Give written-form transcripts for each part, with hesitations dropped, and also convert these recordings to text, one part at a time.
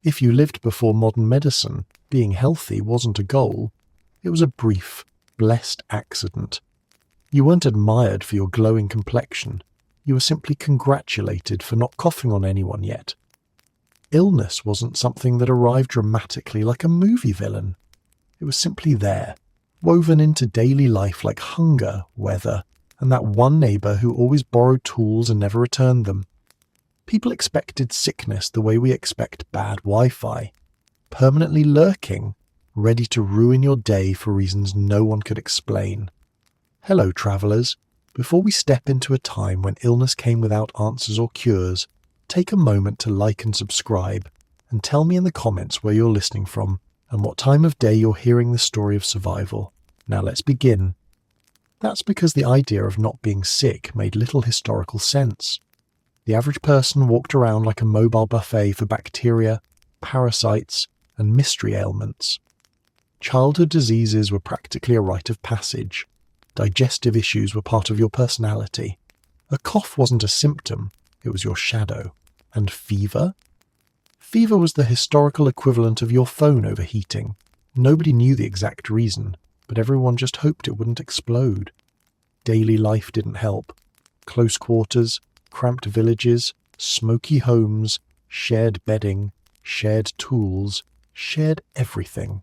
If you lived before modern medicine, being healthy wasn't a goal. It was a brief, blessed accident. You weren't admired for your glowing complexion. You were simply congratulated for not coughing on anyone yet. Illness wasn't something that arrived dramatically like a movie villain. It was simply there, woven into daily life like hunger, weather, and that one neighbour who always borrowed tools and never returned them. People expected sickness the way we expect bad Wi-Fi, permanently lurking, ready to ruin your day for reasons no one could explain. Hello, travellers. Before we step into a time when illness came without answers or cures, take a moment to like and subscribe, and tell me in the comments where you're listening from and what time of day you're hearing the story of survival. Now let's begin. That's because the idea of not being sick made little historical sense. The average person walked around like a mobile buffet for bacteria, parasites, and mystery ailments. Childhood diseases were practically a rite of passage. Digestive issues were part of your personality. A cough wasn't a symptom, it was your shadow. And fever? Fever was the historical equivalent of your phone overheating. Nobody knew the exact reason, but everyone just hoped it wouldn't explode. Daily life didn't help. Close quarters, cramped villages, smoky homes, shared bedding, shared tools, shared everything.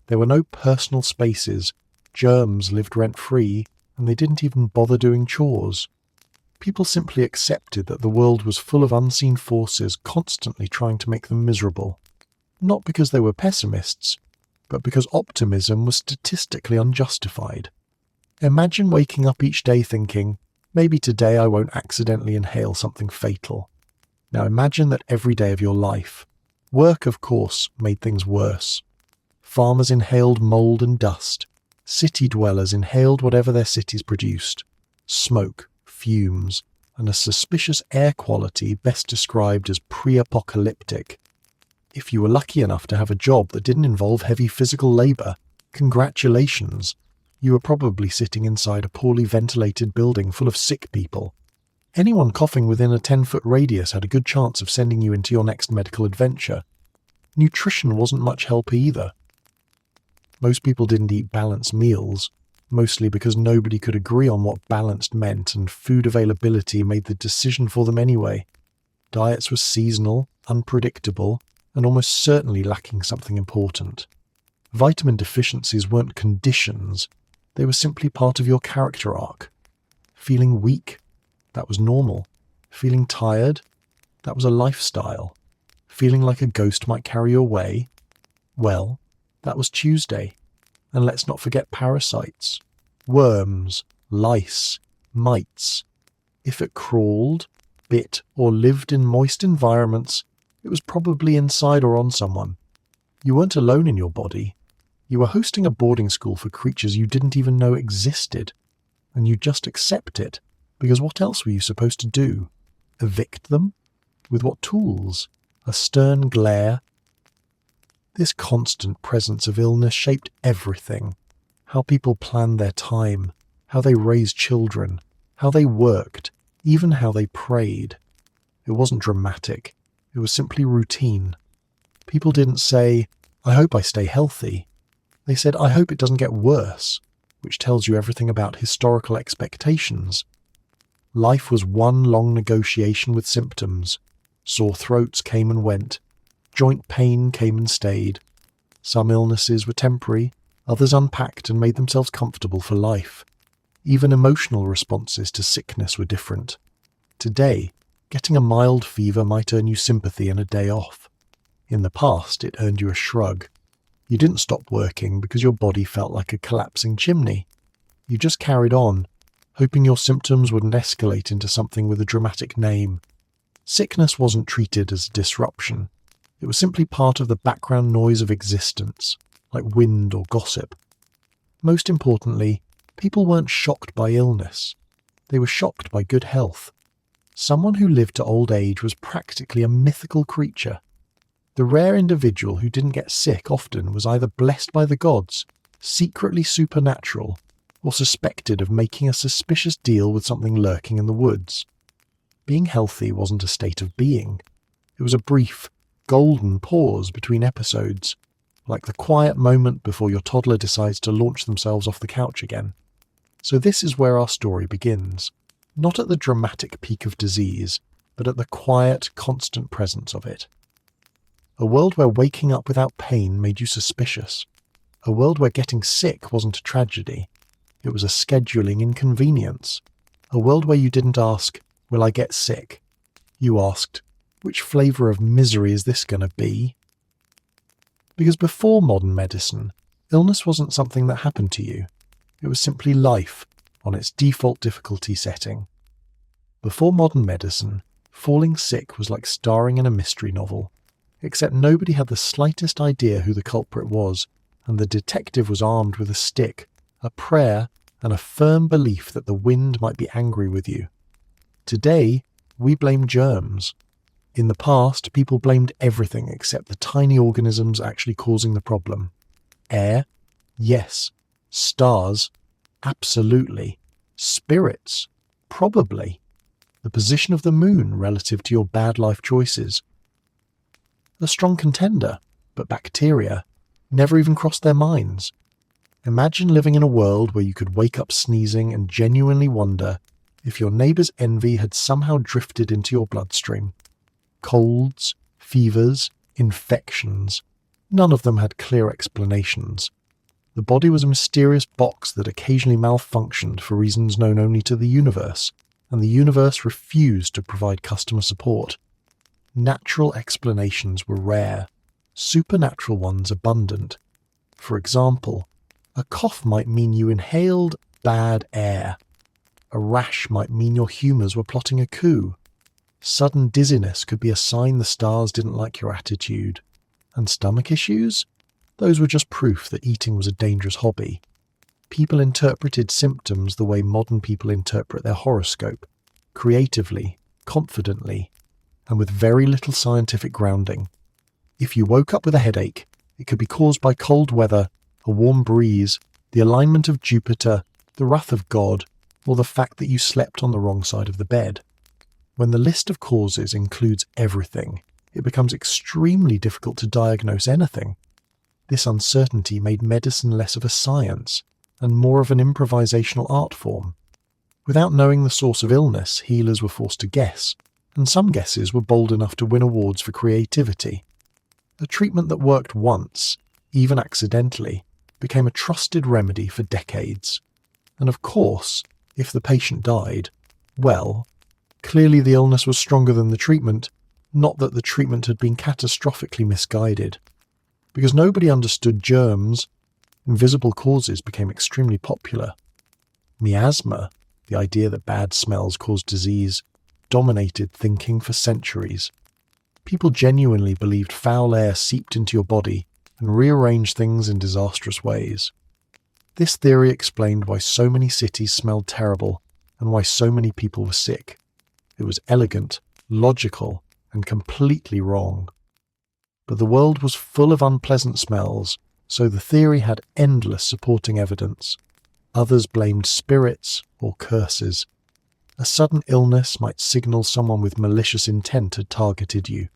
There were no personal spaces. Germs lived rent-free, and they didn't even bother doing chores. People simply accepted that the world was full of unseen forces constantly trying to make them miserable. Not because they were pessimists, but because optimism was statistically unjustified. Imagine waking up each day thinking, maybe today I won't accidentally inhale something fatal. Now imagine that every day of your life. Work, of course, made things worse. Farmers inhaled mold and dust. City dwellers inhaled whatever their cities produced. Smoke, fumes, and a suspicious air quality best described as pre-apocalyptic. If you were lucky enough to have a job that didn't involve heavy physical labour, congratulations. You were probably sitting inside a poorly ventilated building full of sick people. Anyone coughing within a 10-foot radius had a good chance of sending you into your next medical adventure. Nutrition wasn't much help either. Most people didn't eat balanced meals, mostly because nobody could agree on what balanced meant, and food availability made the decision for them anyway. Diets were seasonal, unpredictable, and almost certainly lacking something important. Vitamin deficiencies weren't conditions, they were simply part of your character arc. Feeling weak? That was normal. Feeling tired? That was a lifestyle. Feeling like a ghost might carry you away? Well, that was Tuesday. And let's not forget parasites. Worms, lice, mites. If it crawled, bit, or lived in moist environments, it was probably inside or on someone. You weren't alone in your body. You were hosting a boarding school for creatures you didn't even know existed. And you just accept it, because what else were you supposed to do? Evict them? With what tools? A stern glare? This constant presence of illness shaped everything. How people planned their time, how they raised children, how they worked, even how they prayed. It wasn't dramatic. It was simply routine. People didn't say, I hope I stay healthy. They said, I hope it doesn't get worse, which tells you everything about historical expectations. Life was one long negotiation with symptoms. Sore throats came and went. Joint pain came and stayed. Some illnesses were temporary, others unpacked and made themselves comfortable for life. Even emotional responses to sickness were different. Today, getting a mild fever might earn you sympathy and a day off. In the past, it earned you a shrug. You didn't stop working because your body felt like a collapsing chimney. You just carried on, hoping your symptoms wouldn't escalate into something with a dramatic name. Sickness wasn't treated as a disruption. It was simply part of the background noise of existence, like wind or gossip. Most importantly, people weren't shocked by illness. They were shocked by good health. Someone who lived to old age was practically a mythical creature. The rare individual who didn't get sick often was either blessed by the gods, secretly supernatural, or suspected of making a suspicious deal with something lurking in the woods. Being healthy wasn't a state of being. It was a brief, golden pause between episodes, like the quiet moment before your toddler decides to launch themselves off the couch again. So this is where our story begins, not at the dramatic peak of disease, but at the quiet, constant presence of it. A world where waking up without pain made you suspicious. A world where getting sick wasn't a tragedy. It was a scheduling inconvenience. A world where you didn't ask, will I get sick? You asked, which flavour of misery is this going to be? Because before modern medicine, illness wasn't something that happened to you. It was simply life on its default difficulty setting. Before modern medicine, falling sick was like starring in a mystery novel, except nobody had the slightest idea who the culprit was, and the detective was armed with a stick, a prayer, and a firm belief that the wind might be angry with you. Today, we blame germs. In the past, people blamed everything except the tiny organisms actually causing the problem. Air? Yes. Stars? Absolutely. Spirits? Probably. The position of the moon relative to your bad life choices. A strong contender, but bacteria never even crossed their minds. Imagine living in a world where you could wake up sneezing and genuinely wonder if your neighbour's envy had somehow drifted into your bloodstream. Colds, fevers, infections. None of them had clear explanations. The body was a mysterious box that occasionally malfunctioned for reasons known only to the universe, and the universe refused to provide customer support. Natural explanations were rare, supernatural ones abundant. For example, a cough might mean you inhaled bad air. A rash might mean your humours were plotting a coup. Sudden dizziness could be a sign the stars didn't like your attitude. And stomach issues? Those were just proof that eating was a dangerous hobby. People interpreted symptoms the way modern people interpret their horoscope, creatively, confidently, and with very little scientific grounding. If you woke up with a headache, it could be caused by cold weather, a warm breeze, the alignment of Jupiter, the wrath of God, or the fact that you slept on the wrong side of the bed. When the list of causes includes everything, it becomes extremely difficult to diagnose anything. This uncertainty made medicine less of a science and more of an improvisational art form. Without knowing the source of illness, healers were forced to guess, and some guesses were bold enough to win awards for creativity. A treatment that worked once, even accidentally, became a trusted remedy for decades. And of course, if the patient died, well, clearly the illness was stronger than the treatment, not that the treatment had been catastrophically misguided. Because nobody understood germs, invisible causes became extremely popular. Miasma, the idea that bad smells caused disease, dominated thinking for centuries. People genuinely believed foul air seeped into your body and rearranged things in disastrous ways. This theory explained why so many cities smelled terrible and why so many people were sick. It was elegant, logical, and completely wrong. But the world was full of unpleasant smells, so the theory had endless supporting evidence. Others blamed spirits or curses. A sudden illness might signal someone with malicious intent had targeted you.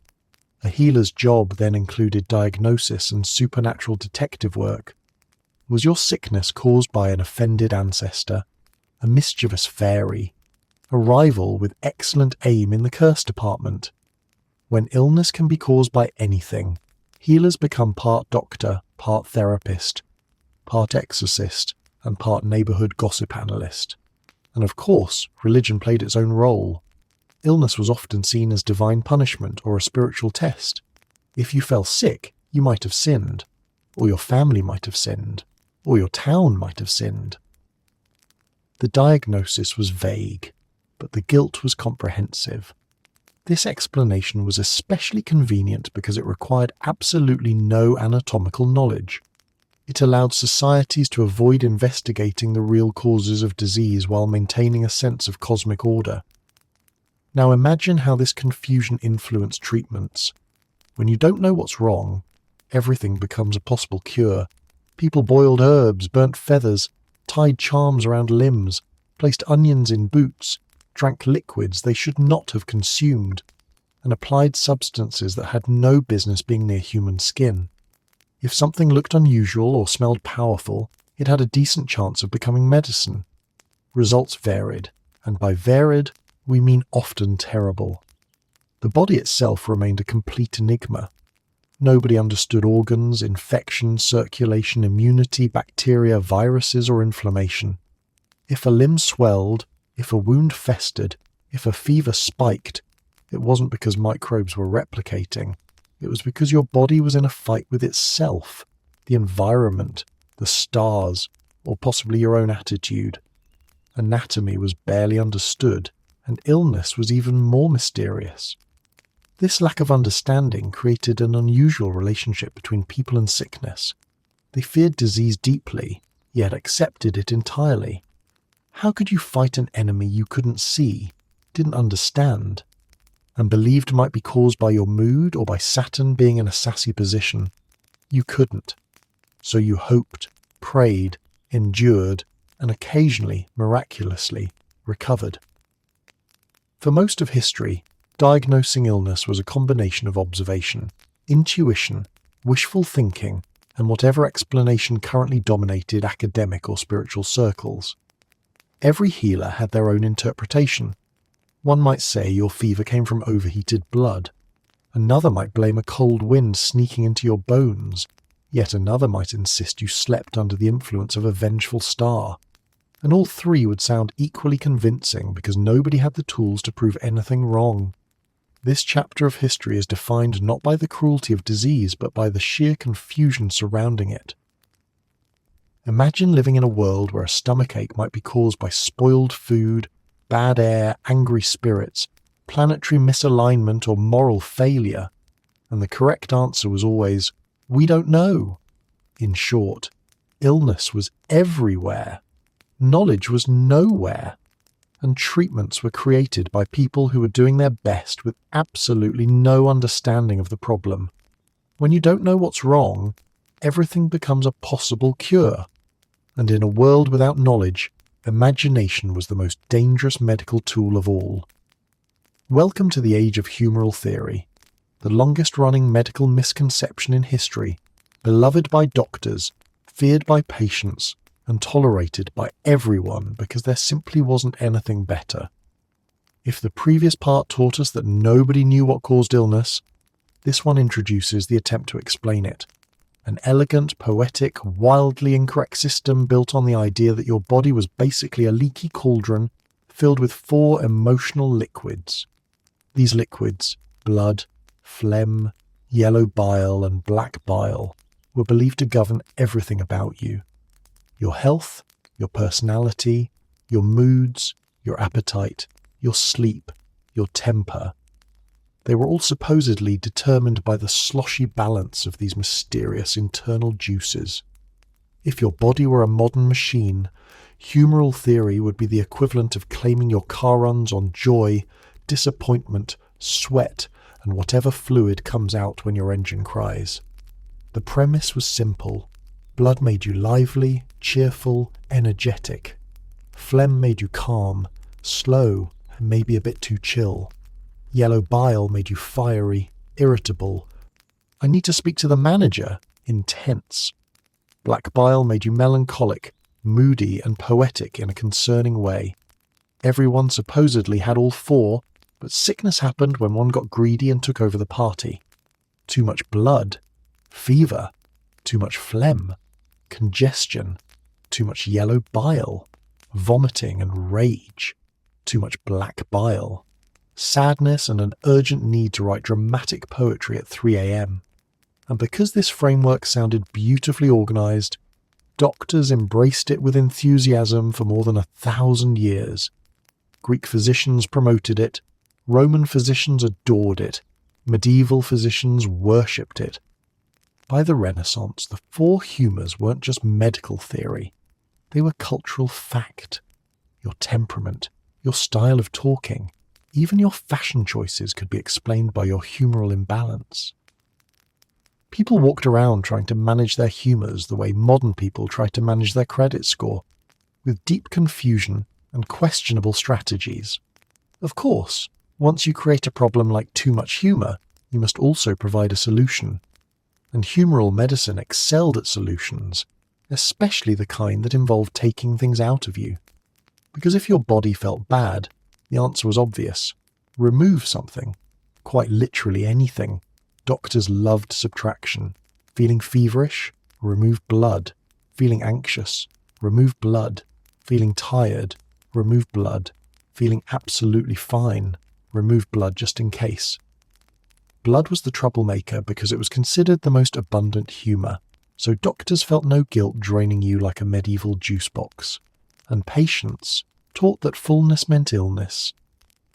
A healer's job then included diagnosis and supernatural detective work. Was your sickness caused by an offended ancestor, a mischievous fairy, a rival with excellent aim in the curse department? When illness can be caused by anything, healers become part doctor, part therapist, part exorcist, and part neighbourhood gossip analyst. And of course, religion played its own role. Illness was often seen as divine punishment or a spiritual test. If you fell sick, you might have sinned, or your family might have sinned, or your town might have sinned. The diagnosis was vague, but the guilt was comprehensive. This explanation was especially convenient because it required absolutely no anatomical knowledge. It allowed societies to avoid investigating the real causes of disease while maintaining a sense of cosmic order. Now imagine how this confusion influenced treatments. When you don't know what's wrong, everything becomes a possible cure. People boiled herbs, burnt feathers, tied charms around limbs, placed onions in boots, drank liquids they should not have consumed. and applied substances that had no business being near human skin. If something looked unusual or smelled powerful, it had a decent chance of becoming medicine. Results varied, and by varied, we mean often terrible. The body itself remained a complete enigma. Nobody understood organs, infection, circulation, immunity, bacteria, viruses, or inflammation. If a limb swelled, if a wound festered, if a fever spiked, it wasn't because microbes were replicating. It was because your body was in a fight with itself, the environment, the stars, or possibly your own attitude. Anatomy was barely understood, and illness was even more mysterious. This lack of understanding created an unusual relationship between people and sickness. They feared disease deeply, yet accepted it entirely. How could you fight an enemy you couldn't see, didn't understand, and believed might be caused by your mood or by Saturn being in a sassy position? You couldn't. So you hoped, prayed, endured, and occasionally, miraculously, recovered. For most of history, diagnosing illness was a combination of observation, intuition, wishful thinking, and whatever explanation currently dominated academic or spiritual circles. Every healer had their own interpretation. One might say your fever came from overheated blood. Another might blame a cold wind sneaking into your bones. Yet another might insist you slept under the influence of a vengeful star. And all three would sound equally convincing because nobody had the tools to prove anything wrong. This chapter of history is defined not by the cruelty of disease, but by the sheer confusion surrounding it. Imagine living in a world where a stomachache might be caused by spoiled food, bad air, angry spirits, planetary misalignment, or moral failure, and the correct answer was always, "We don't know." In short, illness was everywhere, knowledge was nowhere, and treatments were created by people who were doing their best with absolutely no understanding of the problem. When you don't know what's wrong, everything becomes a possible cure. And in a world without knowledge, imagination was the most dangerous medical tool of all. Welcome to the age of humoral theory, the longest-running medical misconception in history, beloved by doctors, feared by patients, and tolerated by everyone because there simply wasn't anything better. If the previous part taught us that nobody knew what caused illness, this one introduces the attempt to explain it. An elegant, poetic, wildly incorrect system built on the idea that your body was basically a leaky cauldron filled with 4 emotional liquids. These liquids, blood, phlegm, yellow bile, and black bile, were believed to govern everything about you. Your health, your personality, your moods, your appetite, your sleep, your temper. They were all supposedly determined by the sloshy balance of these mysterious internal juices. If your body were a modern machine, humoral theory would be the equivalent of claiming your car runs on joy, disappointment, sweat, and whatever fluid comes out when your engine cries. The premise was simple. Blood made you lively, cheerful, energetic. Phlegm made you calm, slow, and maybe a bit too chill. Yellow bile made you fiery, irritable. I need to speak to the manager, intense. Black bile made you melancholic, moody, and poetic in a concerning way. Everyone supposedly had all 4, but sickness happened when one got greedy and took over the party. Too much blood, fever, too much phlegm, congestion, too much yellow bile, vomiting and rage, too much black bile, sadness and an urgent need to write dramatic poetry at 3 a.m. And because this framework sounded beautifully organized, doctors embraced it with enthusiasm for more than 1,000 years. Greek physicians promoted it, Roman physicians adored it, medieval physicians worshipped it. By the Renaissance, the 4 humours weren't just medical theory. They were cultural fact. Your temperament, your style of talking, even your fashion choices could be explained by your humoral imbalance. People walked around trying to manage their humours the way modern people try to manage their credit score, with deep confusion and questionable strategies. Of course, Once you create a problem like too much humour, you must also provide a solution. And humoral medicine excelled at solutions, especially the kind that involved taking things out of you. Because if your body felt bad, the answer was obvious. Remove something. Quite literally anything. Doctors loved subtraction. Feeling feverish? Remove blood. Feeling anxious? Remove blood. Feeling tired? Remove blood. Feeling absolutely fine? Remove blood just in case. Blood was the troublemaker because it was considered the most abundant humour, so doctors felt no guilt draining you like a medieval juice box. And patients, taught that fullness meant illness,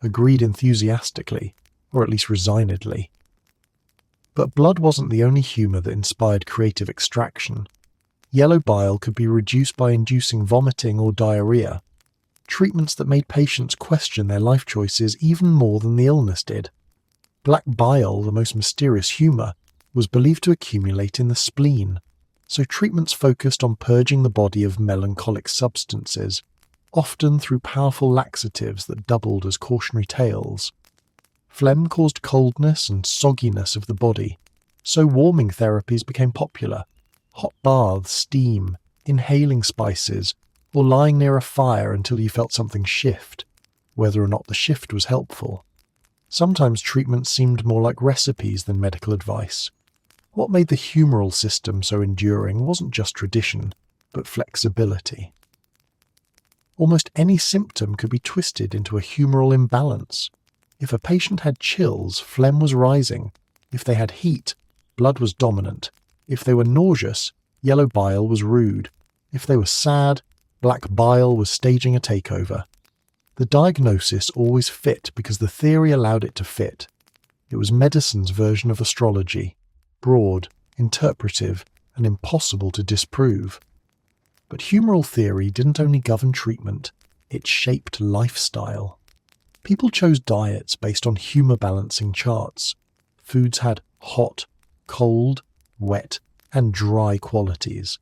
agreed enthusiastically, or at least resignedly. But blood wasn't the only humour that inspired creative extraction. Yellow bile could be reduced by inducing vomiting or diarrhoea, treatments that made patients question their life choices even more than the illness did. Black bile, the most mysterious humour, was believed to accumulate in the spleen, so treatments focused on purging the body of melancholic substances, often through powerful laxatives that doubled as cautionary tales. Phlegm caused coldness and sogginess of the body, so warming therapies became popular. Hot baths, steam, inhaling spices, or lying near a fire until you felt something shift, whether or not the shift was helpful. Sometimes treatments seemed more like recipes than medical advice. What made the humoral system so enduring wasn't just tradition, but flexibility. Almost any symptom could be twisted into a humoral imbalance. If a patient had chills, phlegm was rising. If they had heat, blood was dominant. If they were nauseous, yellow bile was rude. If they were sad, black bile was staging a takeover. The diagnosis always fit because the theory allowed it to fit. It was medicine's version of astrology, broad, interpretive, and impossible to disprove. But humoral theory didn't only govern treatment, it shaped lifestyle. People chose diets based on humour balancing charts. Foods had hot, cold, wet, and dry qualities.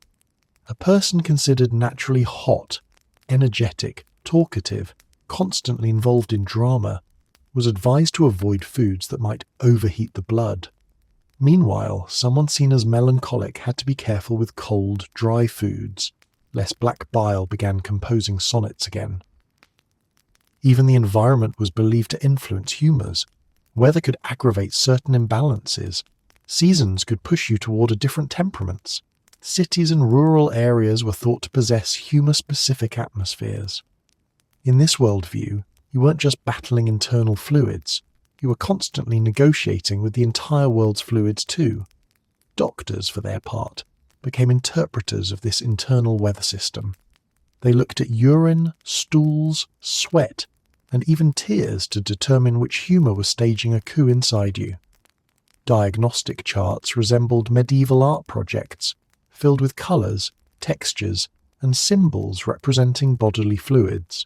A person considered naturally hot, energetic, talkative, constantly involved in drama, was advised to avoid foods that might overheat the blood. Meanwhile, someone seen as melancholic had to be careful with cold, dry foods, lest black bile began composing sonnets again. Even the environment was believed to influence humours. Weather could aggravate certain imbalances. Seasons could push you toward different temperaments. Cities and rural areas were thought to possess humour-specific atmospheres. In this worldview, you weren't just battling internal fluids, you were constantly negotiating with the entire world's fluids too. Doctors, for their part, became interpreters of this internal weather system. They looked at urine, stools, sweat, and even tears to determine which humour was staging a coup inside you. Diagnostic charts resembled medieval art projects, filled with colours, textures, and symbols representing bodily fluids.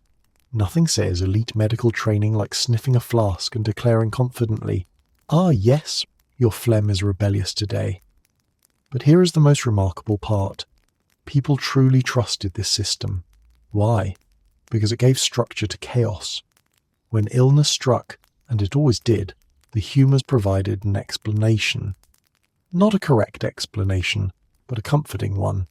Nothing says elite medical training like sniffing a flask and declaring confidently, "Ah, yes, your phlegm is rebellious today." But here is the most remarkable part. People truly trusted this system. Why? Because it gave structure to chaos. When illness struck, and it always did, the humours provided an explanation. Not a correct explanation, but a comforting one.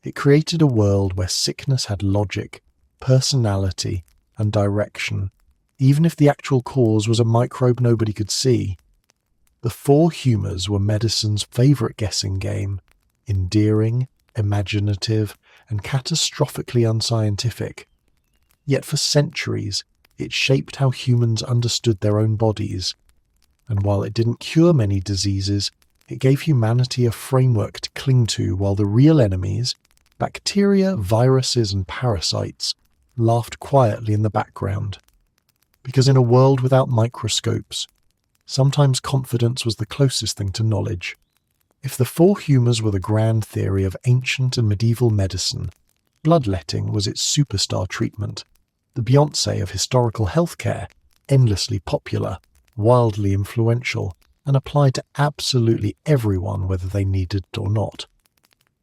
It created a world where sickness had logic, personality, and direction, even if the actual cause was a microbe nobody could see. The four humours were medicine's favourite guessing game: endearing, imaginative, and catastrophically unscientific. Yet for centuries, it shaped how humans understood their own bodies. And while it didn't cure many diseases, it gave humanity a framework to cling to while the real enemies, bacteria, viruses, and parasites, laughed quietly in the background. Because in a world without microscopes, sometimes confidence was the closest thing to knowledge. If the four humours were the grand theory of ancient and medieval medicine, bloodletting was its superstar treatment, the Beyoncé of historical healthcare, endlessly popular, wildly influential, and applied to absolutely everyone whether they needed it or not.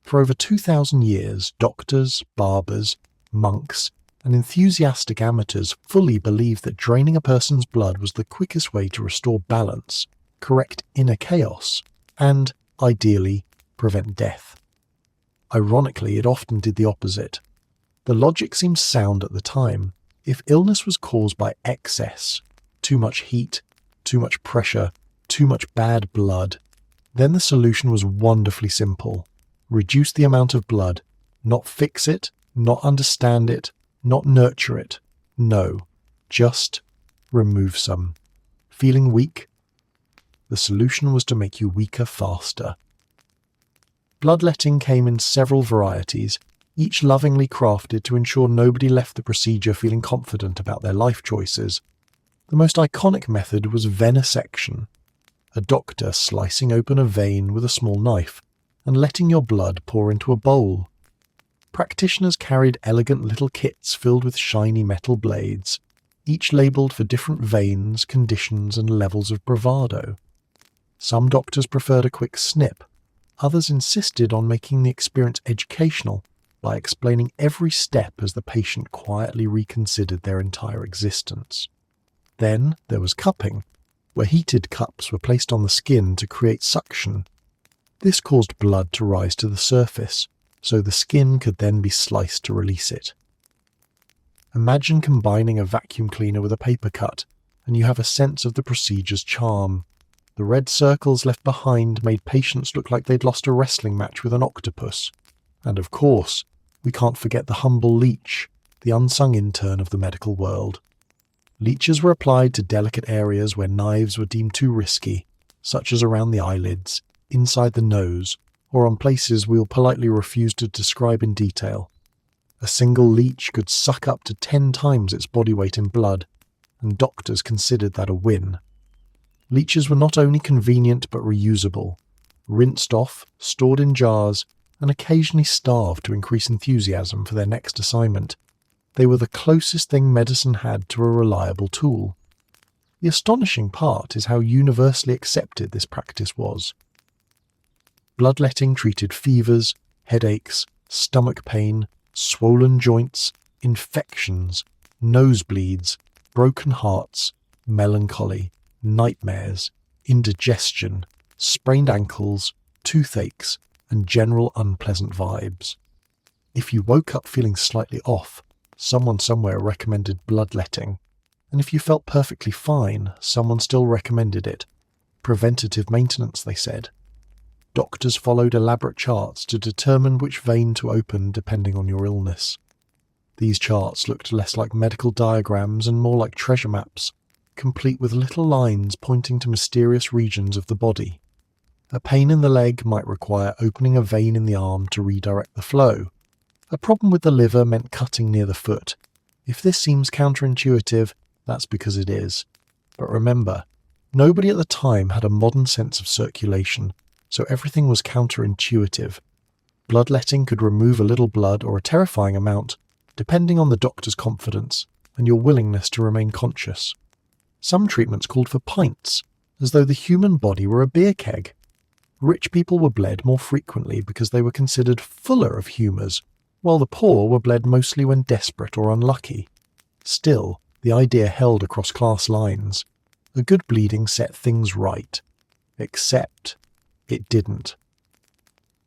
For over 2,000 years, doctors, barbers, monks, and enthusiastic amateurs fully believed that draining a person's blood was the quickest way to restore balance, correct inner chaos, and, ideally, prevent death. Ironically, it often did the opposite. The logic seemed sound at the time. If illness was caused by excess, too much heat, too much pressure, too much bad blood, then the solution was wonderfully simple. Reduce the amount of blood, not fix it, not understand it, not nurture it. No, just remove some. Feeling weak? The solution was to make you weaker faster. Bloodletting came in several varieties, each lovingly crafted to ensure nobody left the procedure feeling confident about their life choices. The most iconic method was venesection, a doctor slicing open a vein with a small knife and letting your blood pour into a bowl. Practitioners carried elegant little kits filled with shiny metal blades, each labelled for different veins, conditions, and levels of bravado. Some doctors preferred a quick snip. Others insisted on making the experience educational by explaining every step as the patient quietly reconsidered their entire existence. Then there was cupping, where heated cups were placed on the skin to create suction. This caused blood to rise to the surface, so the skin could then be sliced to release it. Imagine combining a vacuum cleaner with a paper cut, and you have a sense of the procedure's charm. The red circles left behind made patients look like they'd lost a wrestling match with an octopus. And of course, we can't forget the humble leech, the unsung intern of the medical world. Leeches were applied to delicate areas where knives were deemed too risky, such as around the eyelids, inside the nose, or on places we'll politely refuse to describe in detail. A single leech could suck up to 10 times its body weight in blood, and doctors considered that a win. Leeches were not only convenient but reusable, rinsed off, stored in jars, and occasionally starved to increase enthusiasm for their next assignment. They were the closest thing medicine had to a reliable tool. The astonishing part is how universally accepted this practice was. Bloodletting treated fevers, headaches, stomach pain, swollen joints, infections, nosebleeds, broken hearts, melancholy, nightmares, indigestion, sprained ankles, toothaches, and general unpleasant vibes. If you woke up feeling slightly off, someone somewhere recommended bloodletting, and if you felt perfectly fine, someone still recommended it. Preventative maintenance, they said. Doctors followed elaborate charts to determine which vein to open depending on your illness. These charts looked less like medical diagrams and more like treasure maps, complete with little lines pointing to mysterious regions of the body. A pain in the leg might require opening a vein in the arm to redirect the flow. A problem with the liver meant cutting near the foot. If this seems counterintuitive, that's because it is. But remember, nobody at the time had a modern sense of circulation, so everything was counterintuitive. Bloodletting could remove a little blood or a terrifying amount, depending on the doctor's confidence and your willingness to remain conscious. Some treatments called for pints, as though the human body were a beer keg. Rich people were bled more frequently because they were considered fuller of humours, while the poor were bled mostly when desperate or unlucky. Still, the idea held across class lines. A good bleeding set things right. Except it didn't.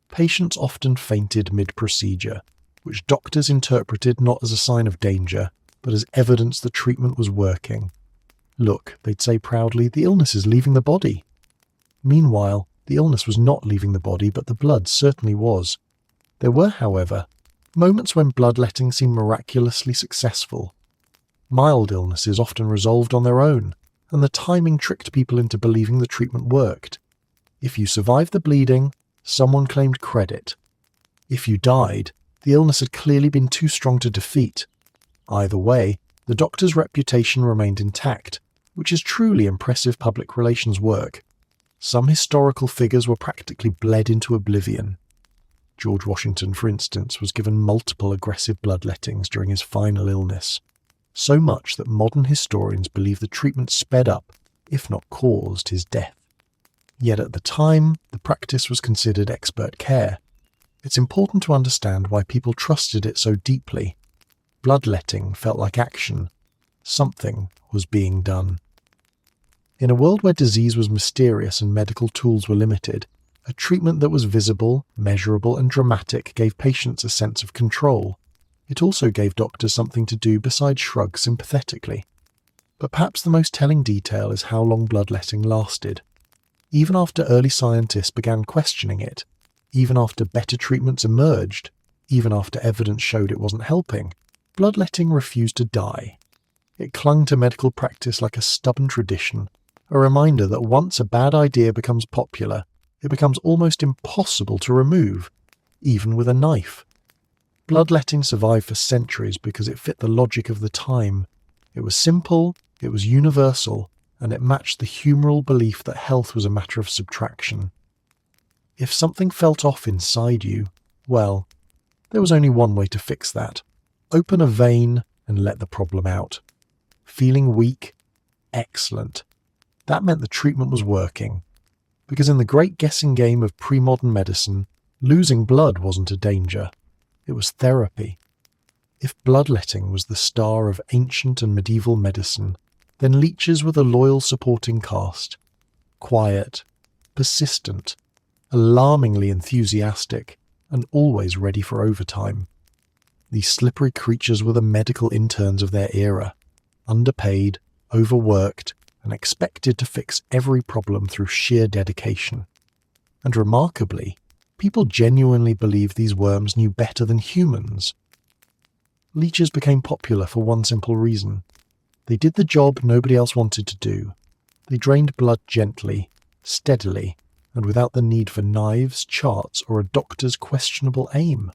Patients often fainted mid-procedure, which doctors interpreted not as a sign of danger, but as evidence the treatment was working. Look, they'd say proudly, the illness is leaving the body. Meanwhile, the illness was not leaving the body, but the blood certainly was. There were, however, moments when bloodletting seemed miraculously successful. Mild illnesses often resolved on their own, and the timing tricked people into believing the treatment worked. If you survived the bleeding, someone claimed credit. If you died, the illness had clearly been too strong to defeat. Either way, the doctor's reputation remained intact, which is truly impressive public relations work. Some historical figures were practically bled into oblivion. George Washington, for instance, was given multiple aggressive bloodlettings during his final illness, so much that modern historians believe the treatment sped up, if not caused, his death. Yet at the time, the practice was considered expert care. It's important to understand why people trusted it so deeply. Bloodletting felt like action. Something was being done. In a world where disease was mysterious and medical tools were limited, a treatment that was visible, measurable, and dramatic gave patients a sense of control. It also gave doctors something to do besides shrug sympathetically. But perhaps the most telling detail is how long bloodletting lasted. Even after early scientists began questioning it, even after better treatments emerged, even after evidence showed it wasn't helping, bloodletting refused to die. It clung to medical practice like a stubborn tradition, a reminder that once a bad idea becomes popular, it becomes almost impossible to remove, even with a knife. Bloodletting survived for centuries because it fit the logic of the time. It was simple, it was universal, and it matched the humoral belief that health was a matter of subtraction. If something felt off inside you, well, there was only one way to fix that. Open a vein and let the problem out. Feeling weak? Excellent. That meant the treatment was working. Because in the great guessing game of premodern medicine, losing blood wasn't a danger. It was therapy. If bloodletting was the star of ancient and medieval medicine, then leeches were the loyal supporting cast. Quiet, persistent, alarmingly enthusiastic, and always ready for overtime. These slippery creatures were the medical interns of their era, underpaid, overworked, and expected to fix every problem through sheer dedication. And remarkably, people genuinely believed these worms knew better than humans. Leeches became popular for one simple reason. They did the job nobody else wanted to do. They drained blood gently, steadily, and without the need for knives, charts, or a doctor's questionable aim.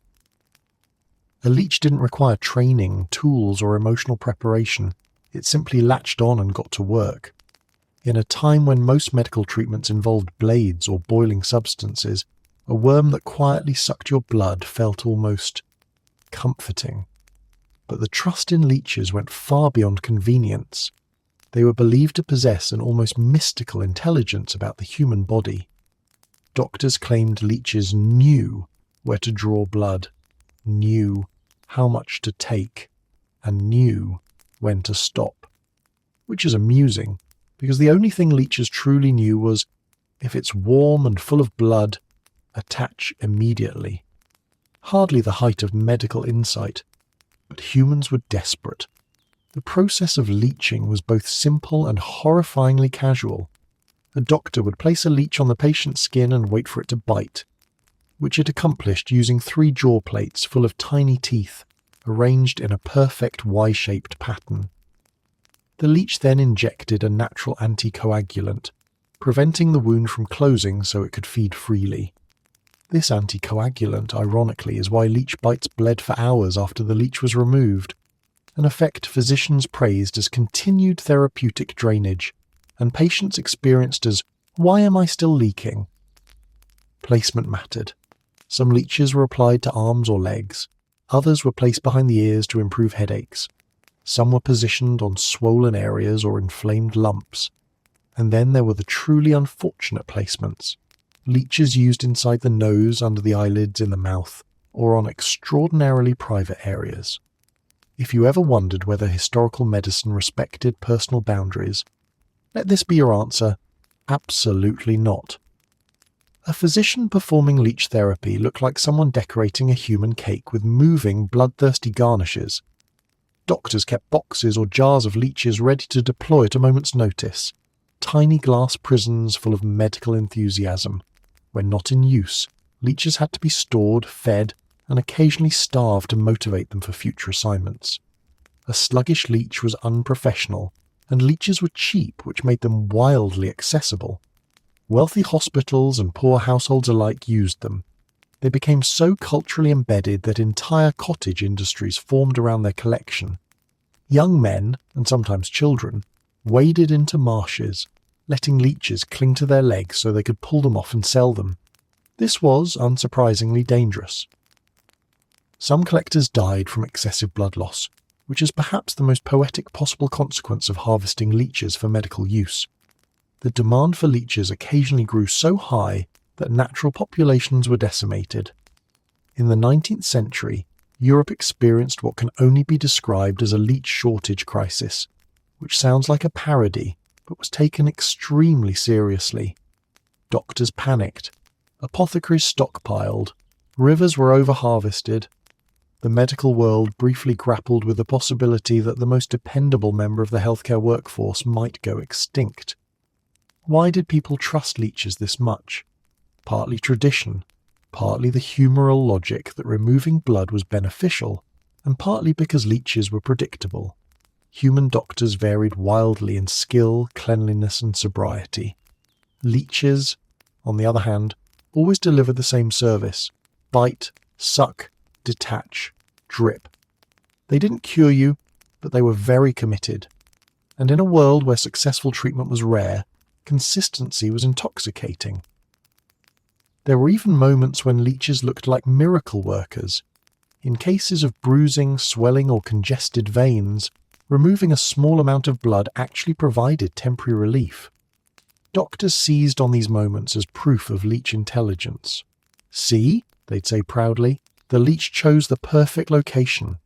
A leech didn't require training, tools, or emotional preparation. It simply latched on and got to work. In a time when most medical treatments involved blades or boiling substances, a worm that quietly sucked your blood felt almost comforting. But the trust in leeches went far beyond convenience. They were believed to possess an almost mystical intelligence about the human body. Doctors claimed leeches knew where to draw blood, knew how much to take, and knew when to stop. Which is amusing, because the only thing leeches truly knew was, if it's warm and full of blood, attach immediately. Hardly the height of medical insight, but humans were desperate. The process of leeching was both simple and horrifyingly casual. A doctor would place a leech on the patient's skin and wait for it to bite, which it accomplished using 3 jaw plates full of tiny teeth, arranged in a perfect Y-shaped pattern. The leech then injected a natural anticoagulant, preventing the wound from closing so it could feed freely. This anticoagulant, ironically, is why leech bites bled for hours after the leech was removed, an effect physicians praised as continued therapeutic drainage, and patients experienced as, "Why am I still leaking?" Placement mattered. Some leeches were applied to arms or legs, others were placed behind the ears to improve headaches. Some were positioned on swollen areas or inflamed lumps. And then there were the truly unfortunate placements. Leeches used inside the nose, under the eyelids, in the mouth, or on extraordinarily private areas. If you ever wondered whether historical medicine respected personal boundaries, let this be your answer: absolutely not. A physician performing leech therapy looked like someone decorating a human cake with moving, bloodthirsty garnishes. Doctors kept boxes or jars of leeches ready to deploy at a moment's notice, tiny glass prisons full of medical enthusiasm. When not in use, leeches had to be stored, fed, and occasionally starved to motivate them for future assignments. A sluggish leech was unprofessional, and leeches were cheap, which made them wildly accessible. Wealthy hospitals and poor households alike used them. They became so culturally embedded that entire cottage industries formed around their collection. Young men, and sometimes children, waded into marshes, letting leeches cling to their legs so they could pull them off and sell them. This was, unsurprisingly, dangerous. Some collectors died from excessive blood loss, which is perhaps the most poetic possible consequence of harvesting leeches for medical use. The demand for leeches occasionally grew so high that natural populations were decimated. In the 19th century, Europe experienced what can only be described as a leech shortage crisis, which sounds like a parody, but was taken extremely seriously. Doctors panicked. Apothecaries stockpiled. Rivers were over-harvested. The medical world briefly grappled with the possibility that the most dependable member of the healthcare workforce might go extinct. Why did people trust leeches this much? Partly tradition, partly the humoral logic that removing blood was beneficial, and partly because leeches were predictable. Human doctors varied wildly in skill, cleanliness, and sobriety. Leeches, on the other hand, always delivered the same service: bite, suck, detach, drip. They didn't cure you, but they were very committed. And in a world where successful treatment was rare, consistency was intoxicating. There were even moments when leeches looked like miracle workers. In cases of bruising, swelling, or congested veins, removing a small amount of blood actually provided temporary relief. Doctors seized on these moments as proof of leech intelligence. "See," they'd say proudly, "the leech chose the perfect location."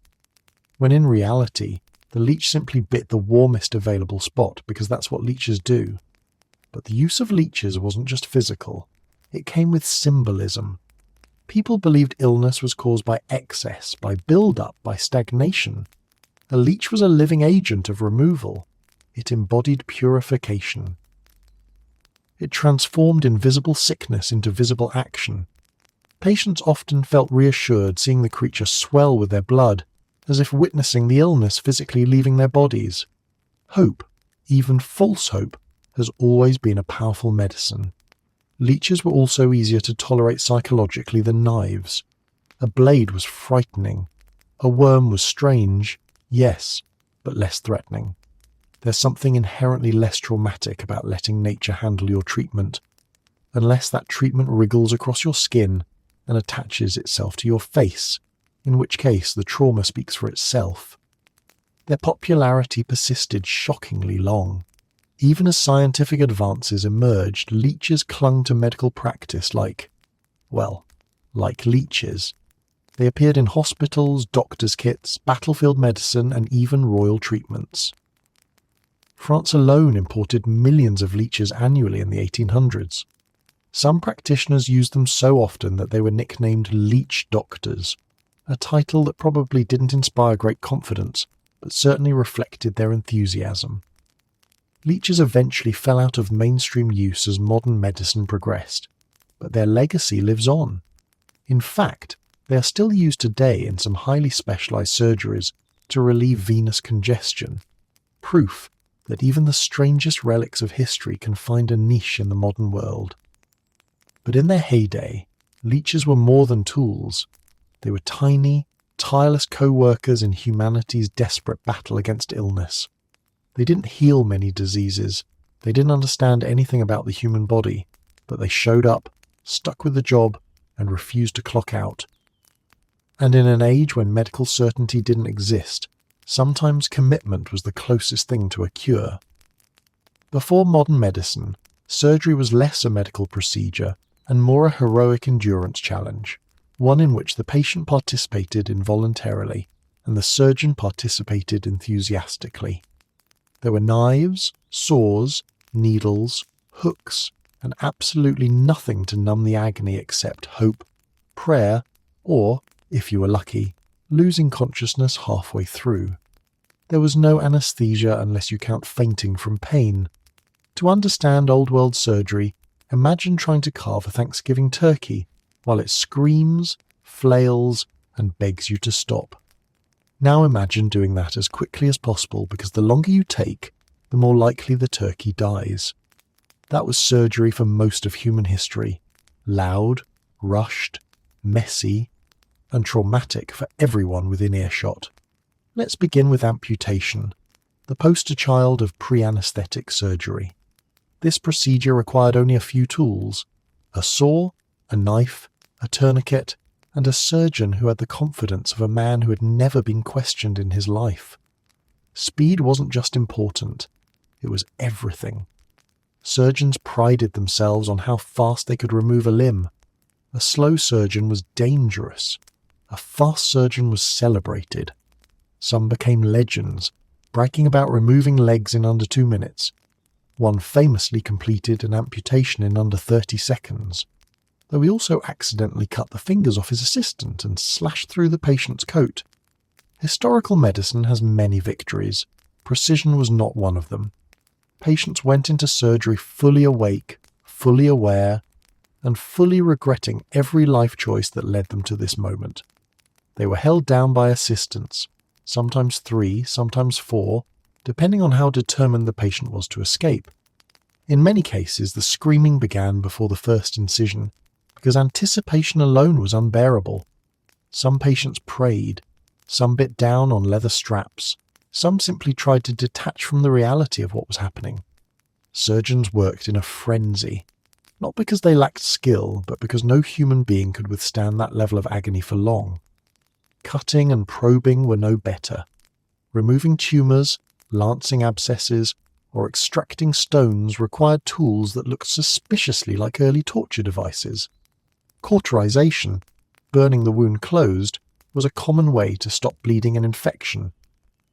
When in reality, the leech simply bit the warmest available spot because that's what leeches do. But the use of leeches wasn't just physical. It came with symbolism. People believed illness was caused by excess, by build-up, by stagnation. A leech was a living agent of removal. It embodied purification. It transformed invisible sickness into visible action. Patients often felt reassured seeing the creature swell with their blood, as if witnessing the illness physically leaving their bodies. Hope, even false hope, has always been a powerful medicine. Leeches were also easier to tolerate psychologically than knives. A blade was frightening. A worm was strange, yes, but less threatening. There's something inherently less traumatic about letting nature handle your treatment, unless that treatment wriggles across your skin and attaches itself to your face, in which case the trauma speaks for itself. Their popularity persisted shockingly long. Even as scientific advances emerged, leeches clung to medical practice like leeches. They appeared in hospitals, doctors' kits, battlefield medicine, and even royal treatments. France alone imported millions of leeches annually in the 1800s. Some practitioners used them so often that they were nicknamed leech doctors, a title that probably didn't inspire great confidence, but certainly reflected their enthusiasm. Leeches eventually fell out of mainstream use as modern medicine progressed, but their legacy lives on. In fact, they are still used today in some highly specialized surgeries to relieve venous congestion, proof that even the strangest relics of history can find a niche in the modern world. But in their heyday, leeches were more than tools. They were tiny, tireless co-workers in humanity's desperate battle against illness. They didn't heal many diseases. They didn't understand anything about the human body, but they showed up, stuck with the job, and refused to clock out. And in an age when medical certainty didn't exist, sometimes commitment was the closest thing to a cure. Before modern medicine, surgery was less a medical procedure and more a heroic endurance challenge, one in which the patient participated involuntarily and the surgeon participated enthusiastically. There were knives, saws, needles, hooks, and absolutely nothing to numb the agony except hope, prayer, or, if you were lucky, losing consciousness halfway through. There was no anesthesia unless you count fainting from pain. To understand old-world surgery, imagine trying to carve a Thanksgiving turkey while it screams, flails, and begs you to stop. Now imagine doing that as quickly as possible because the longer you take, the more likely the turkey dies. That was surgery for most of human history. Loud, rushed, messy, and traumatic for everyone within earshot. Let's begin with amputation, the poster child of pre-anesthetic surgery. This procedure required only a few tools: a saw, a knife, a tourniquet, and a surgeon who had the confidence of a man who had never been questioned in his life. Speed wasn't just important, it was everything. Surgeons prided themselves on how fast they could remove a limb. A slow surgeon was dangerous. A fast surgeon was celebrated. Some became legends, bragging about removing legs in under 2 minutes. One famously completed an amputation in under 30 seconds, though he also accidentally cut the fingers off his assistant and slashed through the patient's coat. Historical medicine has many victories. Precision was not one of them. Patients went into surgery fully awake, fully aware, and fully regretting every life choice that led them to this moment. They were held down by assistants, sometimes 3, sometimes 4, depending on how determined the patient was to escape. In many cases, the screaming began before the first incision, because anticipation alone was unbearable. Some patients prayed, some bit down on leather straps, some simply tried to detach from the reality of what was happening. Surgeons worked in a frenzy, not because they lacked skill, but because no human being could withstand that level of agony for long. Cutting and probing were no better. Removing tumours, lancing abscesses, or extracting stones required tools that looked suspiciously like early torture devices. Cauterization, burning the wound closed, was a common way to stop bleeding and infection,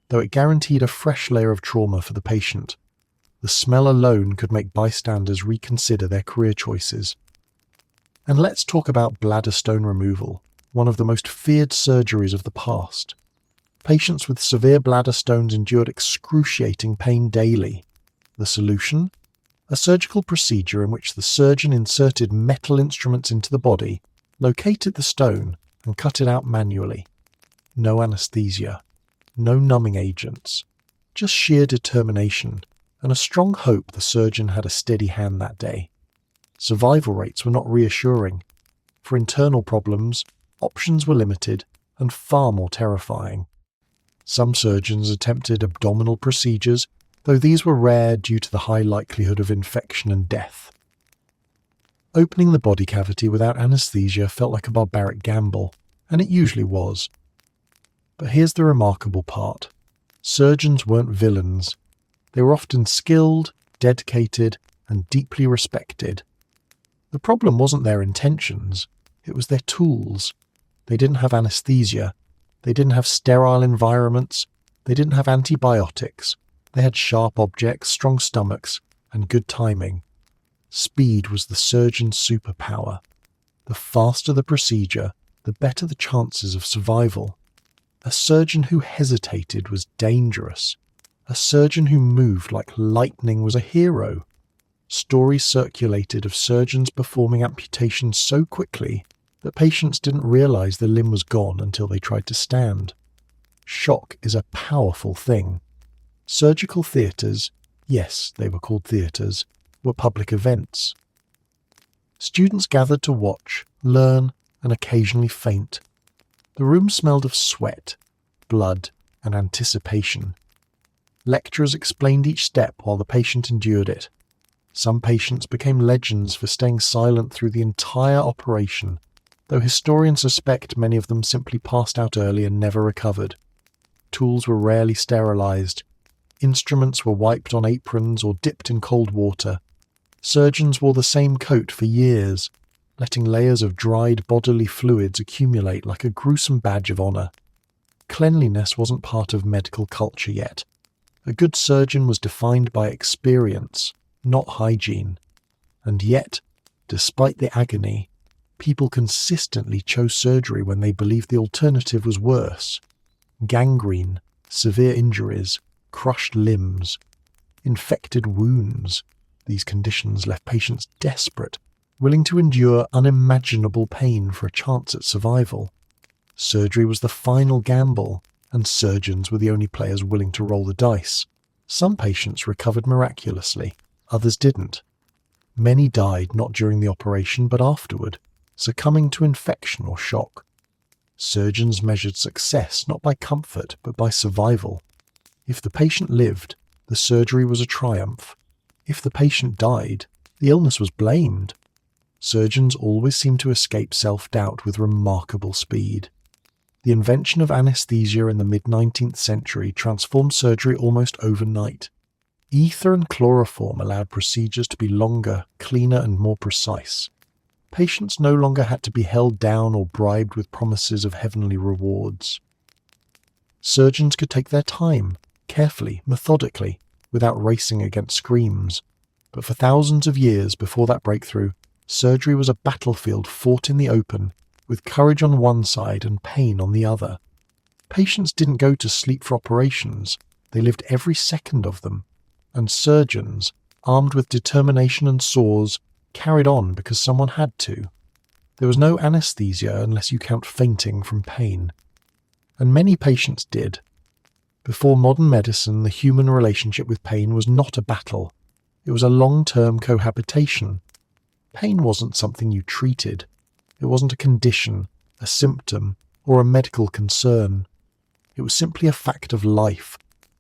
though it guaranteed a fresh layer of trauma for the patient. The smell alone could make bystanders reconsider their career choices. And let's talk about bladder stone removal, one of the most feared surgeries of the past. Patients with severe bladder stones endured excruciating pain daily. The solution? A surgical procedure in which the surgeon inserted metal instruments into the body, located the stone, and cut it out manually. No anesthesia, no numbing agents, just sheer determination and a strong hope the surgeon had a steady hand that day. Survival rates were not reassuring. For internal problems, options were limited and far more terrifying. Some surgeons attempted abdominal procedures, though these were rare due to the high likelihood of infection and death. Opening the body cavity without anesthesia felt like a barbaric gamble, and it usually was. But here's the remarkable part. Surgeons weren't villains. They were often skilled, dedicated, and deeply respected. The problem wasn't their intentions, it was their tools. They didn't have anesthesia. They didn't have sterile environments. They didn't have antibiotics. They had sharp objects, strong stomachs, and good timing. Speed was the surgeon's superpower. The faster the procedure, the better the chances of survival. A surgeon who hesitated was dangerous. A surgeon who moved like lightning was a hero. Stories circulated of surgeons performing amputations so quickly that patients didn't realize the limb was gone until they tried to stand. Shock is a powerful thing. Surgical theatres, yes, they were called theatres, were public events. Students gathered to watch, learn, and occasionally faint. The room smelled of sweat, blood, and anticipation. Lecturers explained each step while the patient endured it. Some patients became legends for staying silent through the entire operation, though historians suspect many of them simply passed out early and never recovered. Tools were rarely sterilized. Instruments were wiped on aprons or dipped in cold water. Surgeons wore the same coat for years, letting layers of dried bodily fluids accumulate like a gruesome badge of honor. Cleanliness wasn't part of medical culture yet. A good surgeon was defined by experience, not hygiene. And yet, despite the agony, people consistently chose surgery when they believed the alternative was worse. Gangrene, severe injuries, crushed limbs, infected wounds. These conditions left patients desperate, willing to endure unimaginable pain for a chance at survival. Surgery was the final gamble, and surgeons were the only players willing to roll the dice. Some patients recovered miraculously, others didn't. Many died not during the operation but afterward, succumbing to infection or shock. Surgeons measured success not by comfort but by survival. If the patient lived, the surgery was a triumph. If the patient died, the illness was blamed. Surgeons always seemed to escape self-doubt with remarkable speed. The invention of anesthesia in the mid-19th century transformed surgery almost overnight. Ether and chloroform allowed procedures to be longer, cleaner, and more precise. Patients no longer had to be held down or bribed with promises of heavenly rewards. Surgeons could take their time, carefully, methodically, without racing against screams. But for thousands of years before that breakthrough, surgery was a battlefield fought in the open, with courage on one side and pain on the other. Patients didn't go to sleep for operations, they lived every second of them. And surgeons, armed with determination and saws, carried on because someone had to. There was no anesthesia unless you count fainting from pain. And many patients did. Before modern medicine, the human relationship with pain was not a battle. It was a long-term cohabitation. Pain wasn't something you treated. It wasn't a condition, a symptom, or a medical concern. It was simply a fact of life,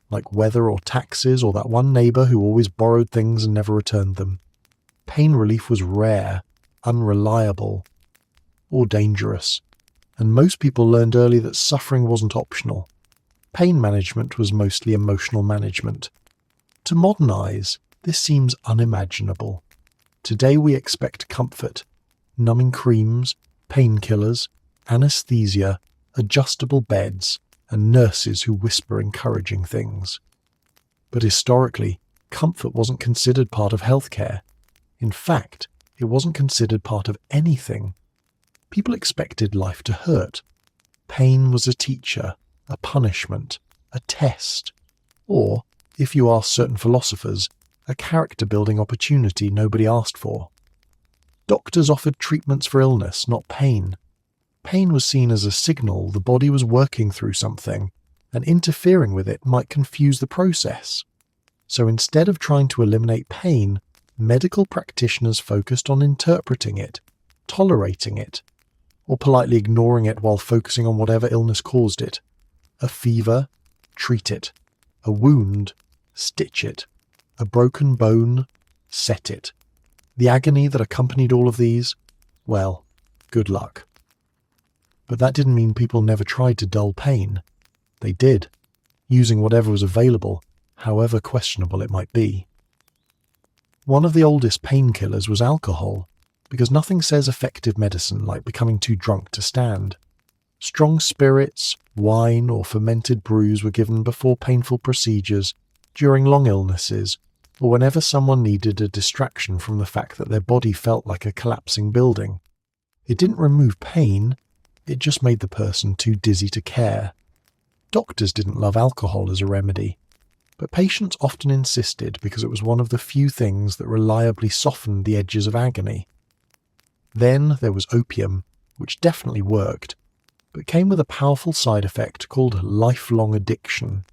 like weather or taxes or that one neighbour who always borrowed things and never returned them. Pain relief was rare, unreliable, or dangerous, and most people learned early that suffering wasn't optional. Pain management was mostly emotional management. To modern eyes, this seems unimaginable. Today we expect comfort, numbing creams, painkillers, anesthesia, adjustable beds, and nurses who whisper encouraging things. But historically, comfort wasn't considered part of healthcare. In fact, it wasn't considered part of anything. People expected life to hurt. Pain was a teacher, a punishment, a test, or, if you ask certain philosophers, a character-building opportunity nobody asked for. Doctors offered treatments for illness, not pain. Pain was seen as a signal the body was working through something, and interfering with it might confuse the process. So instead of trying to eliminate pain, medical practitioners focused on interpreting it, tolerating it, or politely ignoring it while focusing on whatever illness caused it. A fever, treat it. A wound, stitch it. A broken bone, set it. The agony that accompanied all of these, well, good luck. But that didn't mean people never tried to dull pain. They did, using whatever was available, however questionable it might be. One of the oldest painkillers was alcohol, because nothing says effective medicine like becoming too drunk to stand. Strong spirits, wine, or fermented brews were given before painful procedures, during long illnesses, or whenever someone needed a distraction from the fact that their body felt like a collapsing building. It didn't remove pain, it just made the person too dizzy to care. Doctors didn't love alcohol as a remedy, but patients often insisted because it was one of the few things that reliably softened the edges of agony. Then there was opium, which definitely worked, but came with a powerful side effect called lifelong addiction.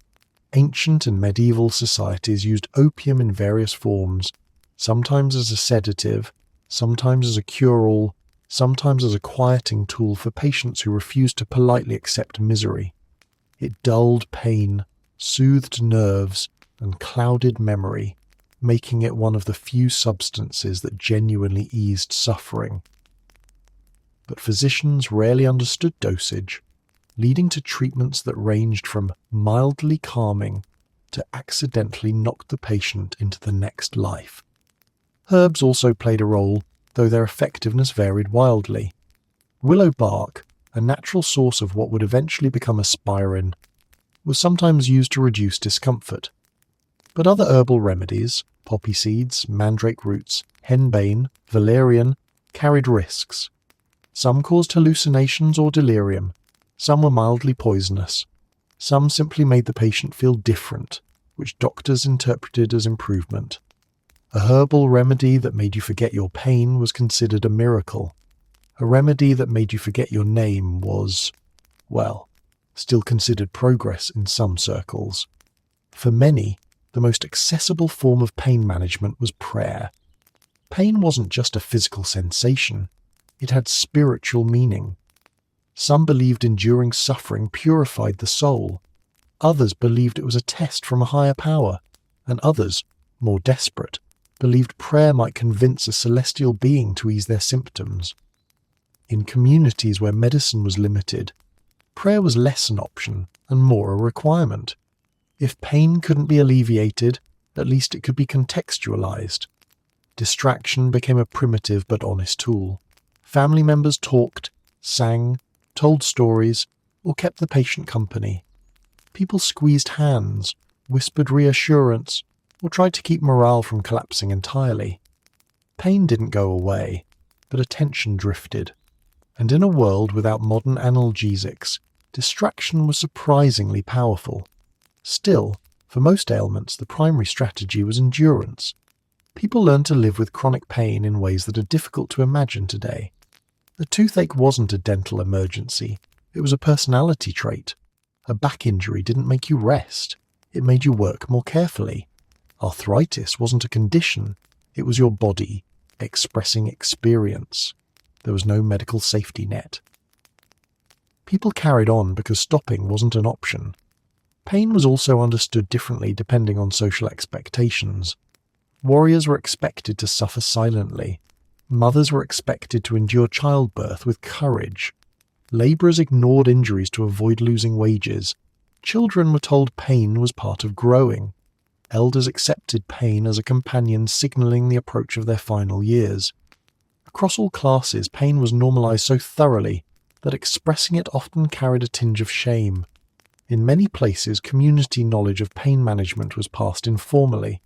Ancient and medieval societies used opium in various forms, sometimes as a sedative, sometimes as a cure-all, sometimes as a quieting tool for patients who refused to politely accept misery. It dulled pain, soothed nerves, and clouded memory, making it one of the few substances that genuinely eased suffering. But physicians rarely understood dosage, leading to treatments that ranged from mildly calming to accidentally knock the patient into the next life. Herbs also played a role, though their effectiveness varied wildly. Willow bark, a natural source of what would eventually become aspirin, was sometimes used to reduce discomfort. But other herbal remedies, poppy seeds, mandrake roots, henbane, valerian, carried risks. Some caused hallucinations or delirium, some were mildly poisonous, some simply made the patient feel different, which doctors interpreted as improvement. A herbal remedy that made you forget your pain was considered a miracle. A remedy that made you forget your name was, well, still considered progress in some circles. For many, the most accessible form of pain management was prayer. Pain wasn't just a physical sensation, it had spiritual meaning. Some believed enduring suffering purified the soul. Others believed it was a test from a higher power, and others, more desperate, believed prayer might convince a celestial being to ease their symptoms. In communities where medicine was limited, prayer was less an option and more a requirement. If pain couldn't be alleviated, at least it could be contextualized. Distraction became a primitive but honest tool. Family members talked, sang, told stories, or kept the patient company. People squeezed hands, whispered reassurance, or tried to keep morale from collapsing entirely. Pain didn't go away, but attention drifted. And in a world without modern analgesics, distraction was surprisingly powerful. Still, for most ailments, the primary strategy was endurance. People learned to live with chronic pain in ways that are difficult to imagine today. A toothache wasn't a dental emergency, it was a personality trait. A back injury didn't make you rest, it made you work more carefully. Arthritis wasn't a condition, it was your body expressing experience. There was no medical safety net. People carried on because stopping wasn't an option. Pain was also understood differently depending on social expectations. Warriors were expected to suffer silently. Mothers were expected to endure childbirth with courage. Labourers ignored injuries to avoid losing wages. Children were told pain was part of growing. Elders accepted pain as a companion signalling the approach of their final years. Across all classes, pain was normalised so thoroughly that expressing it often carried a tinge of shame. In many places, community knowledge of pain management was passed informally.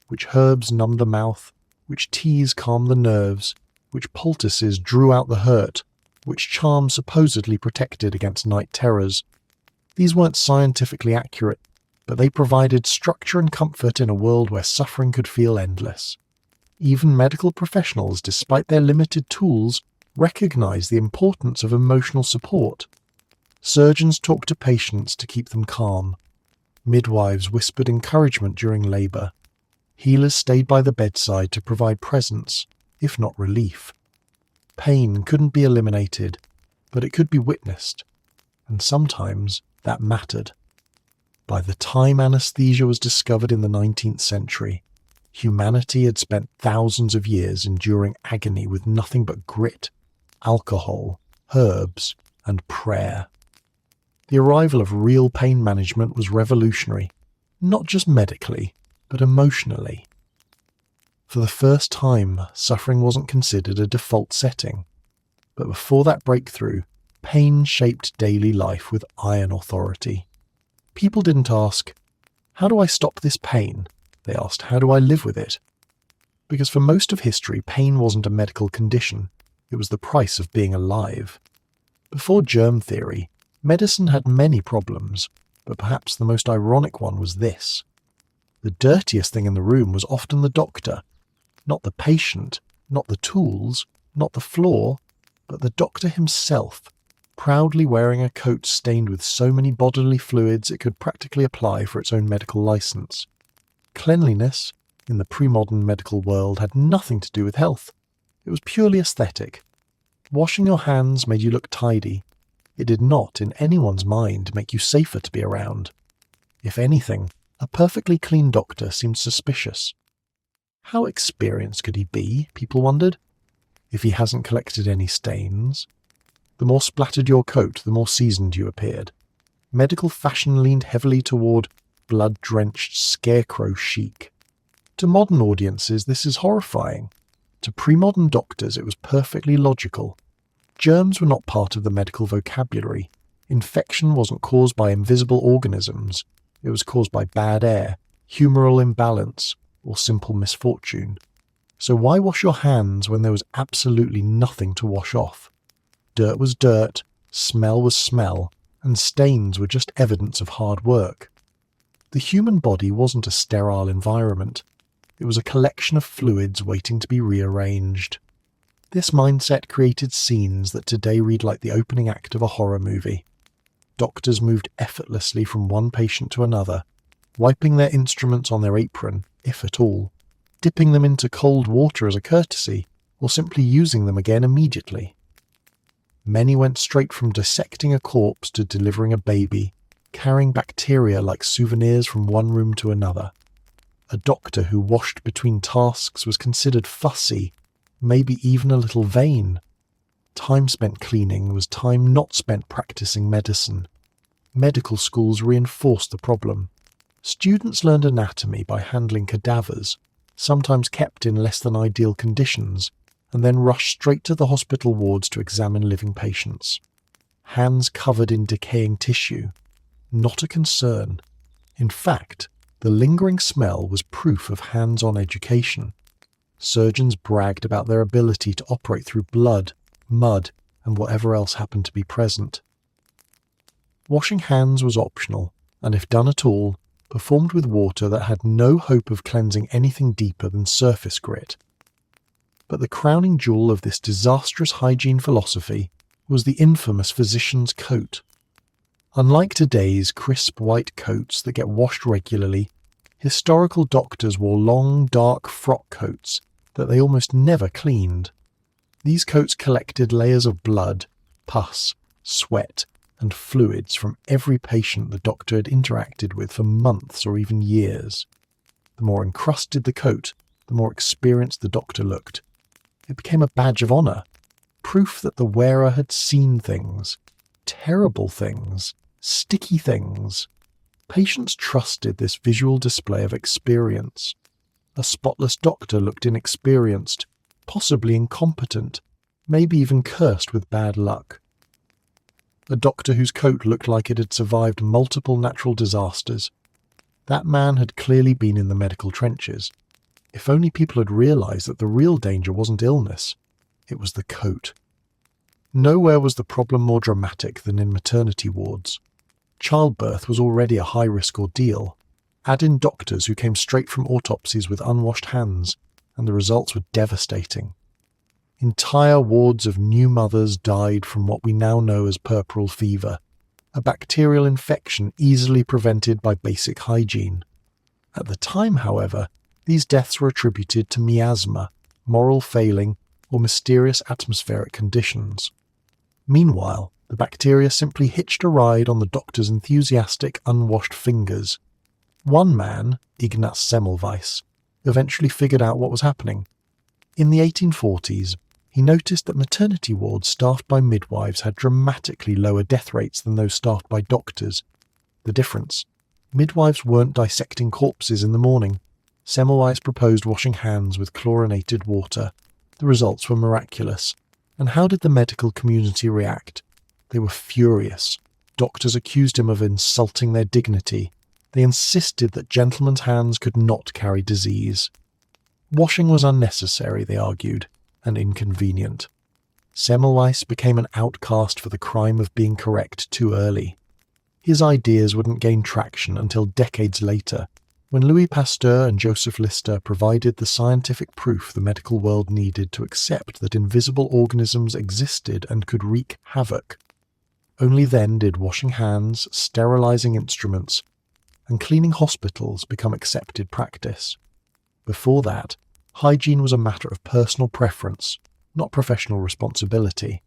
Which herbs numbed the mouth, which teas calmed the nerves, which poultices drew out the hurt, which charms supposedly protected against night terrors. These weren't scientifically accurate, but they provided structure and comfort in a world where suffering could feel endless. Even medical professionals, despite their limited tools, recognized the importance of emotional support. Surgeons talked to patients to keep them calm. Midwives whispered encouragement during labour. Healers stayed by the bedside to provide presence, if not relief. Pain couldn't be eliminated, but it could be witnessed, and sometimes that mattered. By the time anesthesia was discovered in the 19th century, humanity had spent thousands of years enduring agony with nothing but grit, alcohol, herbs, and prayer. The arrival of real pain management was revolutionary, not just medically, but emotionally. For the first time, suffering wasn't considered a default setting. But before that breakthrough, pain shaped daily life with iron authority. People didn't ask, "How do I stop this pain?" They asked, "How do I live with it?" Because for most of history, pain wasn't a medical condition. It was the price of being alive. Before germ theory, medicine had many problems, but perhaps the most ironic one was this. The dirtiest thing in the room was often the doctor. Not the patient, not the tools, not the floor, but the doctor himself, proudly wearing a coat stained with so many bodily fluids it could practically apply for its own medical license. Cleanliness, in the premodern medical world, had nothing to do with health. It was purely aesthetic. Washing your hands made you look tidy. It did not, in anyone's mind, make you safer to be around. If anything, a perfectly clean doctor seemed suspicious. How experienced could he be, people wondered, if he hasn't collected any stains? The more splattered your coat, the more seasoned you appeared. Medical fashion leaned heavily toward blood-drenched scarecrow chic. To modern audiences, this is horrifying. To pre-modern doctors, it was perfectly logical. Germs were not part of the medical vocabulary. Infection wasn't caused by invisible organisms. It was caused by bad air, humoral imbalance, or simple misfortune. So why wash your hands when there was absolutely nothing to wash off? Dirt was dirt, smell was smell, and stains were just evidence of hard work. The human body wasn't a sterile environment. It was a collection of fluids waiting to be rearranged. This mindset created scenes that today read like the opening act of a horror movie. Doctors moved effortlessly from one patient to another, wiping their instruments on their apron, if at all, dipping them into cold water as a courtesy, or simply using them again immediately. Many went straight from dissecting a corpse to delivering a baby, carrying bacteria like souvenirs from one room to another. A doctor who washed between tasks was considered fussy, maybe even a little vain. Time spent cleaning was time not spent practicing medicine. Medical schools reinforced the problem. Students learned anatomy by handling cadavers, sometimes kept in less than ideal conditions, and then rush straight to the hospital wards to examine living patients. Hands covered in decaying tissue. Not a concern. In fact, the lingering smell was proof of hands-on education. Surgeons bragged about their ability to operate through blood, mud, and whatever else happened to be present. Washing hands was optional, and if done at all, performed with water that had no hope of cleansing anything deeper than surface grit. But the crowning jewel of this disastrous hygiene philosophy was the infamous physician's coat. Unlike today's crisp white coats that get washed regularly, historical doctors wore long, dark frock coats that they almost never cleaned. These coats collected layers of blood, pus, sweat, and fluids from every patient the doctor had interacted with for months or even years. The more encrusted the coat, the more experienced the doctor looked. It became a badge of honour, proof that the wearer had seen things, terrible things, sticky things. Patients trusted this visual display of experience. A spotless doctor looked inexperienced, possibly incompetent, maybe even cursed with bad luck. A doctor whose coat looked like it had survived multiple natural disasters. That man had clearly been in the medical trenches. If only people had realised that the real danger wasn't illness, it was the coat. Nowhere was the problem more dramatic than in maternity wards. Childbirth was already a high-risk ordeal. Add in doctors who came straight from autopsies with unwashed hands, and the results were devastating. Entire wards of new mothers died from what we now know as puerperal fever, a bacterial infection easily prevented by basic hygiene. At the time, however, these deaths were attributed to miasma, moral failing, or mysterious atmospheric conditions. Meanwhile, the bacteria simply hitched a ride on the doctor's enthusiastic, unwashed fingers. One man, Ignaz Semmelweis, eventually figured out what was happening. In the 1840s, he noticed that maternity wards staffed by midwives had dramatically lower death rates than those staffed by doctors. The difference? Midwives weren't dissecting corpses in the morning. Semmelweis proposed washing hands with chlorinated water. The results were miraculous. And how did the medical community react? They were furious. Doctors accused him of insulting their dignity. They insisted that gentlemen's hands could not carry disease. Washing was unnecessary, they argued, and inconvenient. Semmelweis became an outcast for the crime of being correct too early. His ideas wouldn't gain traction until decades later, when Louis Pasteur and Joseph Lister provided the scientific proof the medical world needed to accept that invisible organisms existed and could wreak havoc. Only then did washing hands, sterilizing instruments, and cleaning hospitals become accepted practice. Before that, hygiene was a matter of personal preference, not professional responsibility.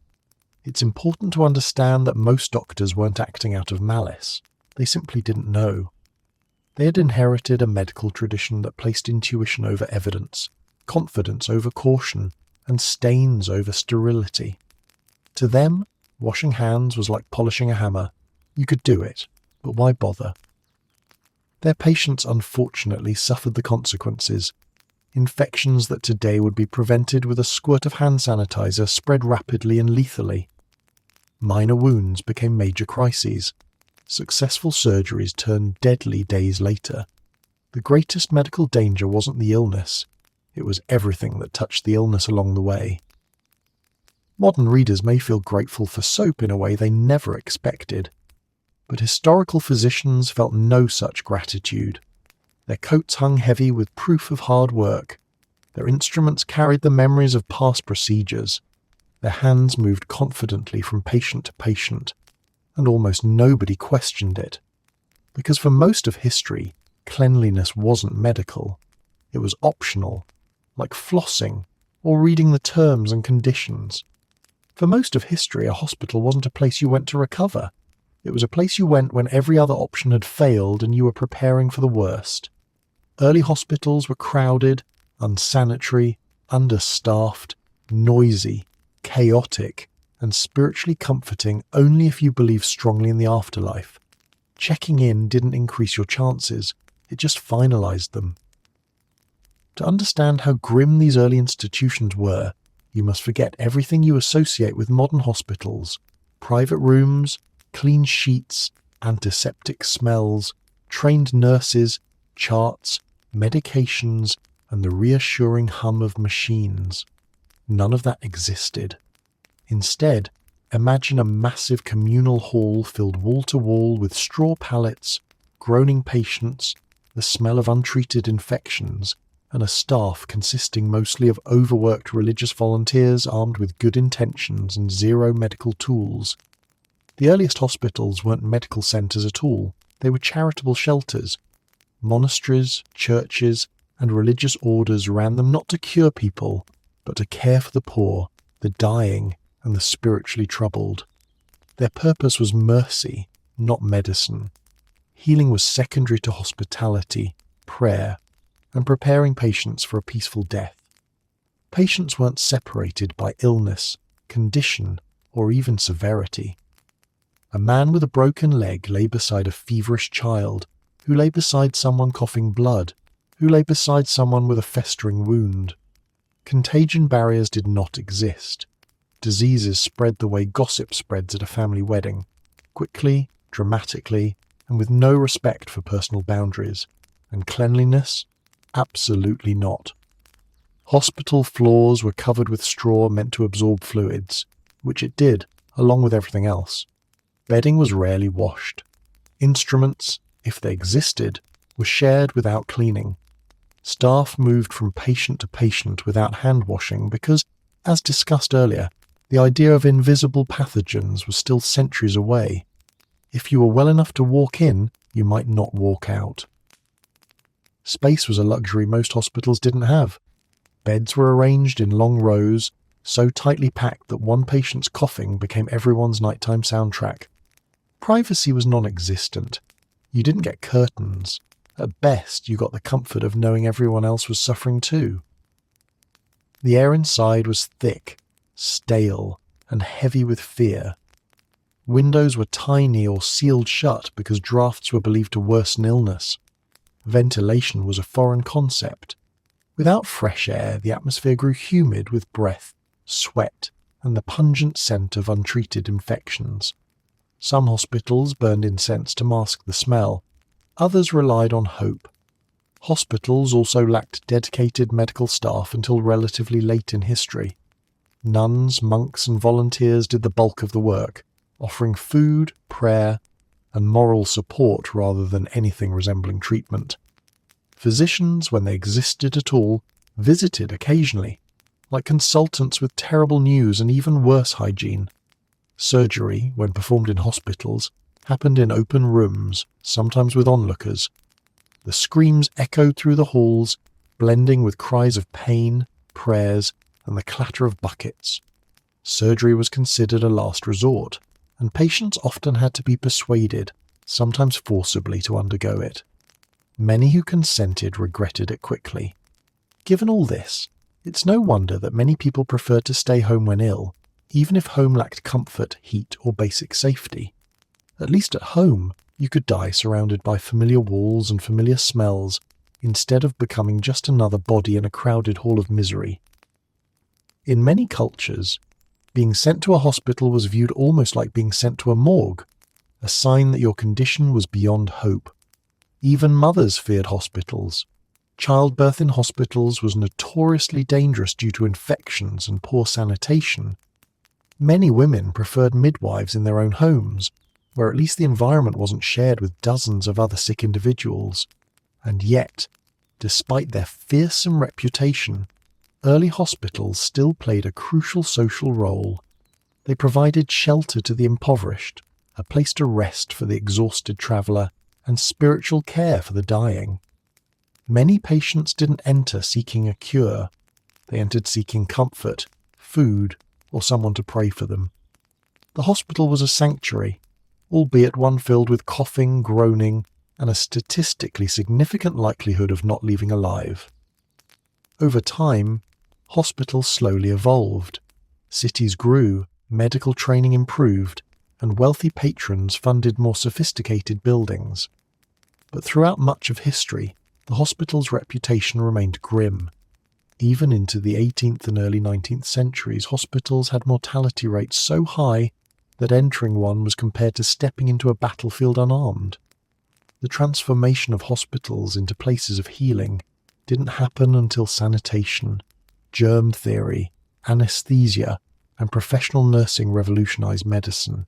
It's important to understand that most doctors weren't acting out of malice. They simply didn't know. They had inherited a medical tradition that placed intuition over evidence, confidence over caution, and stains over sterility. To them, washing hands was like polishing a hammer. You could do it, but why bother? Their patients unfortunately suffered the consequences. Infections that today would be prevented with a squirt of hand sanitizer spread rapidly and lethally. Minor wounds became major crises. Successful surgeries turned deadly days later. The greatest medical danger wasn't the illness. It was everything that touched the illness along the way. Modern readers may feel grateful for soap in a way they never expected. But historical physicians felt no such gratitude. Their coats hung heavy with proof of hard work. Their instruments carried the memories of past procedures. Their hands moved confidently from patient to patient, and almost nobody questioned it. Because for most of history, cleanliness wasn't medical. It was optional, like flossing or reading the terms and conditions. For most of history, a hospital wasn't a place you went to recover. It was a place you went when every other option had failed and you were preparing for the worst. Early hospitals were crowded, unsanitary, understaffed, noisy, chaotic, and spiritually comforting only if you believed strongly in the afterlife. Checking in didn't increase your chances, it just finalized them. To understand how grim these early institutions were, you must forget everything you associate with modern hospitals: private rooms, clean sheets, antiseptic smells, trained nurses, charts, medications, and the reassuring hum of machines. None of that existed. Instead, imagine a massive communal hall filled wall to wall with straw pallets, groaning patients, the smell of untreated infections, and a staff consisting mostly of overworked religious volunteers armed with good intentions and zero medical tools. The earliest hospitals weren't medical centres at all. They were charitable shelters. Monasteries, churches, and religious orders ran them not to cure people, but to care for the poor, the dying, and the spiritually troubled. Their purpose was mercy, not medicine. Healing was secondary to hospitality, prayer, and preparing patients for a peaceful death. Patients weren't separated by illness, condition, or even severity. A man with a broken leg lay beside a feverish child, who lay beside someone coughing blood, who lay beside someone with a festering wound. Contagion barriers did not exist. Diseases spread the way gossip spreads at a family wedding, quickly, dramatically, and with no respect for personal boundaries. And cleanliness? Absolutely not. Hospital floors were covered with straw meant to absorb fluids, which it did, along with everything else. Bedding was rarely washed. Instruments, if they existed, were shared without cleaning. Staff moved from patient to patient without hand washing because, as discussed earlier, the idea of invisible pathogens was still centuries away. If you were well enough to walk in, you might not walk out. Space was a luxury most hospitals didn't have. Beds were arranged in long rows, so tightly packed that one patient's coughing became everyone's nighttime soundtrack. Privacy was non-existent. You didn't get curtains. At best, you got the comfort of knowing everyone else was suffering too. The air inside was thick, stale, and heavy with fear. Windows were tiny or sealed shut because drafts were believed to worsen illness. Ventilation was a foreign concept. Without fresh air, the atmosphere grew humid with breath, sweat, and the pungent scent of untreated infections. Some hospitals burned incense to mask the smell. Others relied on hope. Hospitals also lacked dedicated medical staff until relatively late in history. Nuns, monks, and volunteers did the bulk of the work, offering food, prayer, and moral support rather than anything resembling treatment. Physicians, when they existed at all, visited occasionally, like consultants with terrible news and even worse hygiene. Surgery, when performed in hospitals, happened in open rooms, sometimes with onlookers. The screams echoed through the halls, blending with cries of pain, prayers, and the clatter of buckets. Surgery was considered a last resort, and patients often had to be persuaded, sometimes forcibly, to undergo it. Many who consented regretted it quickly. Given all this, it's no wonder that many people preferred to stay home when ill, even if home lacked comfort, heat, or basic safety. At least at home, you could die surrounded by familiar walls and familiar smells, instead of becoming just another body in a crowded hall of misery. In many cultures, being sent to a hospital was viewed almost like being sent to a morgue, a sign that your condition was beyond hope. Even mothers feared hospitals. Childbirth in hospitals was notoriously dangerous due to infections and poor sanitation. Many women preferred midwives in their own homes, where at least the environment wasn't shared with dozens of other sick individuals. And yet, despite their fearsome reputation, early hospitals still played a crucial social role. They provided shelter to the impoverished, a place to rest for the exhausted traveller, and spiritual care for the dying. Many patients didn't enter seeking a cure. They entered seeking comfort, food, or someone to pray for them. The hospital was a sanctuary, albeit one filled with coughing, groaning, and a statistically significant likelihood of not leaving alive. Over time, hospitals slowly evolved. Cities grew, medical training improved, and wealthy patrons funded more sophisticated buildings. But throughout much of history, the hospital's reputation remained grim. Even into the 18th and early 19th centuries, hospitals had mortality rates so high that entering one was compared to stepping into a battlefield unarmed. The transformation of hospitals into places of healing didn't happen until sanitation, germ theory, anesthesia, and professional nursing revolutionized medicine.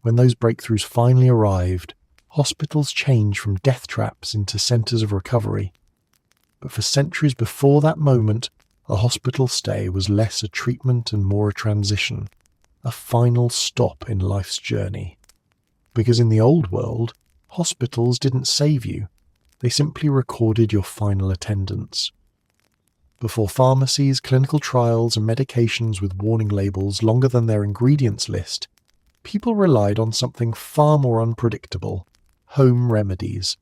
When those breakthroughs finally arrived, hospitals changed from death traps into centers of recovery. But for centuries before that moment, a hospital stay was less a treatment and more a transition, a final stop in life's journey. Because in the old world, hospitals didn't save you, they simply recorded your final attendance. Before pharmacies, clinical trials, and medications with warning labels longer than their ingredients list, people relied on something far more unpredictable: home remedies.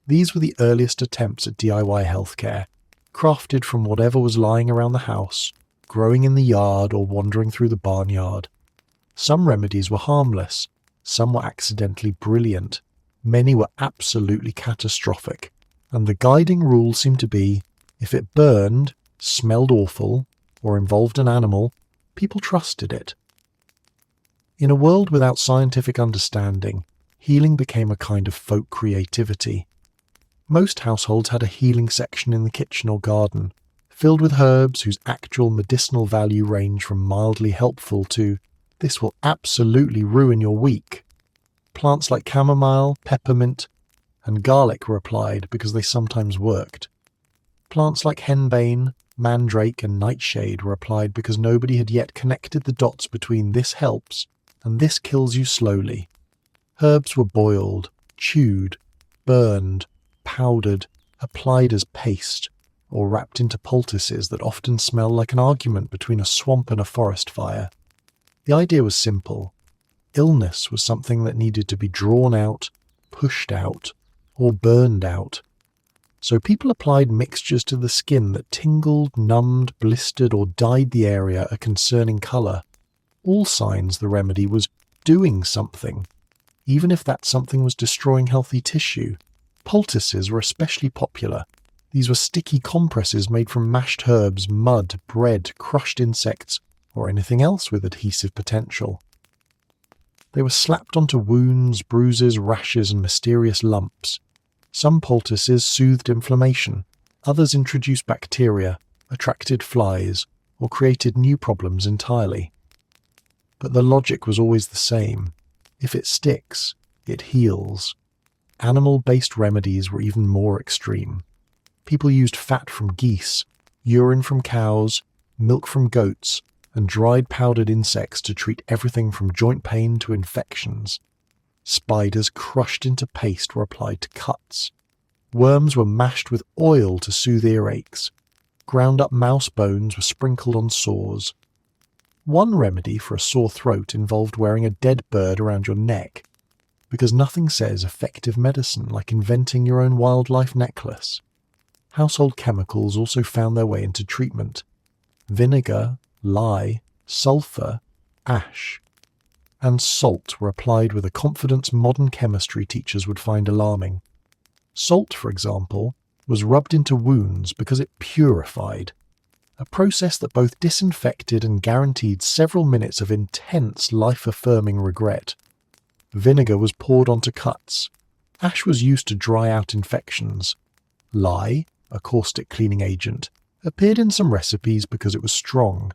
These were the earliest attempts at DIY healthcare, crafted from whatever was lying around the house, growing in the yard, or wandering through the barnyard. Some remedies were harmless, some were accidentally brilliant, many were absolutely catastrophic, and the guiding rule seemed to be, if it burned, smelled awful, or involved an animal, people trusted it. In a world without scientific understanding, healing became a kind of folk creativity. Most households had a healing section in the kitchen or garden, filled with herbs whose actual medicinal value ranged from mildly helpful to, "This will absolutely ruin your week." Plants like chamomile, peppermint, and garlic were applied because they sometimes worked. Plants like henbane, mandrake, and nightshade were applied because nobody had yet connected the dots between "this helps" and "this kills you slowly." Herbs were boiled, chewed, burned, powdered, applied as paste, or wrapped into poultices that often smelled like an argument between a swamp and a forest fire. The idea was simple. Illness was something that needed to be drawn out, pushed out, or burned out. So people applied mixtures to the skin that tingled, numbed, blistered, or dyed the area a concerning colour. All signs the remedy was doing something, even if that something was destroying healthy tissue. Poultices were especially popular. These were sticky compresses made from mashed herbs, mud, bread, crushed insects, or anything else with adhesive potential. They were slapped onto wounds, bruises, rashes, and mysterious lumps. Some poultices soothed inflammation, others introduced bacteria, attracted flies, or created new problems entirely. But the logic was always the same. If it sticks, it heals. Animal-based remedies were even more extreme. People used fat from geese, urine from cows, milk from goats, and dried powdered insects to treat everything from joint pain to infections. Spiders crushed into paste were applied to cuts. Worms were mashed with oil to soothe earaches. Ground-up mouse bones were sprinkled on sores. One remedy for a sore throat involved wearing a dead bird around your neck, because nothing says effective medicine like inventing your own wildlife necklace. Household chemicals also found their way into treatment. Vinegar, lye, sulphur, ash, and salt were applied with a confidence modern chemistry teachers would find alarming. Salt, for example, was rubbed into wounds because it purified, a process that both disinfected and guaranteed several minutes of intense, life-affirming regret. Vinegar was poured onto cuts. Ash was used to dry out infections. Lye, a caustic cleaning agent, appeared in some recipes because it was strong.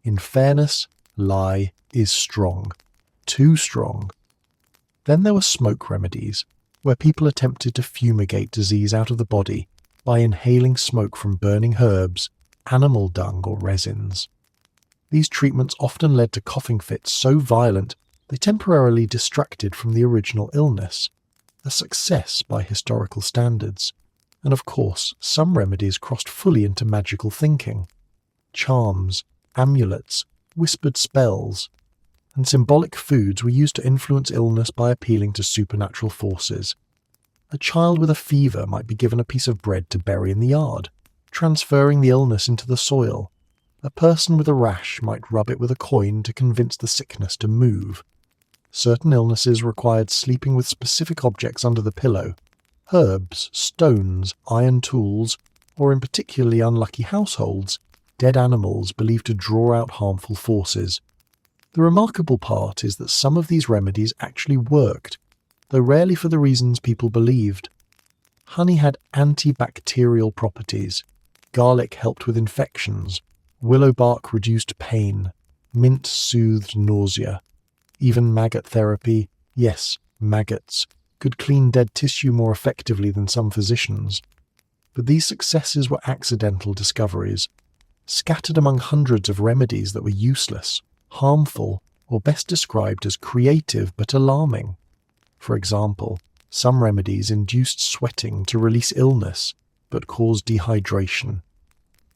In fairness, lye is strong. Too strong. Then there were smoke remedies, where people attempted to fumigate disease out of the body by inhaling smoke from burning herbs, animal dung, or resins. These treatments often led to coughing fits so violent they temporarily distracted from the original illness, a success by historical standards. And of course, some remedies crossed fully into magical thinking. Charms, amulets, whispered spells, and symbolic foods were used to influence illness by appealing to supernatural forces. A child with a fever might be given a piece of bread to bury in the yard, transferring the illness into the soil. A person with a rash might rub it with a coin to convince the sickness to move. Certain illnesses required sleeping with specific objects under the pillow. Herbs, stones, iron tools, or in particularly unlucky households, dead animals believed to draw out harmful forces. The remarkable part is that some of these remedies actually worked, though rarely for the reasons people believed. Honey had antibacterial properties, garlic helped with infections, willow bark reduced pain, mint soothed nausea. Even maggot therapy, yes, maggots, could clean dead tissue more effectively than some physicians. But these successes were accidental discoveries, scattered among hundreds of remedies that were useless, harmful, or best described as creative but alarming. For example, some remedies induced sweating to release illness but caused dehydration.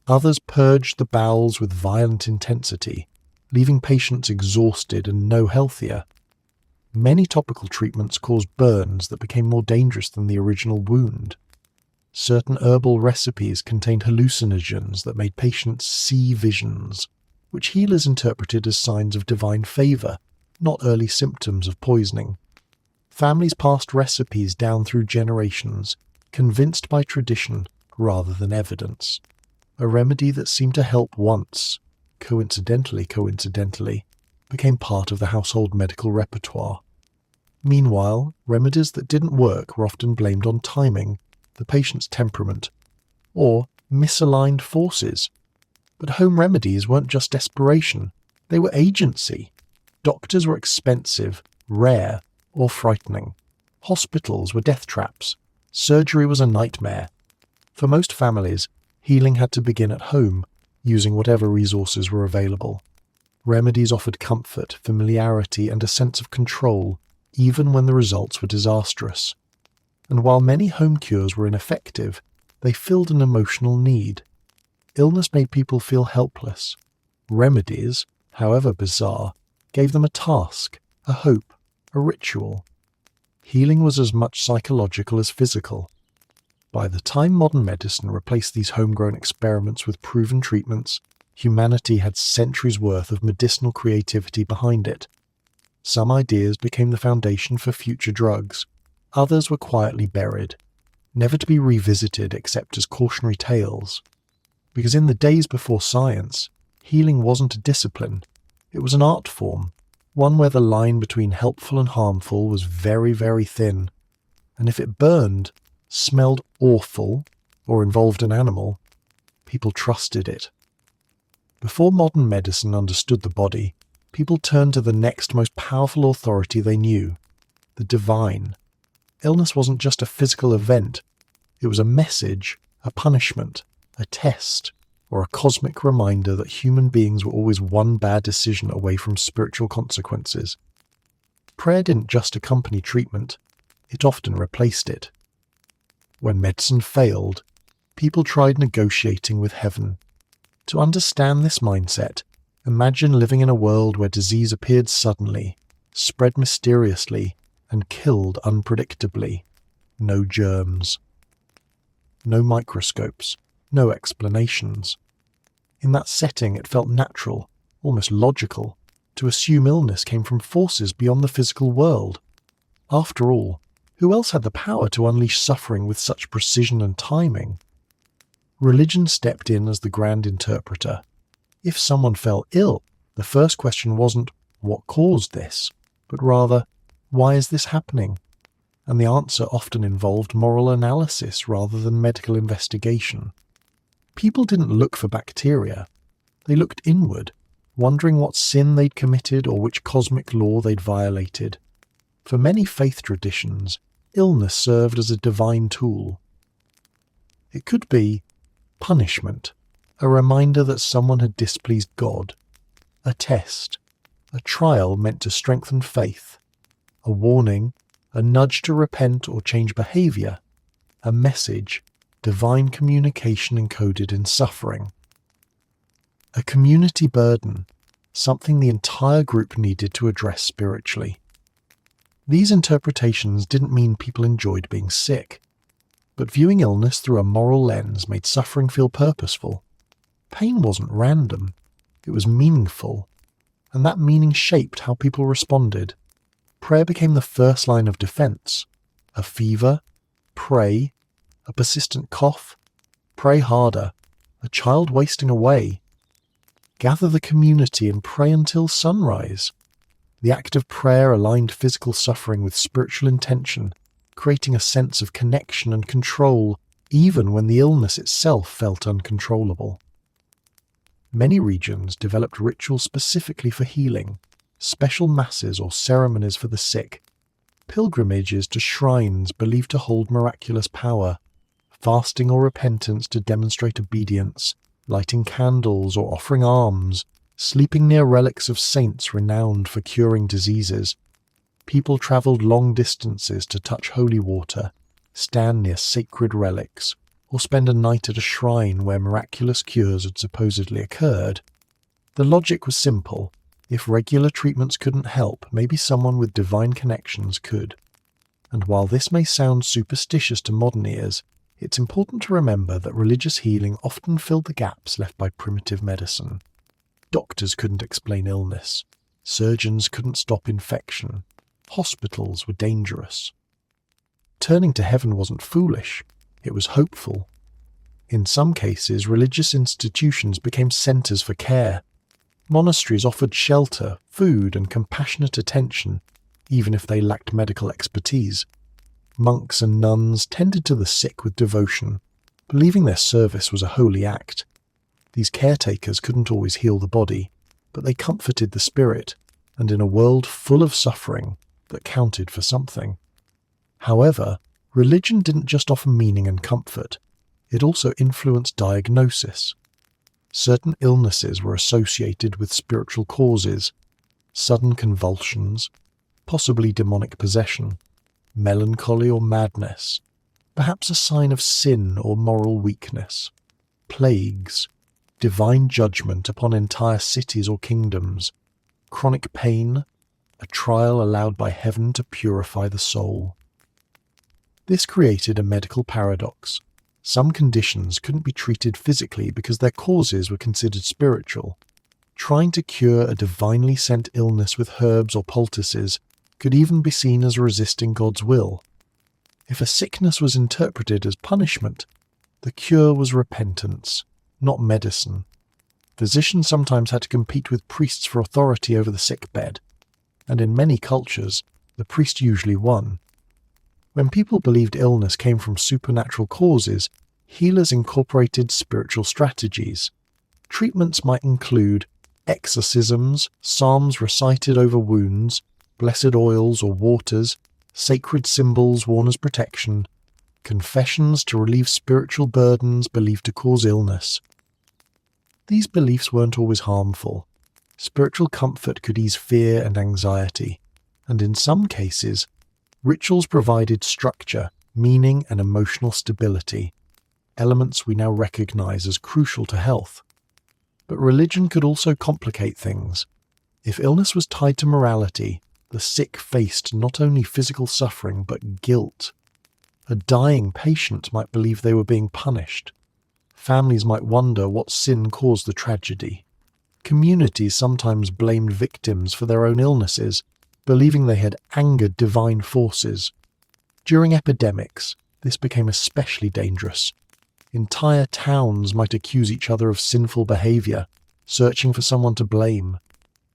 Others purged the bowels with violent intensity, leaving patients exhausted and no healthier. Many topical treatments caused burns that became more dangerous than the original wound. Certain herbal recipes contained hallucinogens that made patients see visions, which healers interpreted as signs of divine favor, not early symptoms of poisoning. Families passed recipes down through generations, convinced by tradition rather than evidence. A remedy that seemed to help once, coincidentally, became part of the household medical repertoire. Meanwhile, remedies that didn't work were often blamed on timing, the patient's temperament, or misaligned forces. But home remedies weren't just desperation, they were agency. Doctors were expensive, rare, or frightening. Hospitals were death traps. Surgery was a nightmare. For most families, healing had to begin at home, using whatever resources were available. Remedies offered comfort, familiarity, and a sense of control, even when the results were disastrous. And while many home cures were ineffective, they filled an emotional need. Illness made people feel helpless. Remedies, however bizarre, gave them a task, a hope, a ritual. Healing was as much psychological as physical. By the time modern medicine replaced these homegrown experiments with proven treatments, humanity had centuries' worth of medicinal creativity behind it. Some ideas became the foundation for future drugs. Others were quietly buried, never to be revisited except as cautionary tales. Because in the days before science, healing wasn't a discipline. It was an art form, one where the line between helpful and harmful was very, very thin. And if it burned, smelled awful, or involved an animal, people trusted it. Before modern medicine understood the body, people turned to the next most powerful authority they knew, the divine. Illness wasn't just a physical event. It was a message, a punishment, a test, or a cosmic reminder that human beings were always one bad decision away from spiritual consequences. Prayer didn't just accompany treatment, it often replaced it. When medicine failed, people tried negotiating with heaven. To understand this mindset, imagine living in a world where disease appeared suddenly, spread mysteriously, and killed unpredictably. No germs. No microscopes. No explanations. In that setting, it felt natural, almost logical, to assume illness came from forces beyond the physical world. After all, who else had the power to unleash suffering with such precision and timing? Religion stepped in as the grand interpreter. If someone fell ill, the first question wasn't, what caused this? But rather, why is this happening? And the answer often involved moral analysis rather than medical investigation. People didn't look for bacteria. They looked inward, wondering what sin they'd committed or which cosmic law they'd violated. For many faith traditions, illness served as a divine tool. It could be punishment, a reminder that someone had displeased God, a test, a trial meant to strengthen faith, a warning, a nudge to repent or change behavior, a message, divine communication encoded in suffering. A community burden, something the entire group needed to address spiritually. These interpretations didn't mean people enjoyed being sick, but viewing illness through a moral lens made suffering feel purposeful. Pain wasn't random, it was meaningful, and that meaning shaped how people responded. Prayer became the first line of defense. A fever, pray. A persistent cough, Pray harder. A child wasting away. Gather the community and pray until sunrise. The act of prayer aligned physical suffering with spiritual intention, creating a sense of connection and control, even when the illness itself felt uncontrollable. Many regions developed rituals specifically for healing, special masses or ceremonies for the sick, pilgrimages to shrines believed to hold miraculous power, fasting or repentance to demonstrate obedience, lighting candles or offering alms, sleeping near relics of saints renowned for curing diseases. People travelled long distances to touch holy water, stand near sacred relics, or spend a night at a shrine where miraculous cures had supposedly occurred. The logic was simple. If regular treatments couldn't help, maybe someone with divine connections could. And while this may sound superstitious to modern ears, it's important to remember that religious healing often filled the gaps left by primitive medicine. Doctors couldn't explain illness. Surgeons couldn't stop infection. Hospitals were dangerous. Turning to heaven wasn't foolish. It was hopeful. In some cases, religious institutions became centers for care. Monasteries offered shelter, food, and compassionate attention, even if they lacked medical expertise. Monks and nuns tended to the sick with devotion, believing their service was a holy act. These caretakers couldn't always heal the body, but they comforted the spirit, and in a world full of suffering, that counted for something. However, religion didn't just offer meaning and comfort, it also influenced diagnosis. Certain illnesses were associated with spiritual causes, sudden convulsions, possibly demonic possession, melancholy or madness, perhaps a sign of sin or moral weakness, plagues, divine judgment upon entire cities or kingdoms, chronic pain, a trial allowed by heaven to purify the soul. This created a medical paradox. Some conditions couldn't be treated physically because their causes were considered spiritual. Trying to cure a divinely sent illness with herbs or poultices could even be seen as resisting God's will. If a sickness was interpreted as punishment, the cure was repentance, not medicine. Physicians sometimes had to compete with priests for authority over the sick bed, and in many cultures, the priest usually won. When people believed illness came from supernatural causes, healers incorporated spiritual strategies. Treatments might include exorcisms, psalms recited over wounds, blessed oils or waters, sacred symbols worn as protection, confessions to relieve spiritual burdens believed to cause illness. These beliefs weren't always harmful. Spiritual comfort could ease fear and anxiety, and in some cases, rituals provided structure, meaning, and emotional stability, elements we now recognize as crucial to health. But religion could also complicate things. If illness was tied to morality, the sick faced not only physical suffering but guilt. A dying patient might believe they were being punished. Families might wonder what sin caused the tragedy. Communities sometimes blamed victims for their own illnesses, believing they had angered divine forces. During epidemics, this became especially dangerous. Entire towns might accuse each other of sinful behavior, searching for someone to blame.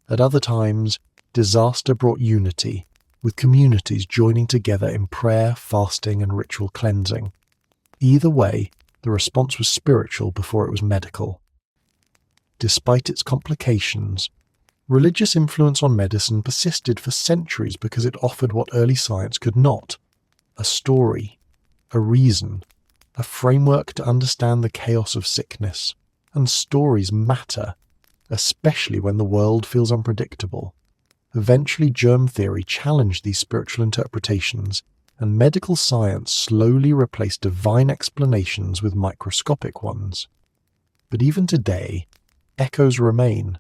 At other times, disaster brought unity, with communities joining together in prayer, fasting, and ritual cleansing. Either way, the response was spiritual before it was medical. Despite its complications, religious influence on medicine persisted for centuries because it offered what early science could not: a story, a reason, a framework to understand the chaos of sickness. And stories matter, especially when the world feels unpredictable. Eventually, germ theory challenged these spiritual interpretations, and medical science slowly replaced divine explanations with microscopic ones. But even today, echoes remain.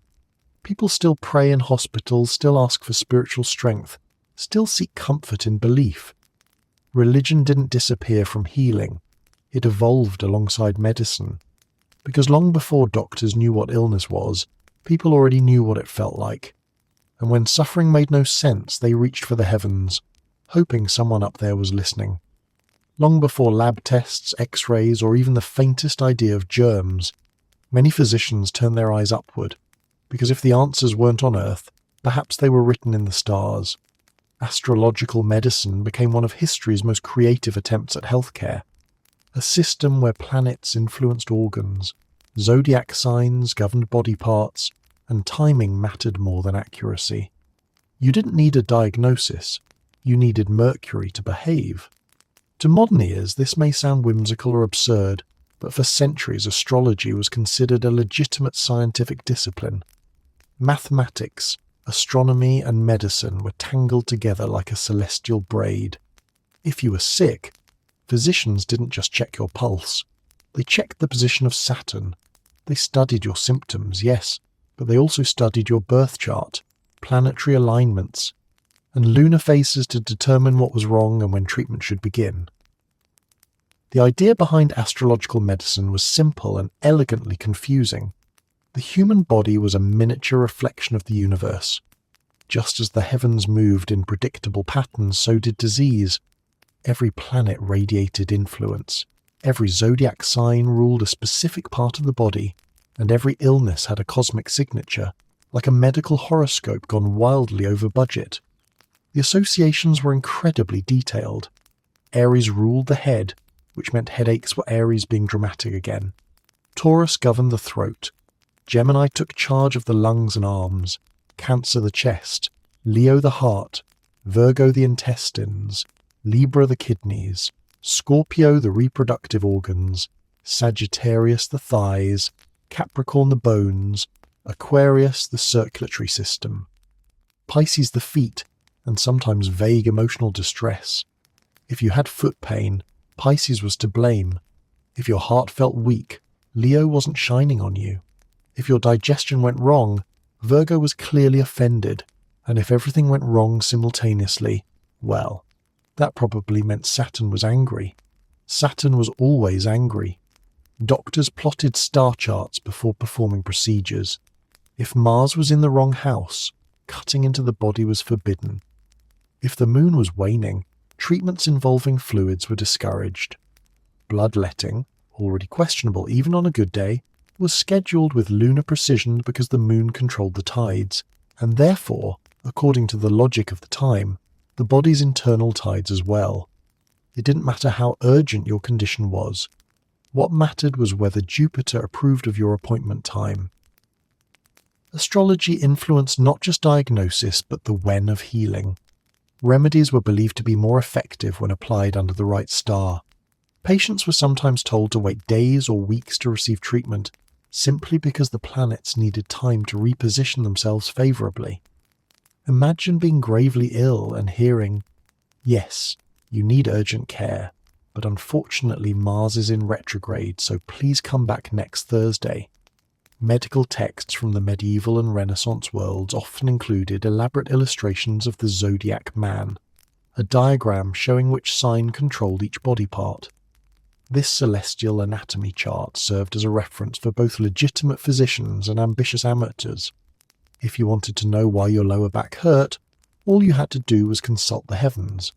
People still pray in hospitals, still ask for spiritual strength, still seek comfort in belief. Religion didn't disappear from healing. It evolved alongside medicine. Because long before doctors knew what illness was, people already knew what it felt like. And when suffering made no sense, they reached for the heavens, hoping someone up there was listening. Long before lab tests, x-rays, or even the faintest idea of germs, many physicians turned their eyes upward, because if the answers weren't on Earth, perhaps they were written in the stars. Astrological medicine became one of history's most creative attempts at healthcare, a system where planets influenced organs, zodiac signs governed body parts, and timing mattered more than accuracy. You didn't need a diagnosis, you needed Mercury to behave. To modern ears, this may sound whimsical or absurd, but for centuries astrology was considered a legitimate scientific discipline. Mathematics, astronomy, and medicine were tangled together like a celestial braid. If you were sick, physicians didn't just check your pulse. They checked the position of Saturn. They studied your symptoms, yes, but they also studied your birth chart, planetary alignments, and lunar phases to determine what was wrong and when treatment should begin. The idea behind astrological medicine was simple and elegantly confusing. The human body was a miniature reflection of the universe. Just as the heavens moved in predictable patterns, so did disease. Every planet radiated influence. Every zodiac sign ruled a specific part of the body, and every illness had a cosmic signature, like a medical horoscope gone wildly over budget. The associations were incredibly detailed. Aries ruled the head, which meant headaches were Aries being dramatic again. Taurus governed the throat. Gemini took charge of the lungs and arms. Cancer the chest. Leo the heart. Virgo the intestines. Libra the kidneys. Scorpio the reproductive organs. Sagittarius the thighs. Capricorn the bones. Aquarius the circulatory system. Pisces the feet, and sometimes vague emotional distress. If you had foot pain, Pisces was to blame. If your heart felt weak, Leo wasn't shining on you. If your digestion went wrong, Virgo was clearly offended. And if everything went wrong simultaneously, well, that probably meant Saturn was angry. Saturn was always angry. Doctors plotted star charts before performing procedures. If Mars was in the wrong house, cutting into the body was forbidden. If the moon was waning, treatments involving fluids were discouraged. Bloodletting, already questionable even on a good day, was scheduled with lunar precision because the moon controlled the tides, and therefore, according to the logic of the time, the body's internal tides as well. It didn't matter how urgent your condition was. What mattered was whether Jupiter approved of your appointment time. Astrology influenced not just diagnosis but the when of healing. Remedies were believed to be more effective when applied under the right star. Patients were sometimes told to wait days or weeks to receive treatment, simply because the planets needed time to reposition themselves favourably. Imagine being gravely ill and hearing, "Yes, you need urgent care, but unfortunately Mars is in retrograde, so please come back next Thursday." Medical texts from the medieval and Renaissance worlds often included elaborate illustrations of the zodiac man, a diagram showing which sign controlled each body part. This celestial anatomy chart served as a reference for both legitimate physicians and ambitious amateurs. If you wanted to know why your lower back hurt, all you had to do was consult the heavens.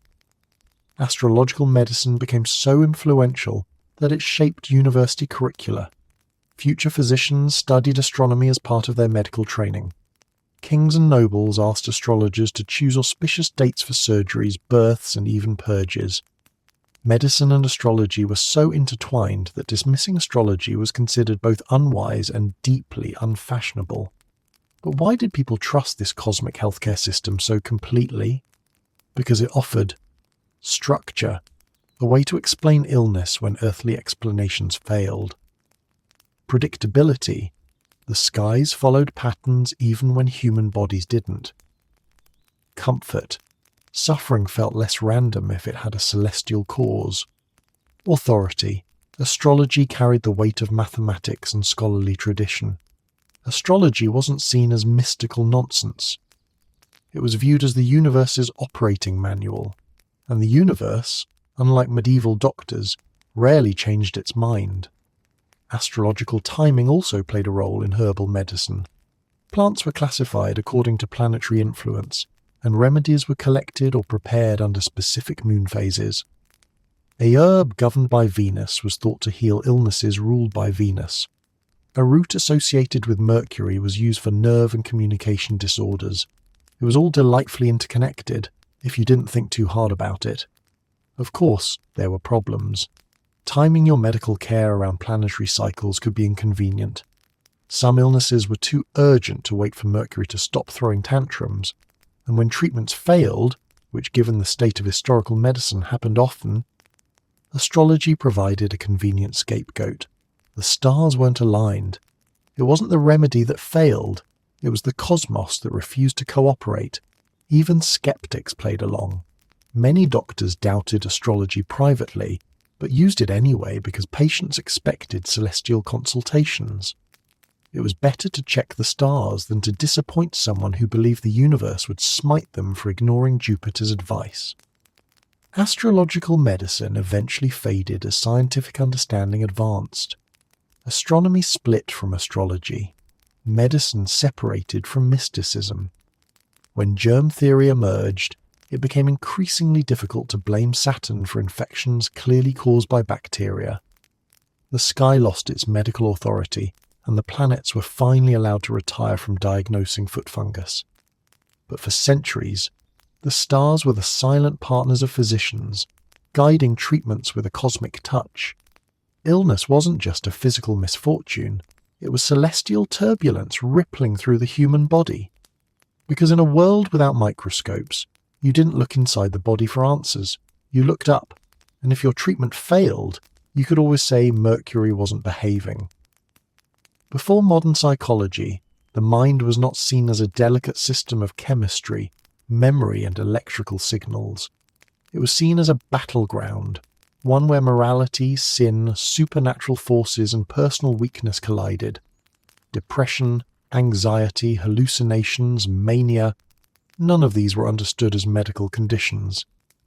Astrological medicine became so influential that it shaped university curricula. Future physicians studied astronomy as part of their medical training. Kings and nobles asked astrologers to choose auspicious dates for surgeries, births, and even purges. Medicine and astrology were so intertwined that dismissing astrology was considered both unwise and deeply unfashionable. But why did people trust this cosmic healthcare system so completely? Because it offered structure, a way to explain illness when earthly explanations failed. Predictability, the skies followed patterns even when human bodies didn't. Comfort, suffering felt less random if it had a celestial cause. Authority, astrology carried the weight of mathematics and scholarly tradition. Astrology wasn't seen as mystical nonsense. It was viewed as the universe's operating manual, and the universe, unlike medieval doctors, rarely changed its mind. Astrological timing also played a role in herbal medicine. Plants were classified according to planetary influence, and remedies were collected or prepared under specific moon phases. A herb governed by Venus was thought to heal illnesses ruled by Venus. A root associated with Mercury was used for nerve and communication disorders. It was all delightfully interconnected, if you didn't think too hard about it. Of course, there were problems. Timing your medical care around planetary cycles could be inconvenient. Some illnesses were too urgent to wait for Mercury to stop throwing tantrums, and when treatments failed, which given the state of historical medicine happened often, astrology provided a convenient scapegoat. The stars weren't aligned. It wasn't the remedy that failed, it was the cosmos that refused to cooperate. Even skeptics played along. Many doctors doubted astrology privately, but used it anyway because patients expected celestial consultations. It was better to check the stars than to disappoint someone who believed the universe would smite them for ignoring Jupiter's advice. Astrological medicine eventually faded as scientific understanding advanced. Astronomy split from astrology. Medicine separated from mysticism. When germ theory emerged, it became increasingly difficult to blame Saturn for infections clearly caused by bacteria. The sky lost its medical authority, and the planets were finally allowed to retire from diagnosing foot fungus. But for centuries, the stars were the silent partners of physicians, guiding treatments with a cosmic touch. Illness wasn't just a physical misfortune, it was celestial turbulence rippling through the human body. Because in a world without microscopes, you didn't look inside the body for answers, you looked up, and if your treatment failed, you could always say Mercury wasn't behaving. Before modern psychology, the mind was not seen as a delicate system of chemistry, memory and electrical signals. It was seen as a battleground, one where morality, sin, supernatural forces and personal weakness collided. Depression, anxiety, hallucinations, mania, none of these were understood as medical conditions.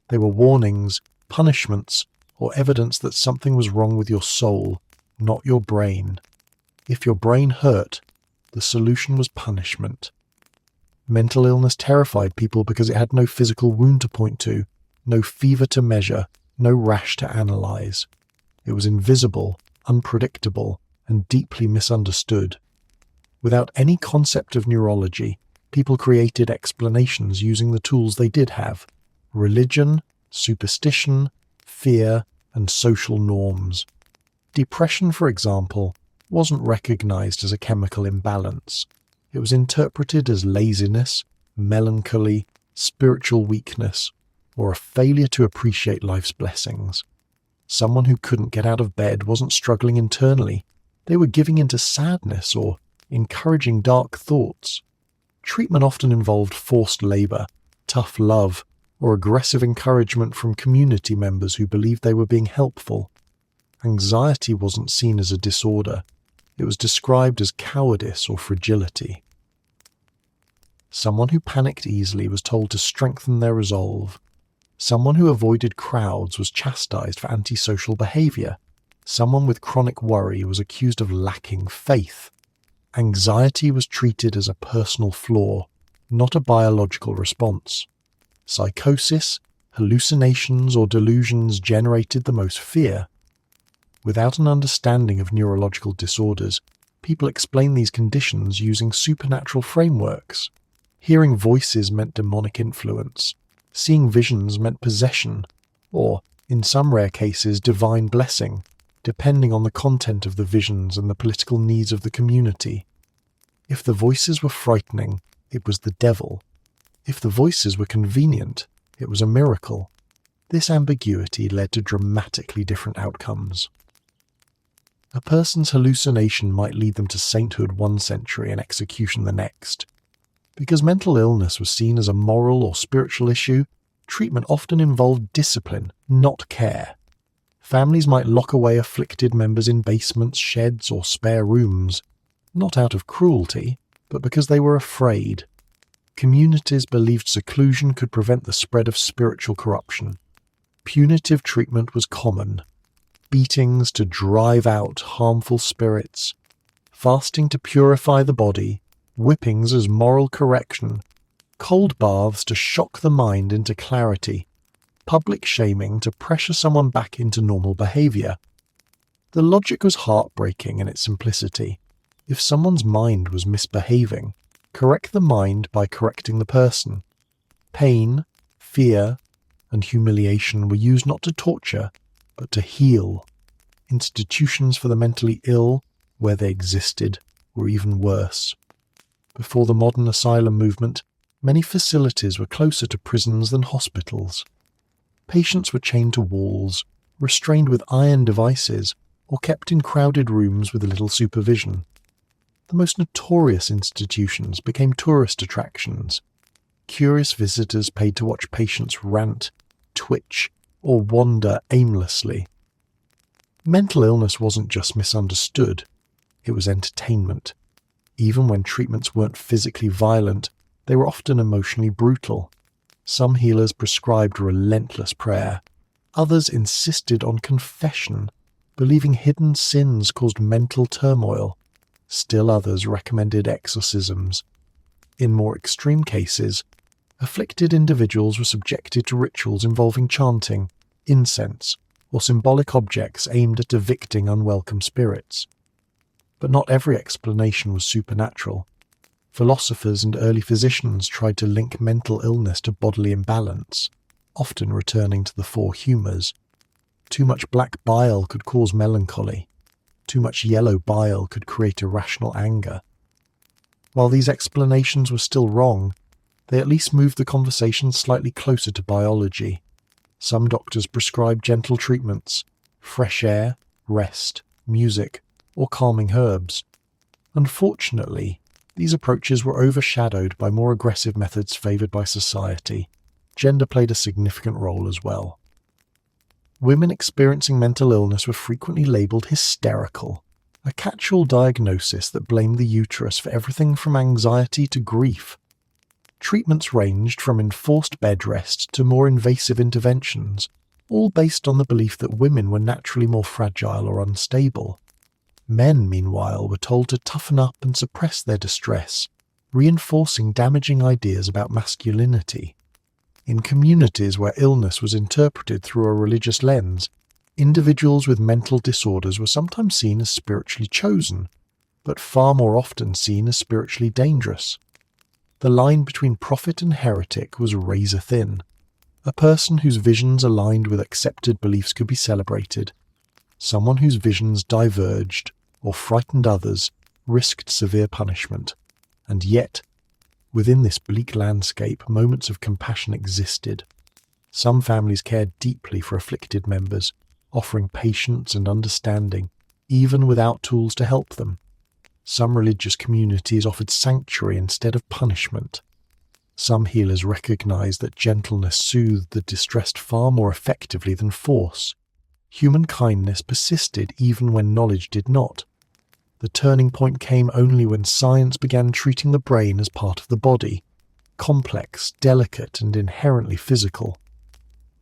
They were warnings, punishments, or evidence that something was wrong with your soul, not your brain. If your brain hurt, the solution was punishment. Mental illness terrified people because it had no physical wound to point to, no fever to measure, no rash to analyze. It was invisible, unpredictable, and deeply misunderstood. Without any concept of neurology, people created explanations using the tools they did have: religion, superstition, fear, and social norms. Depression, for example, wasn't recognized as a chemical imbalance. It was interpreted as laziness, melancholy, spiritual weakness, or a failure to appreciate life's blessings. Someone who couldn't get out of bed wasn't struggling internally. They were giving into sadness or encouraging dark thoughts. Treatment often involved forced labor, tough love, or aggressive encouragement from community members who believed they were being helpful. Anxiety wasn't seen as a disorder. It was described as cowardice or fragility. Someone who panicked easily was told to strengthen their resolve. Someone who avoided crowds was chastised for antisocial behavior. Someone with chronic worry was accused of lacking faith. Anxiety was treated as a personal flaw, not a biological response. Psychosis, hallucinations, or delusions generated the most fear. Without an understanding of neurological disorders, people explain these conditions using supernatural frameworks. Hearing voices meant demonic influence. Seeing visions meant possession, or, in some rare cases, divine blessing, depending on the content of the visions and the political needs of the community. If the voices were frightening, it was the devil. If the voices were convenient, it was a miracle. This ambiguity led to dramatically different outcomes. A person's hallucination might lead them to sainthood one century and execution the next. Because mental illness was seen as a moral or spiritual issue, treatment often involved discipline, not care. Families might lock away afflicted members in basements, sheds, or spare rooms, not out of cruelty, but because they were afraid. Communities believed seclusion could prevent the spread of spiritual corruption. Punitive treatment was common. Beatings to drive out harmful spirits, fasting to purify the body, whippings as moral correction, cold baths to shock the mind into clarity, public shaming to pressure someone back into normal behavior. The logic was heartbreaking in its simplicity. If someone's mind was misbehaving, correct the mind by correcting the person. Pain, fear, and humiliation were used not to torture, but to heal. Institutions for the mentally ill, where they existed, were even worse. Before the modern asylum movement, many facilities were closer to prisons than hospitals. Patients were chained to walls, restrained with iron devices, or kept in crowded rooms with little supervision. The most notorious institutions became tourist attractions. Curious visitors paid to watch patients rant, twitch, or wander aimlessly. Mental illness wasn't just misunderstood, it was entertainment. Even when treatments weren't physically violent, they were often emotionally brutal. Some healers prescribed relentless prayer. Others insisted on confession, believing hidden sins caused mental turmoil. Still others recommended exorcisms. In more extreme cases, afflicted individuals were subjected to rituals involving chanting, incense, or symbolic objects aimed at evicting unwelcome spirits. But not every explanation was supernatural. Philosophers and early physicians tried to link mental illness to bodily imbalance, often returning to the four humours. Too much black bile could cause melancholy. Too much yellow bile could create irrational anger. While these explanations were still wrong, they at least moved the conversation slightly closer to biology. Some doctors prescribed gentle treatments, fresh air, rest, music, or calming herbs. Unfortunately, these approaches were overshadowed by more aggressive methods favoured by society. Gender played a significant role as well. Women experiencing mental illness were frequently labelled hysterical, a catch-all diagnosis that blamed the uterus for everything from anxiety to grief. Treatments ranged from enforced bed rest to more invasive interventions, all based on the belief that women were naturally more fragile or unstable. Men, meanwhile, were told to toughen up and suppress their distress, reinforcing damaging ideas about masculinity. In communities where illness was interpreted through a religious lens, individuals with mental disorders were sometimes seen as spiritually chosen, but far more often seen as spiritually dangerous. The line between prophet and heretic was razor thin. A person whose visions aligned with accepted beliefs could be celebrated. Someone whose visions diverged or frightened others risked severe punishment. And yet, within this bleak landscape, moments of compassion existed. Some families cared deeply for afflicted members, offering patience and understanding, even without tools to help them. Some religious communities offered sanctuary instead of punishment. Some healers recognized that gentleness soothed the distressed far more effectively than force. Human kindness persisted even when knowledge did not. The turning point came only when science began treating the brain as part of the body, complex, delicate, and inherently physical.